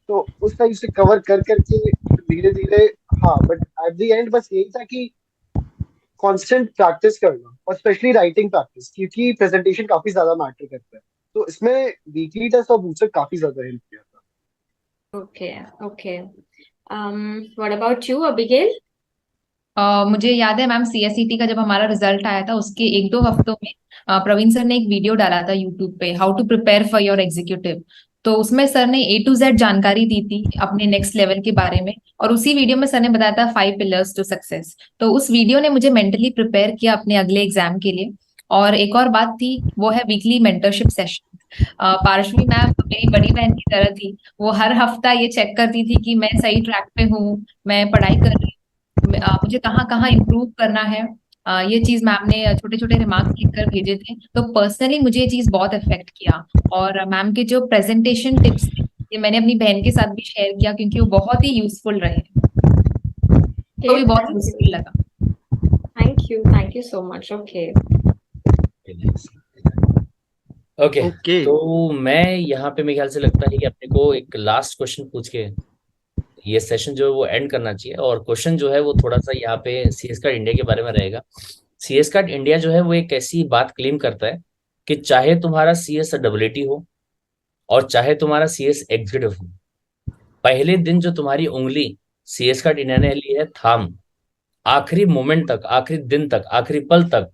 तो उस टाइप से कवर कर करके धीरे धीरे। हाँ बट एट द एंड बस यही था कि कांस्टेंट प्रैक्टिस करना, और स्पेशली राइटिंग प्रैक्टिस, क्योंकि प्रेजेंटेशन काफी ज्यादा मैटर करता है। तो इसमें वीकली टेस्ट और बूस्टर काफी ज्यादा हेल्प किया था। Okay okay. What about you Abigail? मुझे याद है मैम, सीएसईटी का जब हमारा रिजल्ट आया था उसके 1-2 हफ्तों में प्रवीण सर ने एक वीडियो डाला था यूट्यूब पे, how to prepare for your executive. तो उसमें सर ने A to Z जानकारी दी थी अपने नेक्स्ट लेवल के बारे में, और उसी वीडियो में सर ने बताया था 5 पिलर्स टू सक्सेस। तो उस वीडियो ने मुझे मेंटली प्रिपेयर किया अपने अगले एग्जाम के लिए। और एक और बात थी, वो है वीकली मेंटरशिप सेशन। पारश्वी मैम मेरी बड़ी बहन की तरह थी। वो हर हफ्ता ये चेक करती थी कि मैं सही ट्रैक पे हूँ, मैं पढ़ाई कर रही मुझे कहाँ कहाँ इम्प्रूव करना है। ये चीज मैम ने छोटे छोटे रिमार्क्स लिखकर भेजे थे, तो पर्सनली मुझे ये चीज बहुत इफेक्ट किया। और मैम के जो प्रेजेंटेशन टिप्स थे ये मैंने अपनी बहन के साथ भी शेयर किया, क्योंकि वो बहुत ही यूजफुल रहे, तो भी बहुत यूजफुल लगा। Thank you so much. Okay okay okay. तो मैं यहाँ पे, मेरे ख्याल से लगता है कि अपने को एक लास्ट क्वेश्चन पूछ के ये सेशन जो है वो एंड करना चाहिए। और क्वेश्चन जो है वो थोड़ा सा यहाँ पे सीएस कार्ड इंडिया के बारे में रहेगा। सीएस कार्ड इंडिया जो है वो एक ऐसी बात क्लेम करता है कि चाहे तुम्हारा सीएस डब्ल्यूटी हो और चाहे तुम्हारा सीएस एग्जीक्यूटिव हो, पहले दिन जो तुम्हारी उंगली सीएस कार्ड इंडिया ने ली है थाम, आखिरी मोमेंट तक, आखिरी दिन तक, आखिरी पल तक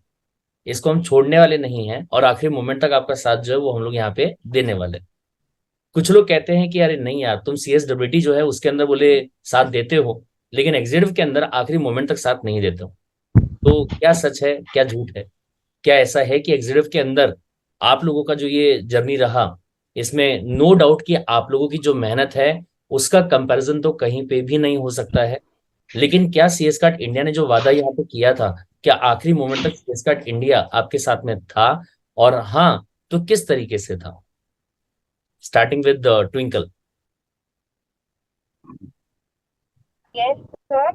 इसको हम छोड़ने वाले नहीं हैं, और आखिरी मोमेंट तक आपका साथ जो है वो हम लोग यहाँ पे देने वाले हैं। कुछ लोग कहते हैं कि अरे नहीं यार, तुम सीएसडब्ल्यूटी जो है उसके अंदर बोले साथ देते हो, लेकिन एग्जीक्यूटिव के अंदर आखिरी मोमेंट तक साथ नहीं देते हो। तो क्या सच है, क्या झूठ है? क्या ऐसा है कि एग्जीक्यूटिव के अंदर आप लोगों का जो ये जर्नी रहा, इसमें नो डाउट कि आप लोगों की जो मेहनत है उसका कंपैरिजन तो कहीं पे भी नहीं हो सकता है, लेकिन क्या सीएस कार्ड इंडिया ने जो वादा यहाँ पे किया था, क्या आखिरी मोमेंट तक सीएस कार्ड इंडिया आपके साथ में था? और हाँ, तो किस तरीके से था? Starting with twinkle. Yes sir.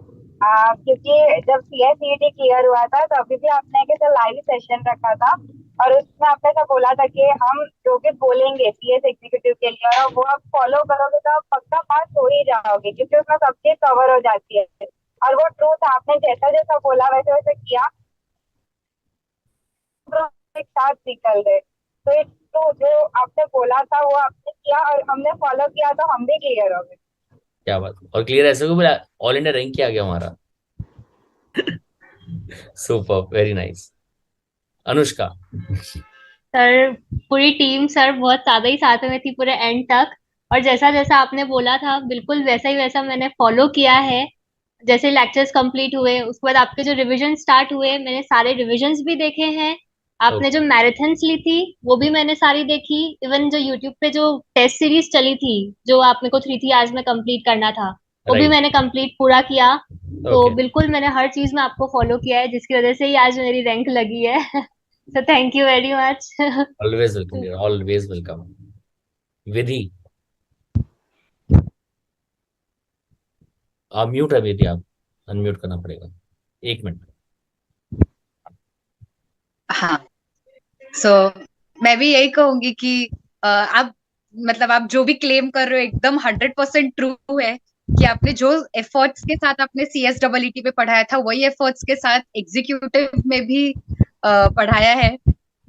क्योंकि जब सीएसईटी क्लियर हुआ था तो अभी भी आपने एक ऐसा लाइव सेशन रखा था, और उसमें आपने ऐसा बोला था कि हम जो भी बोलेंगे सीएस एग्जीक्यूटिव के लिए और वो आप फॉलो करोगे तो आप पक्का पास हो ही जाओगे, क्योंकि उसमें सब चीज कवर हो जाती है। और वो ट्रूथ आपने जैसा जैसा बोला वैसे वैसे किया, तो एक साथ निकल गए। तो एक तो जो आपने बोला था वो आपने किया और हमने फॉलो किया, तो हम भी क्लियर हो गए। क्या बात है। और क्लियर ऐसे को बोला, ऑल इंडिया रैंक क्या आ गया हमारा। Super, very nice. Anushka. Sir पूरी टीम सर बहुत ज्यादा ही साथ में थी पूरे एंड तक, और जैसा जैसा आपने बोला था बिल्कुल वैसा ही वैसा मैंने फॉलो किया है। जैसे लेक्चर्स कंप्लीट हुए उसके बाद आपके जो रिवीजन स्टार्ट हुए मैंने सारे रिवीजन्स भी देखे हैं। आपने जो मैराथन्स ली थी वो भी मैंने सारी देखी। इवन जो यूट्यूब पे जो टेस्ट सीरीज चली थी जो आप मेरे को 3 3 आवर्स में कंप्लीट करना था वो भी राइट। मैंने कंप्लीट पूरा किया। तो ओके, बिल्कुल मैंने हर चीज में आपको फॉलो किया है जिसकी वजह से ही आज मेरी रैंक लगी है। So thank you very much. Always welcome, always welcome. Vidhi. आप म्यूट है विधि, आप अनम्यूट करना पड़ेगा, 1 मिनट। हाँ। सो मैं भी यही कहूंगी कि आप मतलब आप जो भी क्लेम कर रहे हो एकदम 100% ट्रू है कि आपने जो एफर्ट्स के साथ आपने CSEET पे पढ़ाया था वही एफर्ट्स के साथ एग्जीक्यूटिव में भी पढ़ाया है।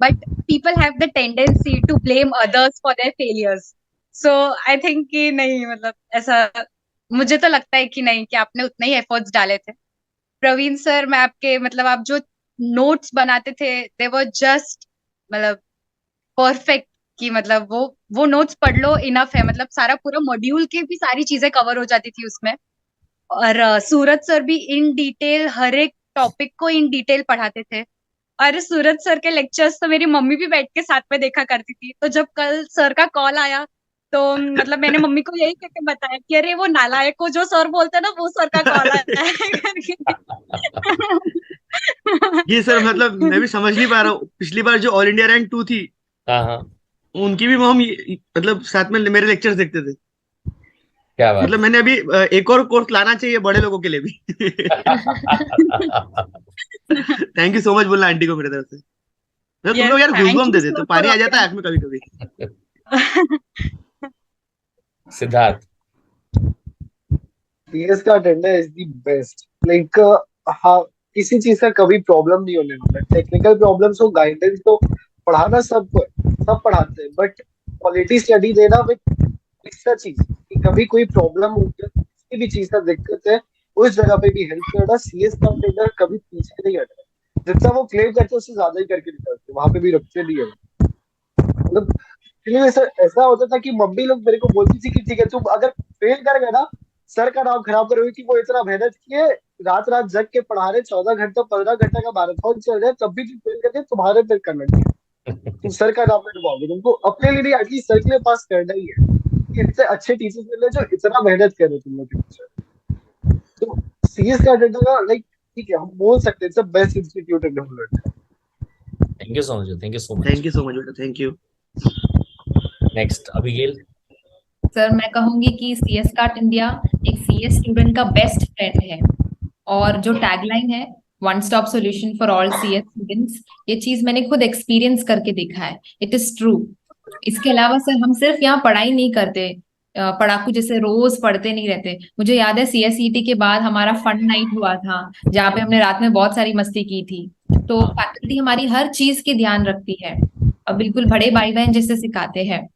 But people have the tendency to blame others for their failures. So I think कि नहीं, मतलब ऐसा मुझे तो लगता है कि नहीं, कि आपने उतने ही एफर्ट्स डाले थे। प्रवीण सर, मैं आपके मतलब आप जो नोट्स बनाते थे दे वर जस्ट मतलब परफेक्ट, कि मतलब वो नोट्स पढ़ लो इनफ है, मतलब सारा पूरा मॉड्यूल की भी सारी चीजें कवर हो जाती थी उसमें। और सूरज सर भी इन डिटेल हर एक टॉपिक को इन डिटेल पढ़ाते थे। अरे सूरज सर के लेक्चर्स तो मेरी मम्मी भी बैठ के साथ में देखा करती थी, तो जब कल सर का कॉल आया तो मतलब मैंने मम्मी को यही करके बताया कि अरे वो नालायक को जो सर बोलते हैं ना, वो सर का कॉल आया है करके। ये सर मतलब मैं भी समझ नहीं पा रहा हूँ, पिछली बार जो ऑल इंडिया रैंक 2 थी हाँ हाँ, उनकी भी मम मतलब साथ में मेरे लेक्चर्स देखते थे। क्या बात मतलब मैंने अभी एक और कोर्स लाना चाहिए बड़े लोगों के लिए भी। थैंक यू सो मच बोलना आंटी को मेरे तरफ से। मतलब तुम Yes, लोग यार thank goosebump you they so देते हो, much पानी for आ जाता है your- आंख में कभी कभी। सिद्धार्थ? CS का attender is the best. Like हाँ, किसी चीज का कभी प्रॉब्लम नहीं होने वाला। टेक्निकल प्रॉब्लम्स हो, गाइडेंस हो, पढ़ाना सब पढ़ाते हैं, बट क्वालिटी स्टडी देना विद एक्स्ट्रा चीज कि कभी कोई प्रॉब्लम होती है, किसी भी चीज का दिक्कत है, उस जगह पे भी हेल्प करना। CS का अटेंडर कभी पीछे नहीं हटता, जितना वो क्लेम करते हैं उससे ज्यादा ही करके निकलते, वहां पे भी रखते नहीं है। मतलब इसलिए ऐसा ऐसा होता था कि मम्मी लोग मेरे को बोलती थी कि ठीक है तुम अगर फेल कर गए ना, सर का नाम खराब करोगे कि वो इतना मेहनत किए, रात रात जग के पढ़ा रहे, 14 घंटा 15 घंटा का मैराथन चल रहा है, तब भी तुम फेल करके तुम्हारे पे कर लगे, तुम सर का नाम नहीं डुबाओगे। तुमको अपने लिए नहीं, एटलीस्ट सर के लिए पास करना ही है। कि इतने अच्छे टीचर्स मिले जो इतना मेहनत कर रहे तुम लोग के पीछे। तो CS का अटेंडर का लाइक ठीक है, हम बोल सकते हैं it's the best institute in ढूंढ। Thank you so much, thank you so much. Thank you so much बेटा, thank you. Next Abigail. Sir मैं कहूंगी कि CS कार्ट इंडिया एक CS स्टूडेंट का बेस्ट फ्रेंड है, और जो टैगलाइन है one stop solution for all CS students, ये चीज मैंने खुद एक्सपीरियंस करके देखा है, इट इज ट्रू। इसके अलावा सर हम सिर्फ यहाँ पढ़ाई नहीं करते, पढ़ाकू जैसे रोज पढ़ते नहीं रहते। मुझे याद है CSET के बाद हमारा फन नाइट हुआ था, जहाँ पे हमने रात में बहुत सारी मस्ती की थी। तो फैकल्टी हमारी हर चीज की ध्यान रखती है, और बिल्कुल बड़े भाई बहन जैसे सिखाते हैं।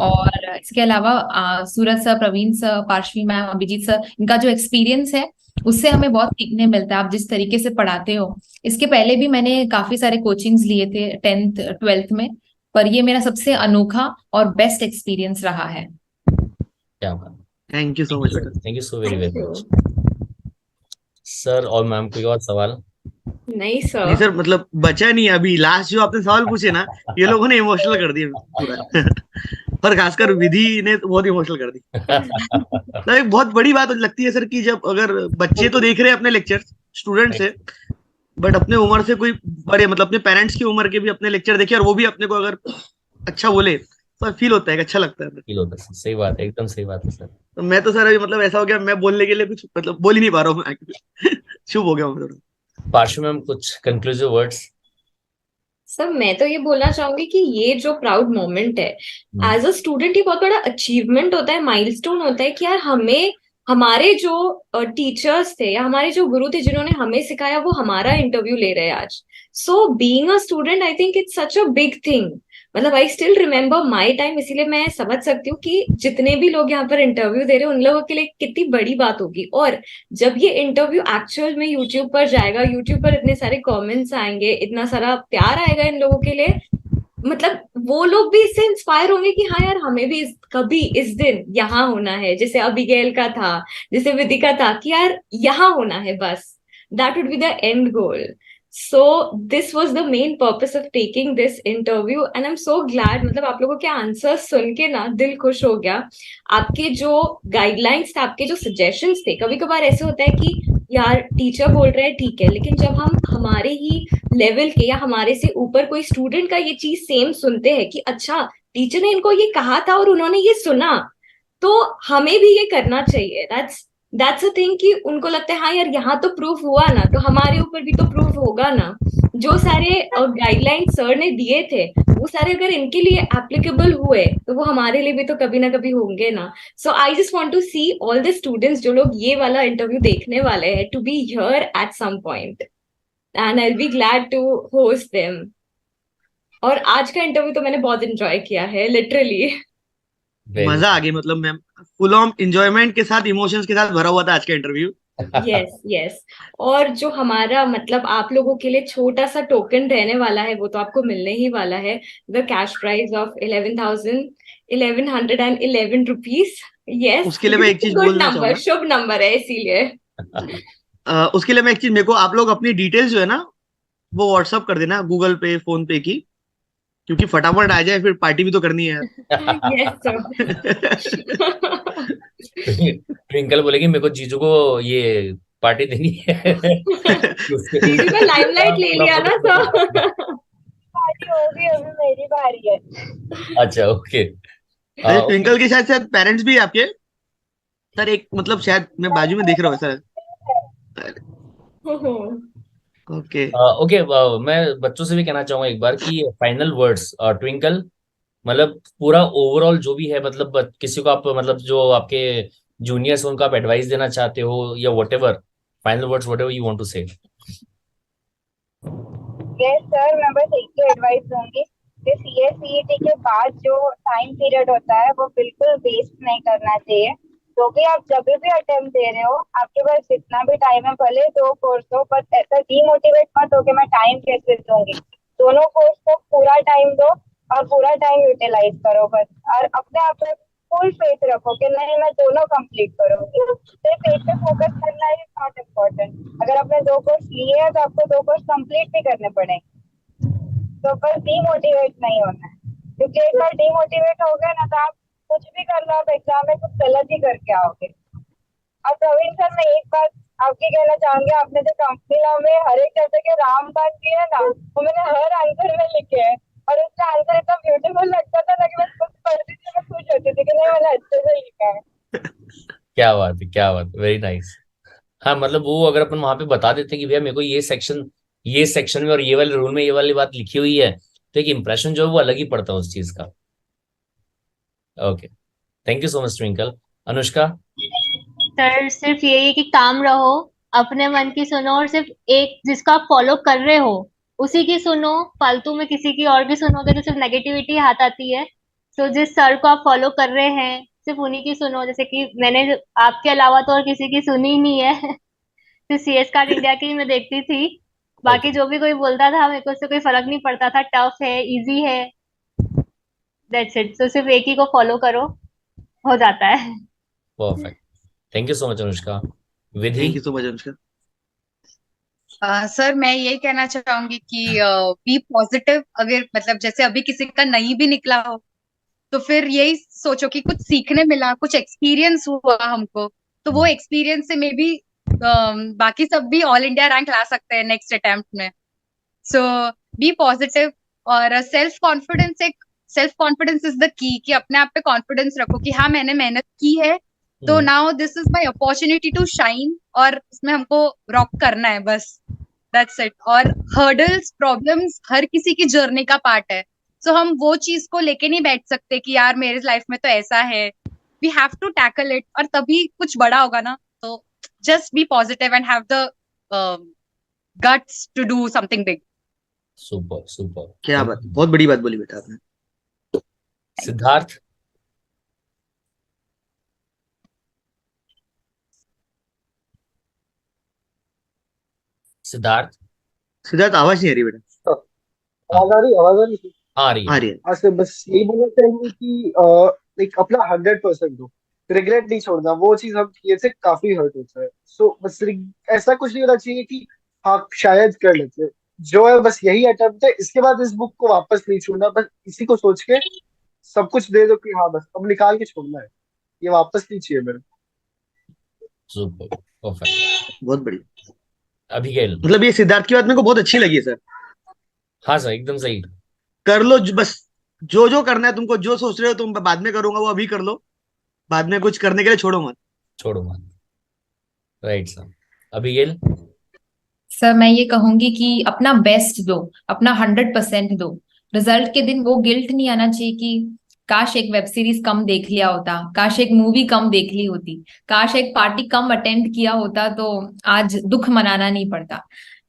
और इसके अलावा Suraj sir, Praveen sir, Parshvi ma'am, Abhijeet sir, इनका जो एक्सपीरियंस है उससे हमें बहुत सीखने मिलता है, आप जिस तरीके से पढ़ाते हो। इसके पहले भी मैंने काफी सारे कोचिंग्स लिए थे 10th 12th में, पर ये मेरा सबसे अनोखा और बेस्ट एक्सपीरियंस रहा है। क्या बात, थैंक यू सो मच बेटा। Thank you so very Thank very you. Much. Sir और मैम कोई और सवाल? नहीं नहीं सर, सर, मतलब बचा नहीं अभी, लास्ट जो आपने सवाल पूछे ना, ये लोगों ने इमोशनल कर दिया पूरा। और खासकर विधि ने तो बहुत इमोशनल कर दी। तो एक बहुत बड़ी बात लगती है सर कि जब अगर बच्चे तो देख रहे हैं अपने लेक्चर, स्टूडेंट्स है, बट अपने उम्र से कोई बड़े, मतलब अपने पेरेंट्स की उम्र के भी अपने लेक्चर देखे और वो भी अपने को अगर अच्छा बोले तो फील होता है, अच्छा लगता है। फील होता है, सही बात है, एकदम सही बात है सर। तो मैं तो सर अभी मतलब ऐसा हो गया, मैं बोलने के लिए कुछ मतलब बोल ही नहीं पा रहा हूँ। चुप हो गया हूँ। पार्श्व मैम कुछ कंक्लूसिव वर्ड्स? सर मैं तो ये बोलना चाहूंगी कि ये जो प्राउड मोमेंट है एज अ स्टूडेंट, ये बहुत बड़ा अचीवमेंट होता है, माइलस्टोन होता है कि यार हमें हमारे जो टीचर्स थे या हमारे जो गुरु थे जिन्होंने हमें सिखाया, वो हमारा इंटरव्यू ले रहे हैं आज। So being a student I think it's such a big thing. मतलब I still remember my time, इसीलिए मैं समझ सकती हूँ कि जितने भी लोग यहाँ पर इंटरव्यू दे रहे हैं उन लोगों के लिए कितनी बड़ी बात होगी। और जब ये इंटरव्यू एक्चुअल में यूट्यूब पर जाएगा, यूट्यूब पर इतने सारे कमेंट्स आएंगे, इतना सारा प्यार आएगा इन लोगों के लिए, मतलब वो लोग भी इससे इंस्पायर होंगे कि हाँ यार हमें भी कभी इस दिन यहाँ होना है, जैसे अबिगेल का था, जैसे विदिका था, कि यार यहाँ होना है बस, that would be the end goal. So this was the main purpose of taking this interview and I'm so glad। मतलब आप लोगों के आंसर्स सुन के ना दिल खुश हो गया। आपके जो गाइडलाइंस थे, आपके जो सजेशंस थे, कभी कभार ऐसे होता है कि यार टीचर बोल रहे हैं ठीक है, लेकिन जब हम हमारे ही लेवल के या हमारे से ऊपर कोई स्टूडेंट का ये चीज सेम सुनते हैं कि अच्छा टीचर ने इनको ये कहा था और उन्होंने ये सुना, तो हमें भी ये करना चाहिए। दैट्स अ थिंग कि उनको लगता है हाँ यार यहाँ तो प्रूफ हुआ ना, तो हमारे ऊपर भी तो प्रूफ होगा ना। जो सारे गाइडलाइन सर ने दिए थे वो सारे अगर इनके लिए एप्लीकेबल हुए तो वो हमारे लिए भी तो कभी ना कभी होंगे ना। So I just want to see all the students जो लोग ये वाला इंटरव्यू देखने वाले हैं to be here at some point and I will be glad to host them. और आज का इंटरव्यू तो मैंने बहुत एंजॉय किया है, लिटरली मजा आ गई, मतलब मैम फुल ऑन एंजॉयमेंट के साथ, इमोशंस के साथ भरा हुआ था आज का इंटरव्यू। Yes yes. और जो हमारा मतलब आप लोगों के लिए छोटा सा टोकन रहने वाला है वो तो आपको मिलने ही वाला है, the cash prize of 11,111 rupees. Yes, उसके लिए मैं एक चीज गुड बोलना नंबर, चाहूंगा। शुभ नंबर है इसीलिए। उसके लिए मैं एक चीज, मेरे को आप लोग अपनी डिटेल्स जो है ना वो व्हाट्सअप कर देना गूगल पे फोन पे की, क्योंकि फटाफट आ जाए, फिर पार्टी भी तो करनी है यार। Yes sir. ट्विंकल बोलेगी मेरे को जीजू को ये पार्टी देनी है। जीजू का लाइमलाइट ले लिया ना सर। बारी होगी, अभी मेरी बारी है। अच्छा ओके। अरे ट्विंकल के शायद शायद पेरेंट्स भी है आपके सर, एक मतलब शायद मैं बाजू में देख रहा हूँ सर। ओके ओके मैं बच्चों से भी कहना चाहूंगा एक बार कि फाइनल वर्ड्स ट्विंकल, मतलब पूरा ओवरऑल जो भी है, मतलब किसी को आप मतलब जो आपके जूनियर्स उनको आप एडवाइस देना चाहते हो या whatever, final words whatever you want to say. Yes sir, मैं बस एक ही एडवाइस दूंगी कि CSCET के बाद जो टाइम पीरियड होता है वो बिल्कुल वेस्ट नहीं करना चाहिए, क्योंकि आप जब भी अटेम्प्ट दे रहे हो आपके पास जितना भी टाइम है, भले 2 कोर्स हो, बस ऐसा डीमोटिवेट मत हो कि मैं टाइम कैसे दूंगी। दोनों कोर्स को पूरा टाइम दो और पूरा टाइम यूटिलाइज करो बस, और अपने आप पे फुल फेथ रखो कि नहीं मैं दोनों कंप्लीट करूंगी। सिर्फ एक पे फोकस करना इज नॉट इम्पोर्टेंट। अगर आपने 2 कोर्स लिए हैं तो आपको 2 कोर्स कंप्लीट भी करने पड़ेंगे, तो बस डीमोटिवेट नहीं होना है, क्योंकि एक बार डीमोटिवेट हो गए ना तो आप कुछ भी कर लो, आप एग्जाम में कुछ गलत ही करके आओगे। और प्रवीण सर, मैं एक बात आपकी कहना चाहूंगी, आपने जो कंपनी लॉ में हर एक चैप्टर के रामबाण दिए है ना, वो मैंने हर आंसर में लिखे हैं, और उसका आंसर इतना ब्यूटीफुल लगता था ना कि मैं खुद पढ़ती थी, मैं खुश होती थी कि नहीं मैंने अच्छे से लिखा है। क्या बात है, क्या बात, वेरी नाइस। हाँ मतलब वो अगर अपन वहां पे बता देते कि भैया मेरे को ये सेक्शन में और ये वाले रूल में ये वाली बात लिखी हुई है, तो एक इंप्रेशन जो है वो अलग ही पड़ता है उस चीज का। Okay, thank you so much twinkle. Anushka. Sir सिर्फ यही कि काम रहो, अपने मन की सुनो, और सिर्फ एक जिसको आप फॉलो कर रहे हो उसी की सुनो। फालतू में किसी की और की सुनोगे तो सिर्फ नेगेटिविटी हाथ आती है। तो जिस सर को आप फॉलो कर रहे हैं सिर्फ उन्हीं की सुनो, जैसे कि मैंने आपके अलावा तो और किसी की सुनी ही नहीं है। सिर्फ CS कार्ड इंडिया की ही मैं देखती थी, बाकी जो भी कोई बोलता था मेरे को उससे कोई फर्क नहीं पड़ता था, टफ है इजी है, दैट्स इट। तो सिर्फ एक ही को फॉलो करो, हो जाता है। Perfect, thank you so much Anushka. Vidhi. Thank you so much Anushka. Sir मैं यही कहना चाहूंगी कि बी पॉजिटिव। अगर मतलब जैसे अभी किसी का नहीं भी निकला हो तो फिर यही सोचो कि कुछ सीखने मिला, कुछ एक्सपीरियंस हुआ हमको, तो वो एक्सपीरियंस से मे बी बाकी सब भी ऑल इंडिया रैंक ला सकते हैं नेक्स्ट अटेम्प्ट में। सो बी पॉजिटिव। और self confidence is the key, कि अपने आप पे कॉन्फिडेंस रखो कि हाँ मैंने मेहनत की है, तो now this is my opportunity to shine, और इसमें हमको रॉक करना है बस, दैट्स इट। और हर्डल्स, प्रॉब्लम्स हर किसी की जर्नी का पार्ट है, सो हम वो चीज को लेके नहीं बैठ सकते कि यार मेरे लाइफ में तो ऐसा है। We have to tackle it, और तभी कुछ बड़ा होगा ना। तो just be positive and have the guts to do something big. Super super, क्या बात, बहुत बड़ी बात बोली बेटा आपने। सिद्धार्थ। सिद्धार्थ। सिद्धार्थ आवाज नहीं आ रही बेटा। आवाज आ रही, आवाज आ रही। आ रही आ है। रही है। आज से बस यही बोलना चाहेंगे कि एक अपना 100% दो, रिग्रेट नहीं छोड़ना। वो चीज हम किए थे, काफी हर्ट होता है। सो बस ऐसा कुछ नहीं होना चाहिए कि हाँ शायद कर लेते, जो है बस यही अटेम्प्ट है, इसके बाद इस बुक को वापस नहीं छोड़ना, बस इसी को सोच के सब कुछ दे दो कि हाँ बस अब निकाल के छोड़ना है, ये वापस नहीं चाहिए मेरे। Super, perfect. बहुत बढ़िया। अभिगेल। मतलब ये सिद्धार्थ की बात मेरे को बहुत अच्छी लगी है सर। हाँ सर, एकदम सही। कर लो बस, जो जो करना है तुमको, जो सोच रहे हो तुम बाद में करूंगा वो अभी कर लो, बाद में कुछ करने के लिए छोड़ो मत। छोड़ो मत, राइट सर। अभिगेल। सर मैं ये कहूंगी कि अपना बेस्ट दो, अपना 100% दो। रिजल्ट के दिन वो गिल्ट नहीं आना चाहिए कि काश एक वेब सीरीज कम देख लिया होता, काश एक मूवी कम देख ली होती, काश एक पार्टी कम अटेंड किया होता तो आज दुख मनाना नहीं पड़ता।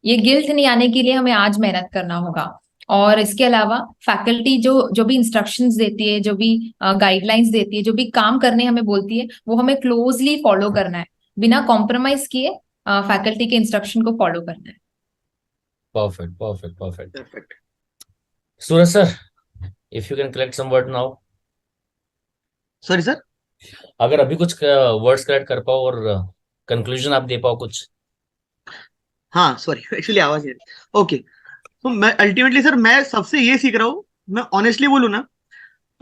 ये गिल्ट नहीं आने के लिए हमें आज मेहनत करना होगा। और इसके अलावा फैकल्टी जो जो भी इंस्ट्रक्शंस देती है, जो भी गाइडलाइंस देती है, जो भी काम करने हमें बोलती है, वो हमें क्लोजली फॉलो करना है, बिना कॉम्प्रोमाइज किए फैकल्टी के इंस्ट्रक्शन को फॉलो करना है। Perfect perfect perfect. Perfect. Suraj sir, if you can collect some word now. Sorry sir. अगर अभी कुछ वर्ड्स कलेक्ट कर पाओ और कंक्लूजन आप दे पाओ कुछ। हाँ सॉरी, एक्चुअली आवाज नहीं आ रही। ओके, तो मैं अल्टीमेटली सर मैं सबसे ये सीख रहा हूँ, मैं ऑनेस्टली बोलूँ ना,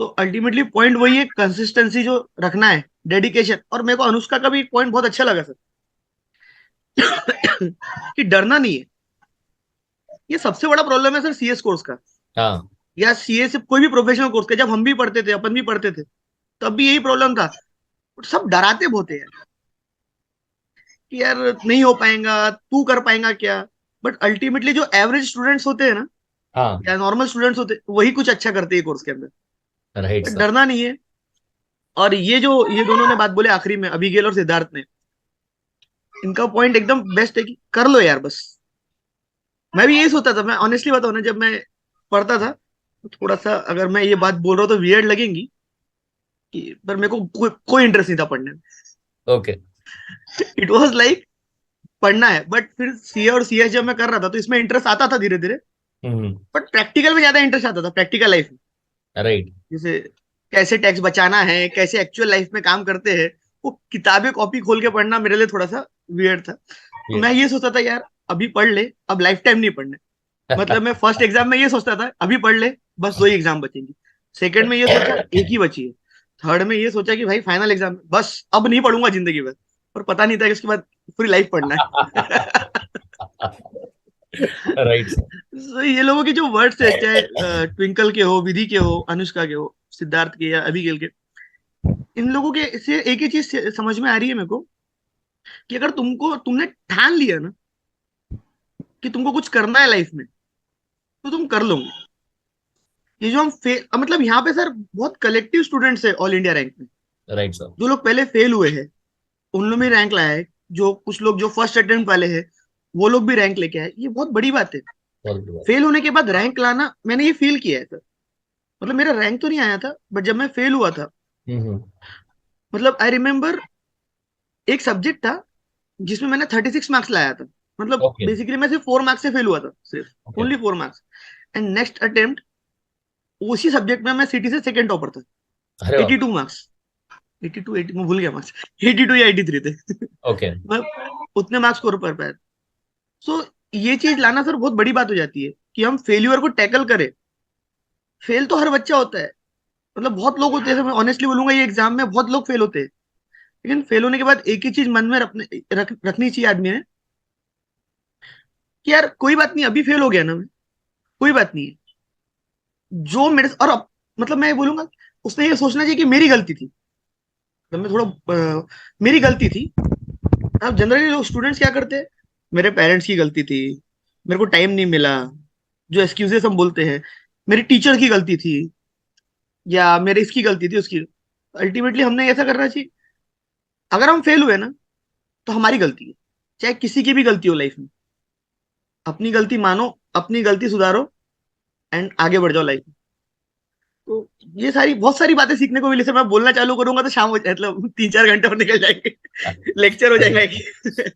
तो अल्टीमेटली पॉइंट वही है, कंसिस्टेंसी जो रखना है, डेडिकेशन। और मेरे को अनुष्का का भी एक पॉइंट बहुत अच्छा लगा सर कि डरना नहीं है। ये सबसे बड़ा प्रॉब्लम है सर सीएस कोर्स का, हाँ या सीए से कोई भी प्रोफेशनल कोर्स का। जब हम भी पढ़ते थे, अपन भी पढ़ते थे, तब भी यही प्रॉब्लम था। सब डराते बहुत है यार कि यार नहीं हो पाएगा, तू कर पाएगा क्या। बट अल्टीमेटली जो एवरेज स्टूडेंट्स होते हैं ना, हाँ या नॉर्मल स्टूडेंट्स होते हैं, वही कुछ अच्छा करते हैं कोर्स के अंदर। Right but sir. डरना नहीं है। और ये दोनों ने बात बोले आखिरी में, अभिगेल और सिद्धार्थ ने, इनका पॉइंट एकदम बेस्ट है कि कर लो यार बस। मैं भी यही सोचता था, मैं ऑनेस्टली बताऊं ना, जब मैं पढ़ता था तो थोड़ा सा, अगर मैं ये बात बोल रहा हूँ तो वियर्ड लगेंगी कि, पर मेरे को कोई इंटरेस्ट नहीं था पढ़ने में। ओके। इट वाज लाइक पढ़ना है। बट फिर सीए और सीएस जब मैं कर रहा था तो इसमें इंटरेस्ट आता था धीरे धीरे। बट प्रैक्टिकल में ज्यादा इंटरेस्ट आता था, प्रैक्टिकल लाइफ में। राइट। जैसे कैसे टैक्स बचाना है, कैसे एक्चुअल लाइफ में काम करते हैं, वो किताबें कॉपी खोल के पढ़ना मेरे लिए थोड़ा सा वियर्ड था। तो मैं ये सोचता था यार अभी पढ़ ले, अब लाइफ टाइम नहीं पढ़ने। मतलब मैं फर्स्ट एग्जाम में ये सोचता था अभी पढ़ ले, बस 2 ही एग्जाम बचेंगी। सेकंड में ये सोचा एक ही बची है। थर्ड में ये सोचा कि भाई फाइनल एग्जाम, बस अब नहीं पढ़ूंगा जिंदगी भर। और पता नहीं था कि उसके बाद पूरी लाइफ पढ़ना है। Right sir. So, ये लोगों के जो वर्ड्स है, चाहे ट्विंकल के हो, विधि के हो, अनुष्का के हो, सिद्धार्थ के या अभिगेल के, इन लोगों के से एक ही चीज समझ में आ रही है मेरे को कि अगर तुमने ठान लिया ना कि तुमको कुछ करना है लाइफ में, तो तुम कर लोगे। ये जो मतलब यहाँ पे सर बहुत कलेक्टिव स्टूडेंट्स है ऑल इंडिया रैंक में। Right sir. जो लोग पहले फेल हुए हैं उन लोग भी रैंक लाया है, जो कुछ लोग जो फर्स्ट अटेम्प्ट वाले हैं वो लोग भी रैंक लेके आए। ये बहुत बड़ी बात है। फेल होने के बाद रैंक लाना, मैंने ये फील किया है सर। मतलब मेरा रैंक तो नहीं आया था, बट जब मैं फेल हुआ था, मतलब आई रिमेम्बर एक सब्जेक्ट था जिसमें मैंने 36 मार्क्स लाया था। मतलब ओके। बेसिकली मैं सिर्फ 4 मार्क्स से फेल हुआ था, सिर्फ okay. Only 4 marks. And next attempt उसी सब्जेक्ट में मैं सिटी से सेकंड टॉपर था, अरे बाप 82 मार्क्स। 82 80 मैं भूल गया मार्क्स, 82 या 83 थे। ओके। मैं उतने मार्क्स स्कोर कर पाया। सो ये चीज लाना सर बहुत बड़ी बात हो जाती है कि हम फेल्यूर को टैकल करें। फेल तो हर बच्चा होता है, मतलब बहुत लोग होते हैं। मैं ऑनेस्टली बोलूंगा ये एग्जाम में बहुत लोग फेल होते हैं। लेकिन फेल होने के बाद एक ही चीज मन में रखनी चाहिए आदमी ने कि यार कोई बात नहीं, अभी फेल हो गया ना मैं, कोई बात नहीं है। जो मेरे और मतलब मैं ये बोलूंगा उसने ये सोचना चाहिए कि मेरी गलती थी। तो मैं थोड़ा मेरी गलती थी। अब जनरली लोग स्टूडेंट्स क्या करते हैं, मेरे पेरेंट्स की गलती थी, मेरे को टाइम नहीं मिला, जो एक्सक्यूजेस हम बोलते हैं, मेरी टीचर की गलती थी, या मेरे इसकी गलती थी, उसकी। अल्टीमेटली हमने ऐसा करना चाहिए, अगर हम फेल हुए ना तो हमारी गलती है, चाहे किसी की भी गलती हो लाइफ में। अपनी गलती मानो, अपनी गलती सुधारो, एंड आगे बढ़ जाओ लाइफ में। तो ये सारी बहुत सारी बातें सीखने को मिली सर। मैं बोलना चालू करूंगा तो शाम हो मतलब 3-4 घंटे और निकल जाएंगे, लेक्चर हो जाएगा एक।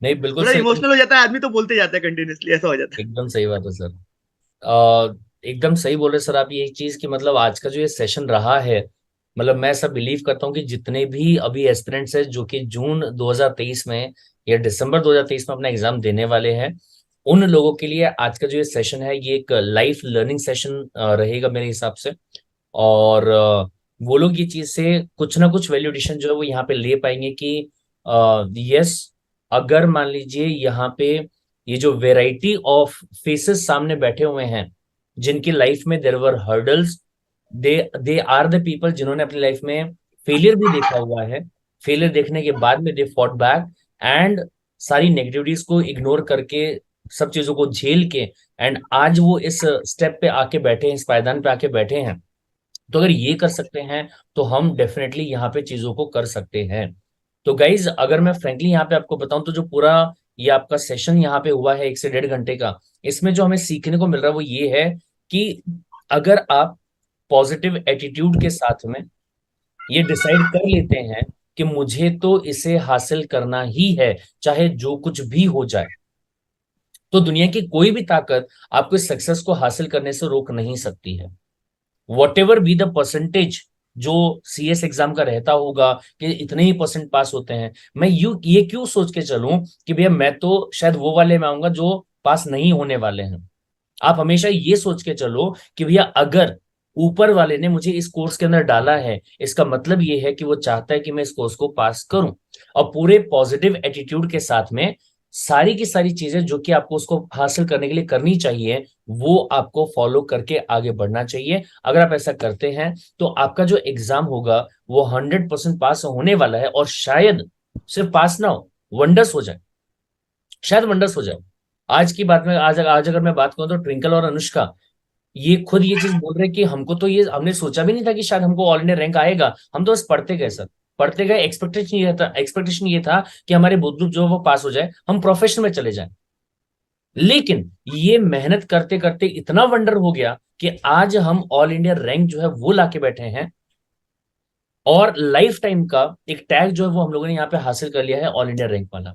नहीं बिल्कुल थोड़ा सही। इमोशनल हो जाता है आदमी तो बोलते जाता है कंटिन्यूअसली, ऐसा हो जाता है। एकदम सही बात है सर। एकदम सही बोल रहे सर आप। ये चीज कि मतलब आज का जो ये सेशन रहा है, मतलब मैं सब बिलीव करता हूँ कि जितने भी अभी एस्पिरेंट्स हैं जो कि जून 2023 में या दिसंबर 2023 में अपना एग्जाम देने वाले हैं, उन लोगों के लिए आज का जो ये सेशन है ये एक लाइफ लर्निंग सेशन रहेगा मेरे हिसाब से। और वो लोग ये चीज से कुछ ना कुछ वैल्यू एडिशन जो है वो यहाँ पे ले पाएंगे कि यस, अगर मान लीजिए यहाँ पे ये जो वेराइटी ऑफ फेसेस सामने बैठे हुए हैं जिनकी लाइफ में there were hurdles, they they are the people जिन्होंने अपनी लाइफ में फेलियर भी देखा हुआ है। फेलियर देखने के बाद में दे फॉट बैक एंड सारी नेगेटिविटीज को इग्नोर करके, सब चीजों को झेल के, एंड आज वो इस स्टेप पे आके बैठे हैं, इस पायदान पे आके बैठे हैं। तो अगर ये कर सकते हैं तो हम डेफिनेटली यहाँ पे चीजों को कर सकते हैं। तो गाइज अगर मैं फ्रेंकली यहाँ पे आपको बताऊं तो जो पूरा ये आपका सेशन यहाँ पे हुआ है 1 से 1.5 घंटे का, इसमें जो हमें सीखने को मिल रहा है वो ये है कि अगर आप पॉजिटिव एटीट्यूड के साथ में ये डिसाइड कर लेते हैं कि मुझे तो इसे हासिल करना ही है चाहे जो कुछ भी हो जाए, तो दुनिया की कोई भी ताकत आपको इस सक्सेस को हासिल करने से रोक नहीं सकती है। What ever be the percentage जो सीएस एग्जाम का रहता होगा कि इतने ही परसेंट पास होते हैं, मैं ये क्यों सोच के चलूं कि भैया मैं तो शायद वो वाले में आऊंगा जो पास नहीं होने वाले हैं। आप हमेशा ये सोच के चलो कि भैया अगर ऊपर वाले ने मुझे इस कोर्स के अंदर डाला है, इसका मतलब ये है कि वो चाहता है कि मैं इस कोर्स को पास करूं, और पूरे पॉजिटिव एटीट्यूड के साथ में सारी की सारी चीजें जो कि आपको उसको हासिल करने के लिए करनी चाहिए वो आपको फॉलो करके आगे बढ़ना चाहिए। अगर आप ऐसा करते हैं तो आपका जो एग्जाम होगा वो 100% पास होने वाला है, और शायद सिर्फ पास ना हो, वंडर्स हो जाए, शायद वंडर्स हो जाए। आज की बात में आज अगर मैं बात करूं तो ट्विंकल और अनुष्का ये खुद ये चीज बोल रहे कि हमको तो ये हमने सोचा भी नहीं था कि शायद हमको ऑल इंडिया रैंक आएगा, हम तो बस पढ़ते गए सर, पढ़ते गए। एक्सपेक्टेशन ये था कि हमारे बोथ ग्रुप जो है वो पास हो जाए, हम प्रोफेशन में चले जाएं। लेकिन ये मेहनत करते करते इतना वंडर हो गया कि आज हम ऑल इंडिया रैंक जो है वो लाके बैठे हैं, और लाइफ टाइम का एक टैग जो है वो हम लोगों ने यहाँ पे हासिल कर लिया है, ऑल इंडिया रैंक वाला।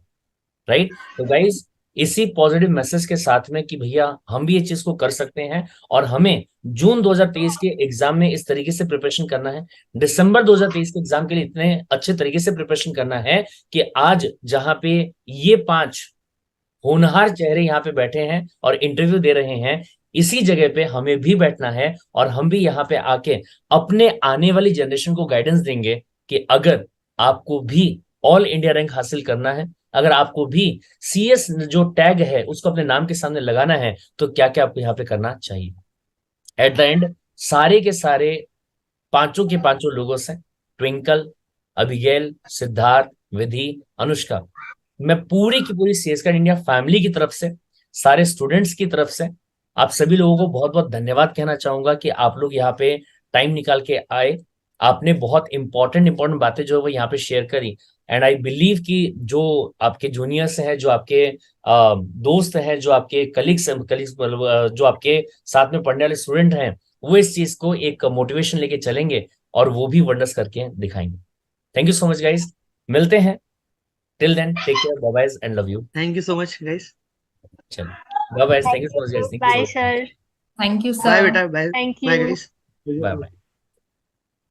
राइट? तो गाइज इसी पॉजिटिव मैसेज के साथ में कि भैया हम भी ये चीज को कर सकते हैं, और हमें जून 2023 के एग्जाम में इस तरीके से प्रिपरेशन करना है, दिसंबर 2023 के एग्जाम के लिए इतने अच्छे तरीके से प्रिपरेशन करना है कि आज जहां पे ये 5 होनहार चेहरे यहाँ पे बैठे हैं और इंटरव्यू दे रहे हैं, इसी जगह पे हमें भी बैठना है, और हम भी यहाँ पे आके अपने आने वाली जनरेशन को गाइडेंस देंगे कि अगर आपको भी ऑल इंडिया रैंक हासिल करना है, अगर आपको भी CS जो टैग है उसको अपने नाम के सामने लगाना है, तो क्या क्या आपको यहाँ पे करना चाहिए। एट द एंड सारे के सारे पांचों के पांचों लोगों से, ट्विंकल, अभिगेल, सिद्धार्थ, विधि, अनुष्का, मैं पूरी की पूरी CS इंडिया फैमिली की तरफ से, सारे स्टूडेंट्स की तरफ से आप सभी लोगों को बहुत बहुत धन्यवाद कहना चाहूंगा कि आप लोग यहाँ पे टाइम निकाल के आए। आपने बहुत इंपॉर्टेंट बातें जो है वो यहाँ पे शेयर करी, एंड आई बिलीव कि जो आपके जूनियर्स हैं, जो आपके दोस्त हैं, जो आपके कलीग्स जो आपके साथ में पढ़ने वाले स्टूडेंट हैं, वो इस चीज को एक मोटिवेशन लेके चलेंगे और वो भी वंडर्स करके दिखाएंगे। Thank you so much guys, मिलते हैं। Till then take care, bye bye and love you. Thank you so much guys. चलो bye bye, thank you Thank so much you. Guys, thank you bye sir. Thank you bye sir. बेटा, bye thank bye you. Guys. Bye bye.